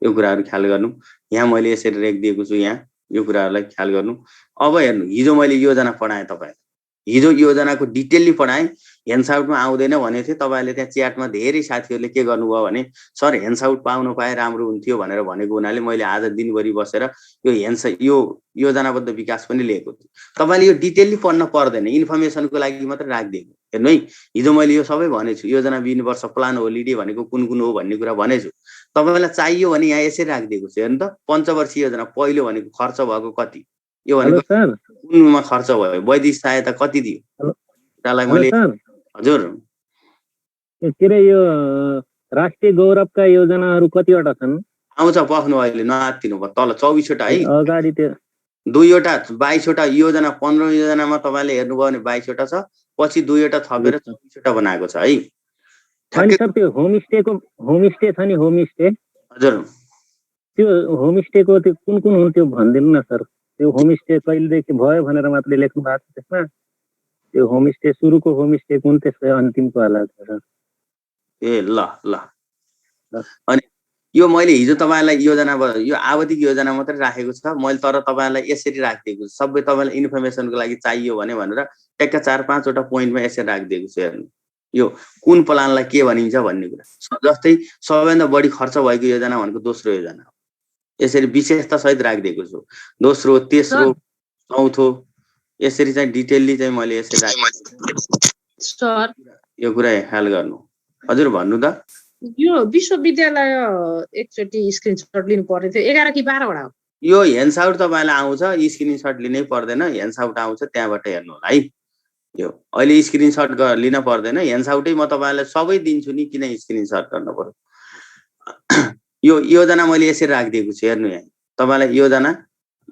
यो कुराहरु ख्याल गर्नु यहाँ मैले यसरी राखिदिएको छु यहाँ यो कुराहरुलाई ख्याल गर्नु अब हेर्नु हिजो मैले योजना पढाएँ तपाईलाई हिजो योजनाको डिटेलली पढाएँ हेन्डआउटमा आउँदैन भने थियो तपाईले त्यहाँ च्याटमा धेरै साथीहरुले के गर्नुभयो भने सर हेन्डआउट पाउन पाए राम्रो हुन्थ्यो भनेर भनेको हुनाले मैले आज दिनभरि बसेर यो योजनाबद्ध विकास पनि लिएको थिएँ तपाईले यो डिटेलली पढ्न पर्दैन इन्फर्मेसनको लागि मात्र राखिदिएको हेर्नु है हिजो मैले यो सबै भनेछु योजना 20 वर्ष प्लान होलिडे भनेको कुन कुन हो भन्ने कुरा भनेछु तपाईलाई चाहियो भने यहाँ यसरी राखिदिएको छु हेर्नु त पञ्चवर्षीय योजना पहिलो भनेको खर्च भएको कति यो भनेको कुनमा खर्च भयो वैदेशिक सहायता कति दियो त्यसलाई मैले हजुर के रे यो राष्ट्रिय गौरवका योजनाहरू कतिवटा छन् आउँछ पख्नु अहिले नआत्तिनु भयो तल 24 वटा है अगाडि त्यो दुईवटा 22वटा योजना 15औं योजनामा तपाईँले हेर्नुभयो भने 22वटा छ, पछि दुईवटा थपेर 24वटा बनाएको छ है। अनि ठ्याक्कै सर त्यो होमस्टे छ नि, होमस्टे हजुर त्यो होमस्टेको त्यो कुन कुन हुन् त्यो भनिदिनु न सर। त्यो होमस्टे कहिलेदेखि भयो भनेर मात्रै लेख्नु भएको छ त्यसमा। त्यो होमस्टे सुरुको होमस्टे कुन, त्यसै अन्तिमको होला सर। ए ल ल अनि यो मैले हिजो तपाईँलाई योजना यो आवधिक योजना मात्रै राखेको छ मैले, तर तपाईँलाई यसरी राखिदिएको छु। सबै तपाईँलाई इन्फर्मेसनको लागि चाहियो भने भनेर ट्याक्क 4-5वटा पोइन्टमा यसरी राखिदिएको छु। हेर्नु यो कुन प्लानलाई के भनिन्छ भन्ने कुरा। जस्तै सबैभन्दा बढी खर्च भएको योजना भनेको दोस्रो योजना हो। यसरी विशेषता सहित राखिदिएको छु। दोस्रो, तेस्रो, चौथो यसरी चाहिँ डिटेलली चाहिँ मैले यसरी सर यो कुरा ख्याल गर्नु। हजुर भन्नु त। यो विश्वविद्यालय एकचोटि स्क्रिनशट लिनु पर्ने थियो। 11 कि 12 वटा हो। यो हेन्डआउट तपाईँलाई आउँछ, स्क्रिनशट लिनै पर्दैन, हेन्डआउट आउँछ त्यहाँबाट हेर्नु होला है। यो अहिले स्क्रिनशट लिन पर्दैन, हेन्डआउटै म तपाईँलाई सबै दिन्छु नि, किन स्क्रिनशट गर्नु पर्यो। यो योजना मैले यसरी राखिदिएको छु। हेर्नु यहाँ तपाईँलाई योजना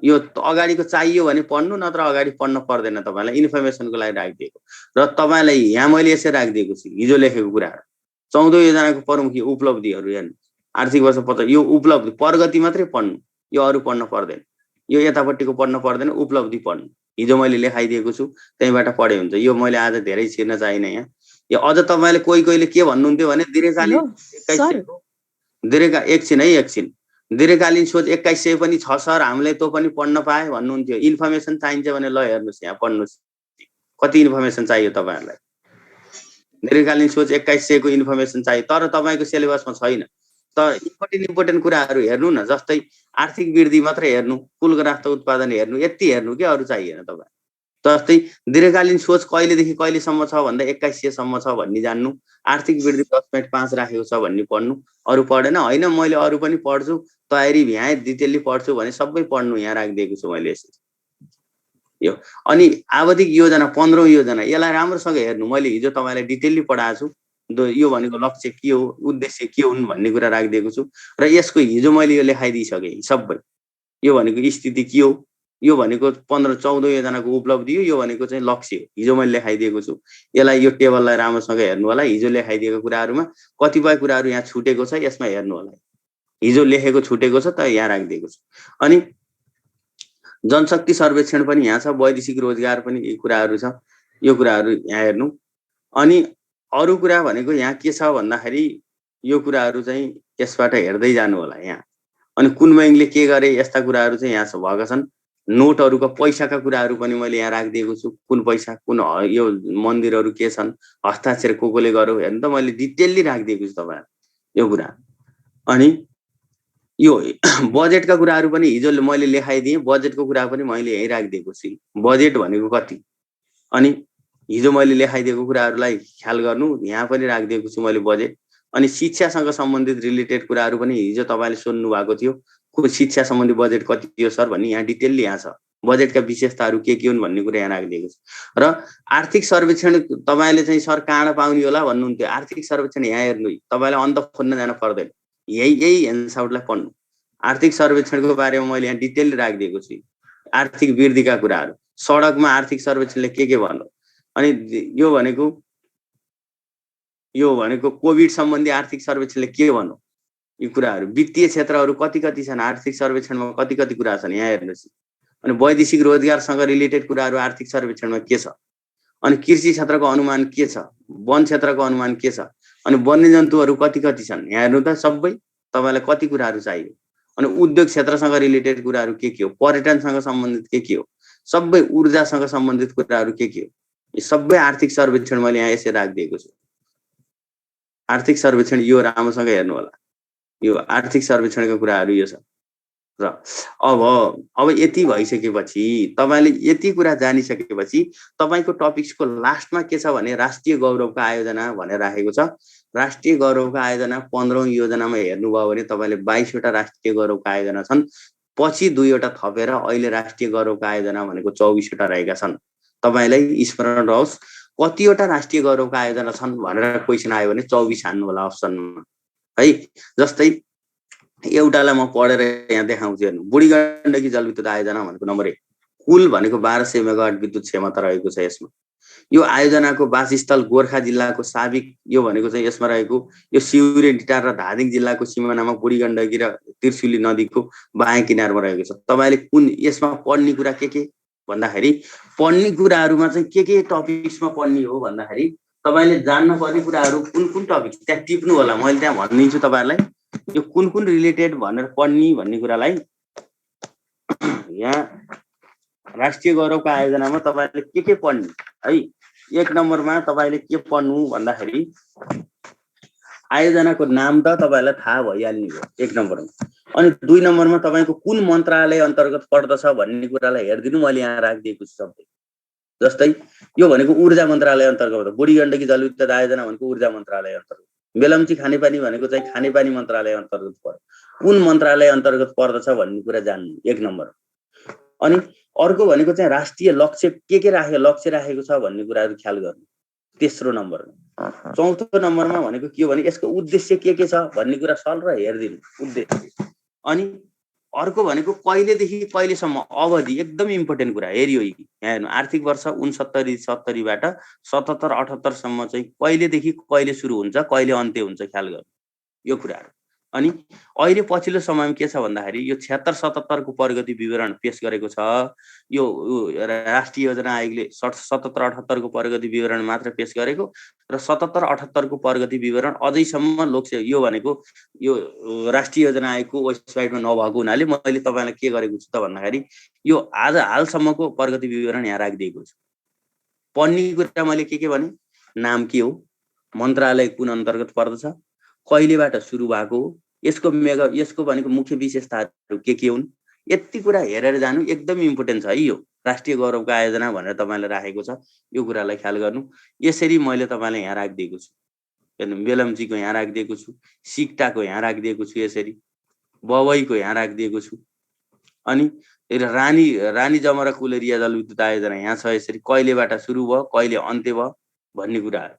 यो अगाडिको चाहियो भने पढ्नु, नत्र अगाडि पढ्न पर्दैन। तपाईँलाई इन्फर्मेसनको लागि राखिदिएको र तपाईँलाई यहाँ मैले यसरी राखिदिएको छु हिजो लेखेको कुराहरू। 14औं योजनाको प्रमुख उपलब्धिहरू हेर्नु। आर्थिक वर्ष 50 यो उपलब्धि प्रगति मात्रै पढ्नु, यो अरू पढ्न पर्दैन। यो यतापट्टिको पढ्न पर्दैन, उपलब्धि पढ्नु। हिजो मैले लेखाइदिएको छु, त्यहीबाट पढे हुन्छ। यो मैले आज धेरै छिर्न चाहिन यहाँ। यो अझ तपाईँले कोहीले के भन्नुहुन्थ्यो भने दीर्घकालीन 2100 दीर्घकालीन सोच 2100 पनि छ सर, हामीले त्यो पनि पढ्न पाए भन्नुहुन्थ्यो। इन्फर्मेसन चाहिन्छ भने ल हेर्नुहोस् यहाँ पढ्नुहोस् कति इन्फर्मेसन चाहियो तपाईँहरूलाई। दीर्घकालीन सोच 2100 को इन्फर्मेसन चाहियो, तर तपाईँको सिलेबसमा छैन। त इम्पोर्टेन्ट कुराहरू हेर्नु न, जस्तै आर्थिक वृद्धि मात्रै हेर्नु, कुल राष्ट्र उत्पादन हेर्नु, यति हेर्नु के अरू चाहिएन तपाईँ। जस्तै दीर्घकालीन सोच कहिलेदेखि कहिलेसम्म छ भन्दा 2100 सम्म छ भन्ने जान्नु, आर्थिक वृद्धि 10.5 राखेको छ भन्ने पढ्नु, अरू पढेन। होइन मैले अरू पनि पढ्छु, तयारी यहाँ डिटेलली पढ्छु भने सबै पढ्नु यहाँ राखिदिएको छु मैले यसरी। यो अनि आवधिक योजना 15औं योजना यसलाई राम्रोसँग हेर्नु। मैले हिजो तपाईँलाई डिटेलली पढाएको छु। यो भनेको लक्ष्य के हो, उद्देश्य के हुन् भन्ने कुरा राखिदिएको छु र यसको हिजो मैले यो लेखाइदिइसकेँ सबै। यो भनेको स्थिति के हो, यो भनेको 15-14 योजनाको उपलब्धि हो, यो भनेको चाहिँ लक्ष्य हो। हिजो मैले लेखाइदिएको छु। यसलाई यो टेबललाई राम्रोसँग हेर्नु होला। हिजो लेखाइदिएको कुराहरूमा कतिपय कुराहरू यहाँ छुटेको छ, यसमा हेर्नु होला। हिजो लेखेको छुटेको छ त यहाँ राखिदिएको छु। अनि जनशक्ति सर्वेक्षण पनि यहाँ छ, वैदेशिक रोजगार पनि यी कुराहरू छ। यो कुराहरू यहाँ हेर्नु। अनि अरू कुरा भनेको यहाँ के छ भन्दाखेरि यो कुराहरू चाहिँ यसबाट हेर्दै जानु होला यहाँ। अनि कुन बैंकले के गरे यस्ता कुराहरू चाहिँ यहाँ भएका छन्। नोटहरूको पैसाका कुराहरू पनि मैले यहाँ राखिदिएको छु। कुन पैसा, कुन यो मन्दिरहरू के छन्, हस्ताक्षर कोले गर्यो हेर्नु त मैले डिटेलली राखिदिएको छु तपाईँहरू यो कुरा। अनि यो बजेटका कुराहरू पनि हिजो मैले लेखाइदिएँ, बजेटको कुरा पनि मैले यही राखिदिएको छु। बजेट भनेको कति, अनि हिजो मैले लेखाइदिएको कुराहरूलाई ख्याल गर्नु, यहाँ पनि राखिदिएको छु मैले बजेट। अनि शिक्षासँग सम्बन्धित रिलेटेड कुराहरू पनि हिजो तपाईँले सोध्नु भएको थियो, शिक्षा सम्बन्धी बजेट कति हो सर भन्ने यहाँ डिटेलली यहाँ छ। बजेटका विशेषताहरू के हुन् भन्ने कुरा यहाँ राखिदिएको छु। र आर्थिक सर्वेक्षण तपाईँले चाहिँ सर कहाँ पाउने होला भन्नुहुन्थ्यो। आर्थिक सर्वेक्षण यहाँ हेर्नु, तपाईँलाई अन्त खोज्न जान पर्दैन, यही हेन्डआउटलाई पढ्नु। आर्थिक सर्वेक्षणको बारेमा मैले यहाँ डिटेलली राखिदिएको छु। आर्थिक वृद्धिका कुराहरू, सडकमा आर्थिक सर्वेक्षणले के भन्नु। अनि यो भनेको कोभिड सम्बन्धी आर्थिक सर्वेक्षणले के भन्नु, यी कुराहरू। वित्तीय क्षेत्रहरू कति छन् आर्थिक सर्वेक्षणमा, कति कुरा छन् यहाँ हेर्नुहोस्। अनि वैदेशिक रोजगारसँग रिलेटेड कुराहरू आर्थिक सर्वेक्षणमा के छ। अनि कृषि क्षेत्रको अनुमान के छ, वन क्षेत्रको अनुमान के छ, अनि वन्यजन्तुहरू कति छन् यहाँ हेर्नु त सबै तपाईँलाई कति कुराहरू चाहियो। अनि उद्योग क्षेत्रसँग रिलेटेड कुराहरू के हो, पर्यटनसँग सम्बन्धित के हो, सबै ऊर्जासँग सम्बन्धित कुराहरू के हो, यी सबै आर्थिक सर्वेक्षण मैले यहाँ यसरी राखिदिएको छु। आर्थिक सर्वेक्षण यो राम्रोसँग हेर्नु होला। यो आर्थिक सर्वेक्षणका कुराहरू यो छ। र अब यति भइसकेपछि तपाईँले यति कुरा जानिसकेपछि तपाईँको टपिक्सको लास्टमा के छ भने राष्ट्रिय गौरवका आयोजना भनेर राखेको छ। राष्ट्रिय गौरवका आयोजना 15औं योजनामा हेर्नुभयो भने तपाईँले 22वटा राष्ट्रिय गौरवका आयोजना छन्, पछि 2वटा थपेर अहिले राष्ट्रिय गौरवका आयोजना भनेको 24वटा रहेका छन्। तपाईँलाई स्मरण रहोस् कतिवटा राष्ट्रिय गौरवका आयोजना छन् भनेर क्वेसन आयो भने 24 हान्नु होला अप्सनमा है। जस्तै एउटालाई म पढेर यहाँ देखाउँछु हेर्नु। बुढी गण्डकी जलविद्युत आयोजना भनेको नम्बर 1, कुल भनेको 1200 मेगावाट विद्युत क्षमता रहेको छ यसमा। यो आयोजनाको वासस्थल गोर्खा जिल्लाको साबिक यो भनेको चाहिँ यसमा रहेको यो सिउरे डिटार र धादिङ जिल्लाको सिमानामा बुढी गण्डकी र त्रिशुली नदीको बायाँ किनारमा रहेको छ। तपाईले कुन यसमा पढ्ने कुरा के भन्दाखेरि पढ्ने कुराहरुमा चाहिँ के टपिक्समा पढ्ने हो भन्दाखेरि तपाईले जान्न पर्ने कुराहरु कुन टपिक त्यहाँ टिप्नु होला। मैले त्यहाँ भनिदिन्छु तपाईहरुलाई यो कुन रिलेटेड भनेर पढ्ने भन्ने कुरालाई। यहाँ राष्ट्रिय गौरवका आयोजनामा तपाईले के पढ्ने है। 1 नम्बरमा तपाईले के पढ्नु भन्दाखेरि आयोजनाको नाम त तपाईलाई थाहा भइहाल्ने हो 1 नम्बरमा। अनि 2 नम्बरमा तपाईको कुन मन्त्रालय अन्तर्गत पर्दछ भन्ने कुरालाई हेर्दिनु मैले यहाँ राखिदिएको छु सबै। जस्तै यो भनेको ऊर्जा मन्त्रालय अन्तर्गत, बुढी गण्डकी जलविद्युत आयोजना भनेको ऊर्जा मन्त्रालय अन्तर्गत, बेलम्ची खानेपानी भनेको चाहिँ खानेपानी मन्त्रालय अन्तर्गत पर्छ। कुन मन्त्रालय अन्तर्गत पर्दछ भन्ने कुरा जान्नु 1 नम्बर। अनि अर्को भनेको चाहिँ राष्ट्रिय लक्ष्य के राखेको छ भन्ने कुराहरु ख्याल गर्नु 3रो नम्बरमा। 4थो नम्बरमा भनेको के हो भने यसको उद्देश्य के छ भन्ने कुरा सल्ल र हेर्दिनु उद्देश्य। अनि अर्को भनेको कहिलेदेखि कहिलेसम्म अवधि एकदम इम्पोर्टेन्ट कुरा हेरियो। यहाँ हेर्नु आर्थिक वर्ष 69-70 बाट 77-78 सम्म चाहिँ कहिलेदेखि कहिले सुरु हुन्छ कहिले अन्त्य हुन्छ ख्याल गर्नु यो कुराहरु। अनि अहिले पछिल्लो समयमा के छ भन्दाखेरि यो 76-77 को प्रगति विवरण पेश गरेको छ। यो राष्ट्रिय योजना आयोगले 77-78 को प्रगति विवरण मात्र पेश गरेको र 77-78 को प्रगति विवरण अझैसम्म लोकसेवा यो भनेको यो राष्ट्रिय योजना आयोगको वेबसाइटमा नभएको हुनाले मैले तपाईलाई के गरेको छु त भन्दाखेरि यो आज हालसम्मको प्रगति विवरण यहाँ राखिदिएको छु। पढ्ने कुरा मैले के भने नाम के हो, मन्त्रालय कुन अन्तर्गत पर्दछ, कहिलेबाट सुरु भएको हो, यसको भनेको मुख्य विशेषताहरू के हुन्, यति कुरा हेरेर जानु एकदम इम्पोर्टेन्ट छ है। यो राष्ट्रिय गौरवका आयोजना भनेर तपाईलाई राखेको छ यो कुरालाई ख्याल गर्नु। यसरी मैले तपाईलाई यहाँ राखिदिएको छु। हेर्नु बेलम्चीको यहाँ राखिदिएको छु, सिक्टाको यहाँ राखिदिएको छु, यसरी बवईको यहाँ राखिदिएको छु। अनि रानी जमरा कुलेरिया जलविद्युत आयोजना यहाँ छ। यसरी कहिलेबाट सुरु भयो कहिले अन्त्य भयो भन्ने कुराहरु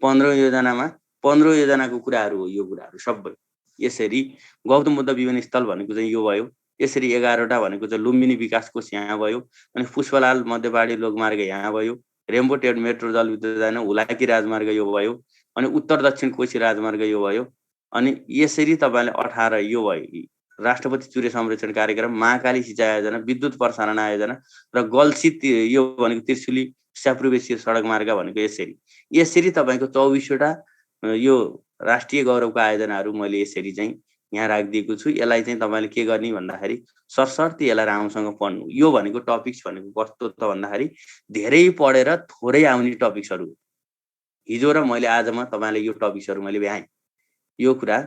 15 योजनामा 15 योजनाको कुराहरु हो यो कुराहरु सबै। यसरी गौतम बुद्ध विमानस्थल भनेको चाहिँ यो भयो। यसरी 11वटा भनेको चाहिँ लुम्बिनी विकास कोष यहाँ भयो। अनि पुष्पलाल मध्यपाडी लोकमार्ग यहाँ भयो। रेम्बो टेड मेट्रो जलविद्युत आयोजना हुलाकी राजमार्ग यो भयो। अनि उत्तर दक्षिण कोशी राजमार्ग यो भयो। अनि यसरी तपाईले 18 यो भयो राष्ट्रपति चुरे संरक्षण कार्यक्रम, महाकाली सिंचाई आयोजना, विद्युत प्रसारण आयोजना र गलसित यो भनेको त्रिशुली स्याप्रुवेसी सडक मार्ग भनेको यसरी तपाईको 24वटा यो राष्ट्रिय गौरवका आयोजनाहरु मैले यसरी चाहिँ यहाँ राखिदिएको छु। यसलाई चाहिँ तपाईले के गर्ने भन्दाखेरि सरसर्ती यसलाई राम्रोसँग पढ्नु। यो भनेको टपिक्स भनेको कस्तो त भन्दाखेरि धेरै पढेर थोरै आउने टपिक्सहरु। हिजो र मैले आजमा तपाईलाई यो टपिक्सहरु मैले भ्याएँ। यो कुरा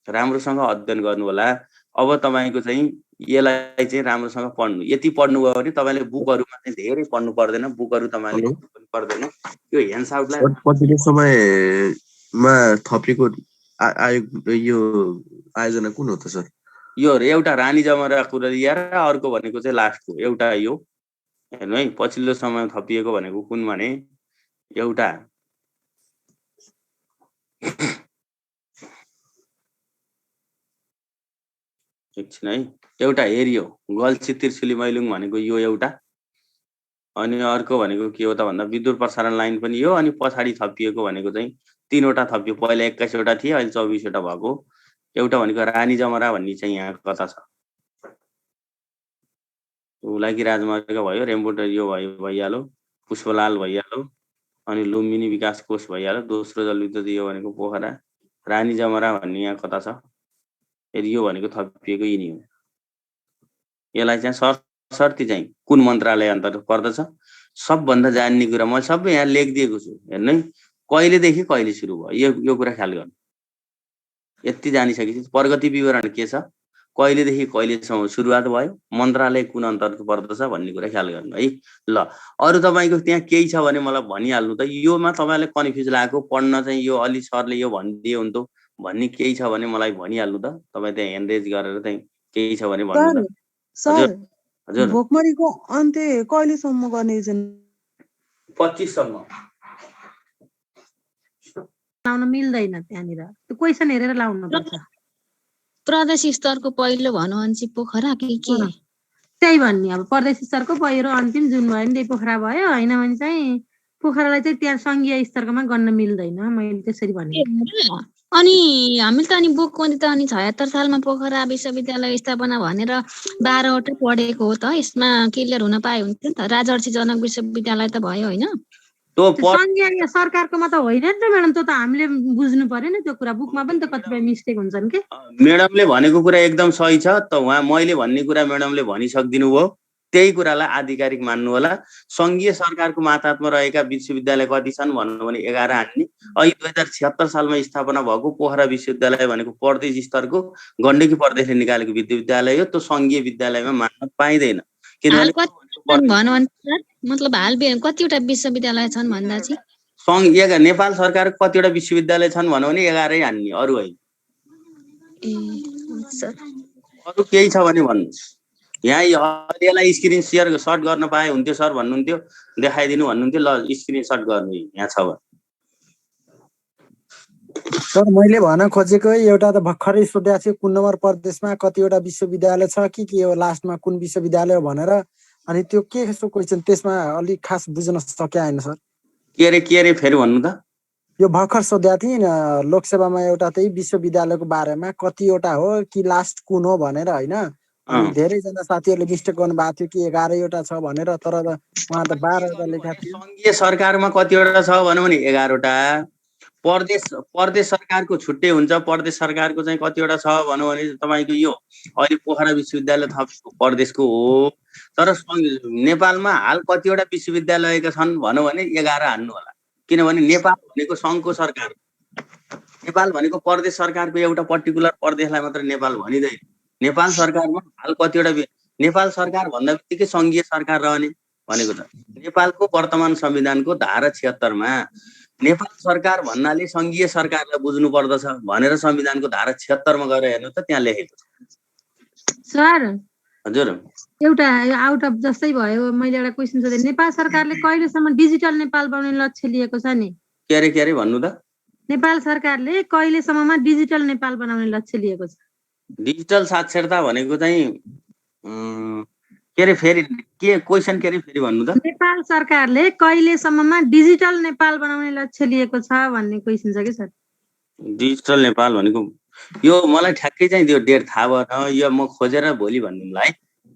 राम्रोसँग अध्ययन गर्नु होला। अब तपाईको चाहिँ यसलाई चाहिँ राम्रोसँग पढ्नु। यति पढ्नु भयो भने तपाईले बुकहरुमा चाहिँ धेरै पढ्नु पर्दैन। बुकहरु तपाईले पर्दैन। यो ह्यान्डआउटलाई पछिल्लो समयमा थपिएको आयोग यो आयोजना कुन हो त सर? यो एउटा रानी जमरा कुलेरिया र अर्को भनेको चाहिँ लास्टको एउटा यो हेर्नु है। पछिल्लो समय थपिएको भनेको कुन भने एउटा एकछिन है, एउटा हेरियो गल्छी त्रिशुली मैलुङ भनेको यो एउटा। अनि अर्को भनेको के हो त भन्दा विद्युत प्रसारण लाइन पनि यो। अनि पछाडी थपिएको भनेको चाहिँ 3वटा थपियो। पहिला 21वटा थिए अहिले 24वटा भएको। एउटा भनेको रानी जमरा भन्ने चाहिँ यहाँ कता छ, हुलाकी राजमार्ग भयो, रेम्बोट यो भयो भइहाल्यो, पुष्पलाल भइहाल्यो, अनि लुम्बिनी विकास कोष भइहाल्यो। दोस्रो जलविद्युत यो भनेको पोखरा, रानी जमरा भन्ने यहाँ कता छ, यो भनेको थपिएको यिनी हो। यसलाई चाहिँ सरसर्ती चाहिँ कुन मन्त्रालय अन्तर्गत पर्दछ सबभन्दा जान्ने कुरा मैले सबै यहाँ लेखिदिएको छु। हेर्नु है, कहिलेदेखि कहिले सुरु भयो यो कुरा ख्याल गर्नु। यति जानिसकेपछि प्रगति विवरण के छ, कहिलेदेखि कहिलेसम्म सुरुवात भयो, मन्त्रालय कुन अन्तर्गत पर्दछ भन्ने कुरा ख्याल गर्नु है। ल अरु तपाईको त्यहाँ केही छ भने मलाई भनिहाल्नु त। योमा तपाईलाई कन्फ्युज लागेको पढ्न चाहिँ यो अलि सरले यो भनिदियो हुन्थ्यो भन्ने केही छ भने मलाई भनिहाल्नु त। तपाई त्यहाँ ह्यान्ड रेज गरेर चाहिँ केही छ भने भन्नु त। सर हजुर भोकमरीको अन्त्य कहिलेसम्म गर्ने योजना? 25 सम्म। लाउन मिल्दैन त्यहाँनिर, त्यो क्वेशन हेरेर लाउनु पर्छ। प्रदेश स्तरको पहिलो भनौँ भने चाहिँ पोखरा कि के त्यही भन्ने अब प्रदेश स्तरको पहिरो अन्तिम जुन भयो नि त्यही पोखरा भयो होइन भने चाहिँ पोखरालाई चाहिँ त्यहाँ सङ्घीय स्तरकोमा गर्न मिल्दैन मैले त्यसरी भने अनि हामीले त अनि बुकको त अनि 76 सालमा पोखरा विश्वविद्यालय स्थापना भनेर 12वटा पढेको हो त यसमा क्लियर हुन पाए हुन्थ्यो नि त राजर्षि जनक विश्वविद्यालय त भयो होइन सङ्घीय सरकारकोमा त होइन नि त म्याडम त्यो त हामीले बुझ्नु पर्यो नि त्यो कुरा बुकमा पनि त कतिपय मिस्टेक हुन्छन् के म्याडमले भनेको कुरा एकदम सही छ त उहाँ मैले भन्ने कुरा म्याडमले भनिसकिदिनु भयो त्यही कुरालाई आधिकारिक मान्नु होला सङ्घीय सरकारको मातहतमा रहेका विश्वविद्यालय कति छन् भन्नु भने 11 हान्ने अहिले 2076 सालमा स्थापना भएको पोखरा विश्वविद्यालय भनेको प्रदेश स्तरको गण्डकी प्रदेशले निकालेको विश्वविद्यालय हो त्यो सङ्घीय विद्यालयमा मान्न पाइँदैन किनभने मतलब हाल कतिवटा विश्वविद्यालय छन् भन्दा चाहिँ नेपाल सरकार कतिवटा विश्वविद्यालय छन् भन्नु भने 11 हान्ने अरू होइन अरू केही छ भने भन्नुहोस् यहाँ यसलाई स्क्रिन सेयर सर्ट गर्न पाए हुन्थ्यो सर भन्नुहुन्थ्यो देखाइदिनु भन्नुहुन्थ्यो ल स्क्रिन सर्ट गर्नु यहाँ छ सर मैले भन्न खोजेको एउटा त भर्खरै सोधेको थियो कुन नम्बर प्रदेशमा कतिवटा विश्वविद्यालय छ के हो लास्टमा कुन विश्वविद्यालय हो भनेर अनि त्यो के कसो क्वेसन त्यसमा अलिक खास बुझ्न सके हैन सर के रे फेरि भन्नु त यो भर्खर सोधेको थिएँ लोकसेवामा एउटा त्यही विश्वविद्यालयको बारेमा कतिवटा हो कि लास्ट कुन हो भनेर हैन अनि धेरैजना साथीहरूले मिस्टेक गर्नु भएको थियो कि 11वटा छ भनेर तर उहाँ त 12वटा लेखेको थियो सङ्घीय सरकारमा कतिवटा छ भन्नु भने 11वटा प्रदेश सरकारको छुट्टै हुन्छ प्रदेश सरकारको चाहिँ कतिवटा छ भन्नु भने तपाईको यो अहिले पोखरा विश्वविद्यालय थपेको प्रदेशको हो तर नेपालमा हाल कतिवटा विश्वविद्यालयका छन् भन्नु भने 11 हान्नु होला किनभने नेपाल भनेको सङ्घको सरकार नेपाल भनेको प्रदेश सरकारको एउटा पर्टिकुलर प्रदेशलाई मात्र नेपाल भनिदैन नेपाल सरकारमा हाल कतिवटा नेपाल सरकार भन्दा बित्तिकै सङ्घीय सरकार रहने भनेको त नेपालको वर्तमान संविधानको धारा 76 मा नेपाल सरकार भन्नाले सङ्घीय सरकारलाई बुझ्नु पर्दछ भनेर संविधानको धारा 76 मा गएर हेर्नु त त्यहाँ लेखेको छ सर हजुर एउटा आउट अफ जस्तै भयो मैले एउटा क्वेशन सोधे नेपाल सरकारले कहिलेसम्म डिजिटल नेपाल बनाउने लक्ष्य लिएको छ नि के रे भन्नु त नेपाल सरकारले कहिलेसम्ममा डिजिटल नेपाल बनाउने लक्ष्य लिएको छ डिजिटल साक्षरता भनेको चाहिँ के रे फेरि के क्वेशन के रे फेरि भन्नु त नेपाल सरकारले कहिलेसम्ममा डिजिटल नेपाल बनाउने लक्ष्य लिएको छ भन्ने क्वेशन छ के सर डिजिटल नेपाल भनेको यो मलाई ठ्याक्कै चाहिँ त्यो डेट थाहा भएन यो म खोजेर भोलि भन्नुलाई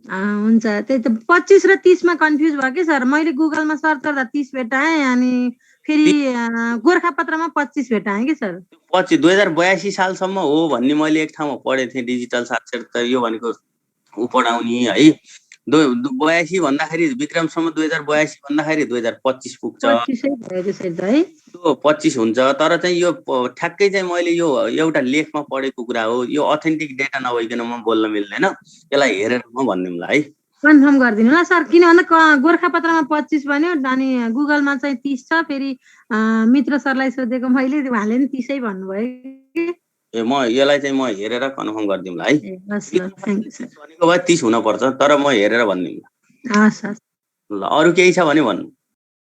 हुन्छ त्यही त 25 र 30 मा कन्फ्युज भयो के सर मैले गुगलमा सर्च गर्दा 30 भेटाएँ अनि फेरि गोरखापत्रमा 25 भेटाएँ के सर 2082 सालसम्म हो भन्ने मैले एक ठाउँमा पढेको थिएँ डिजिटल साक्षरता यो भनेको ऊ पढाउने है 82 भन्दाखेरि विक्रमसम्म 2082 भन्दाखेरि 2025 पुग्छ 25 हुन्छ तर चाहिँ यो ठ्याक्कै चाहिँ मैले यो एउटा लेखमा पढेको कुरा हो यो अथेन्टिक डेटा नभइकन म बोल्न मिल्दैन यसलाई हेरेर म भन्दिउँला है कन्फर्म गरिदिनु ल सर किन भन्दा गोरखापत्रमा 25 भन्यो अनि गुगलमा चाहिँ 30 छ फेरि मित्र सरलाई सोधेको मैले उहाँले नि 30 भन्नुभयो ए म यसलाई चाहिँ म हेरेर कन्फर्म गरिदिउँला है भनेको भए 30 हुन पर्छ तर म हेरेर भन्दिउँला हस् हस् ल अरु केही छ भने भन्नु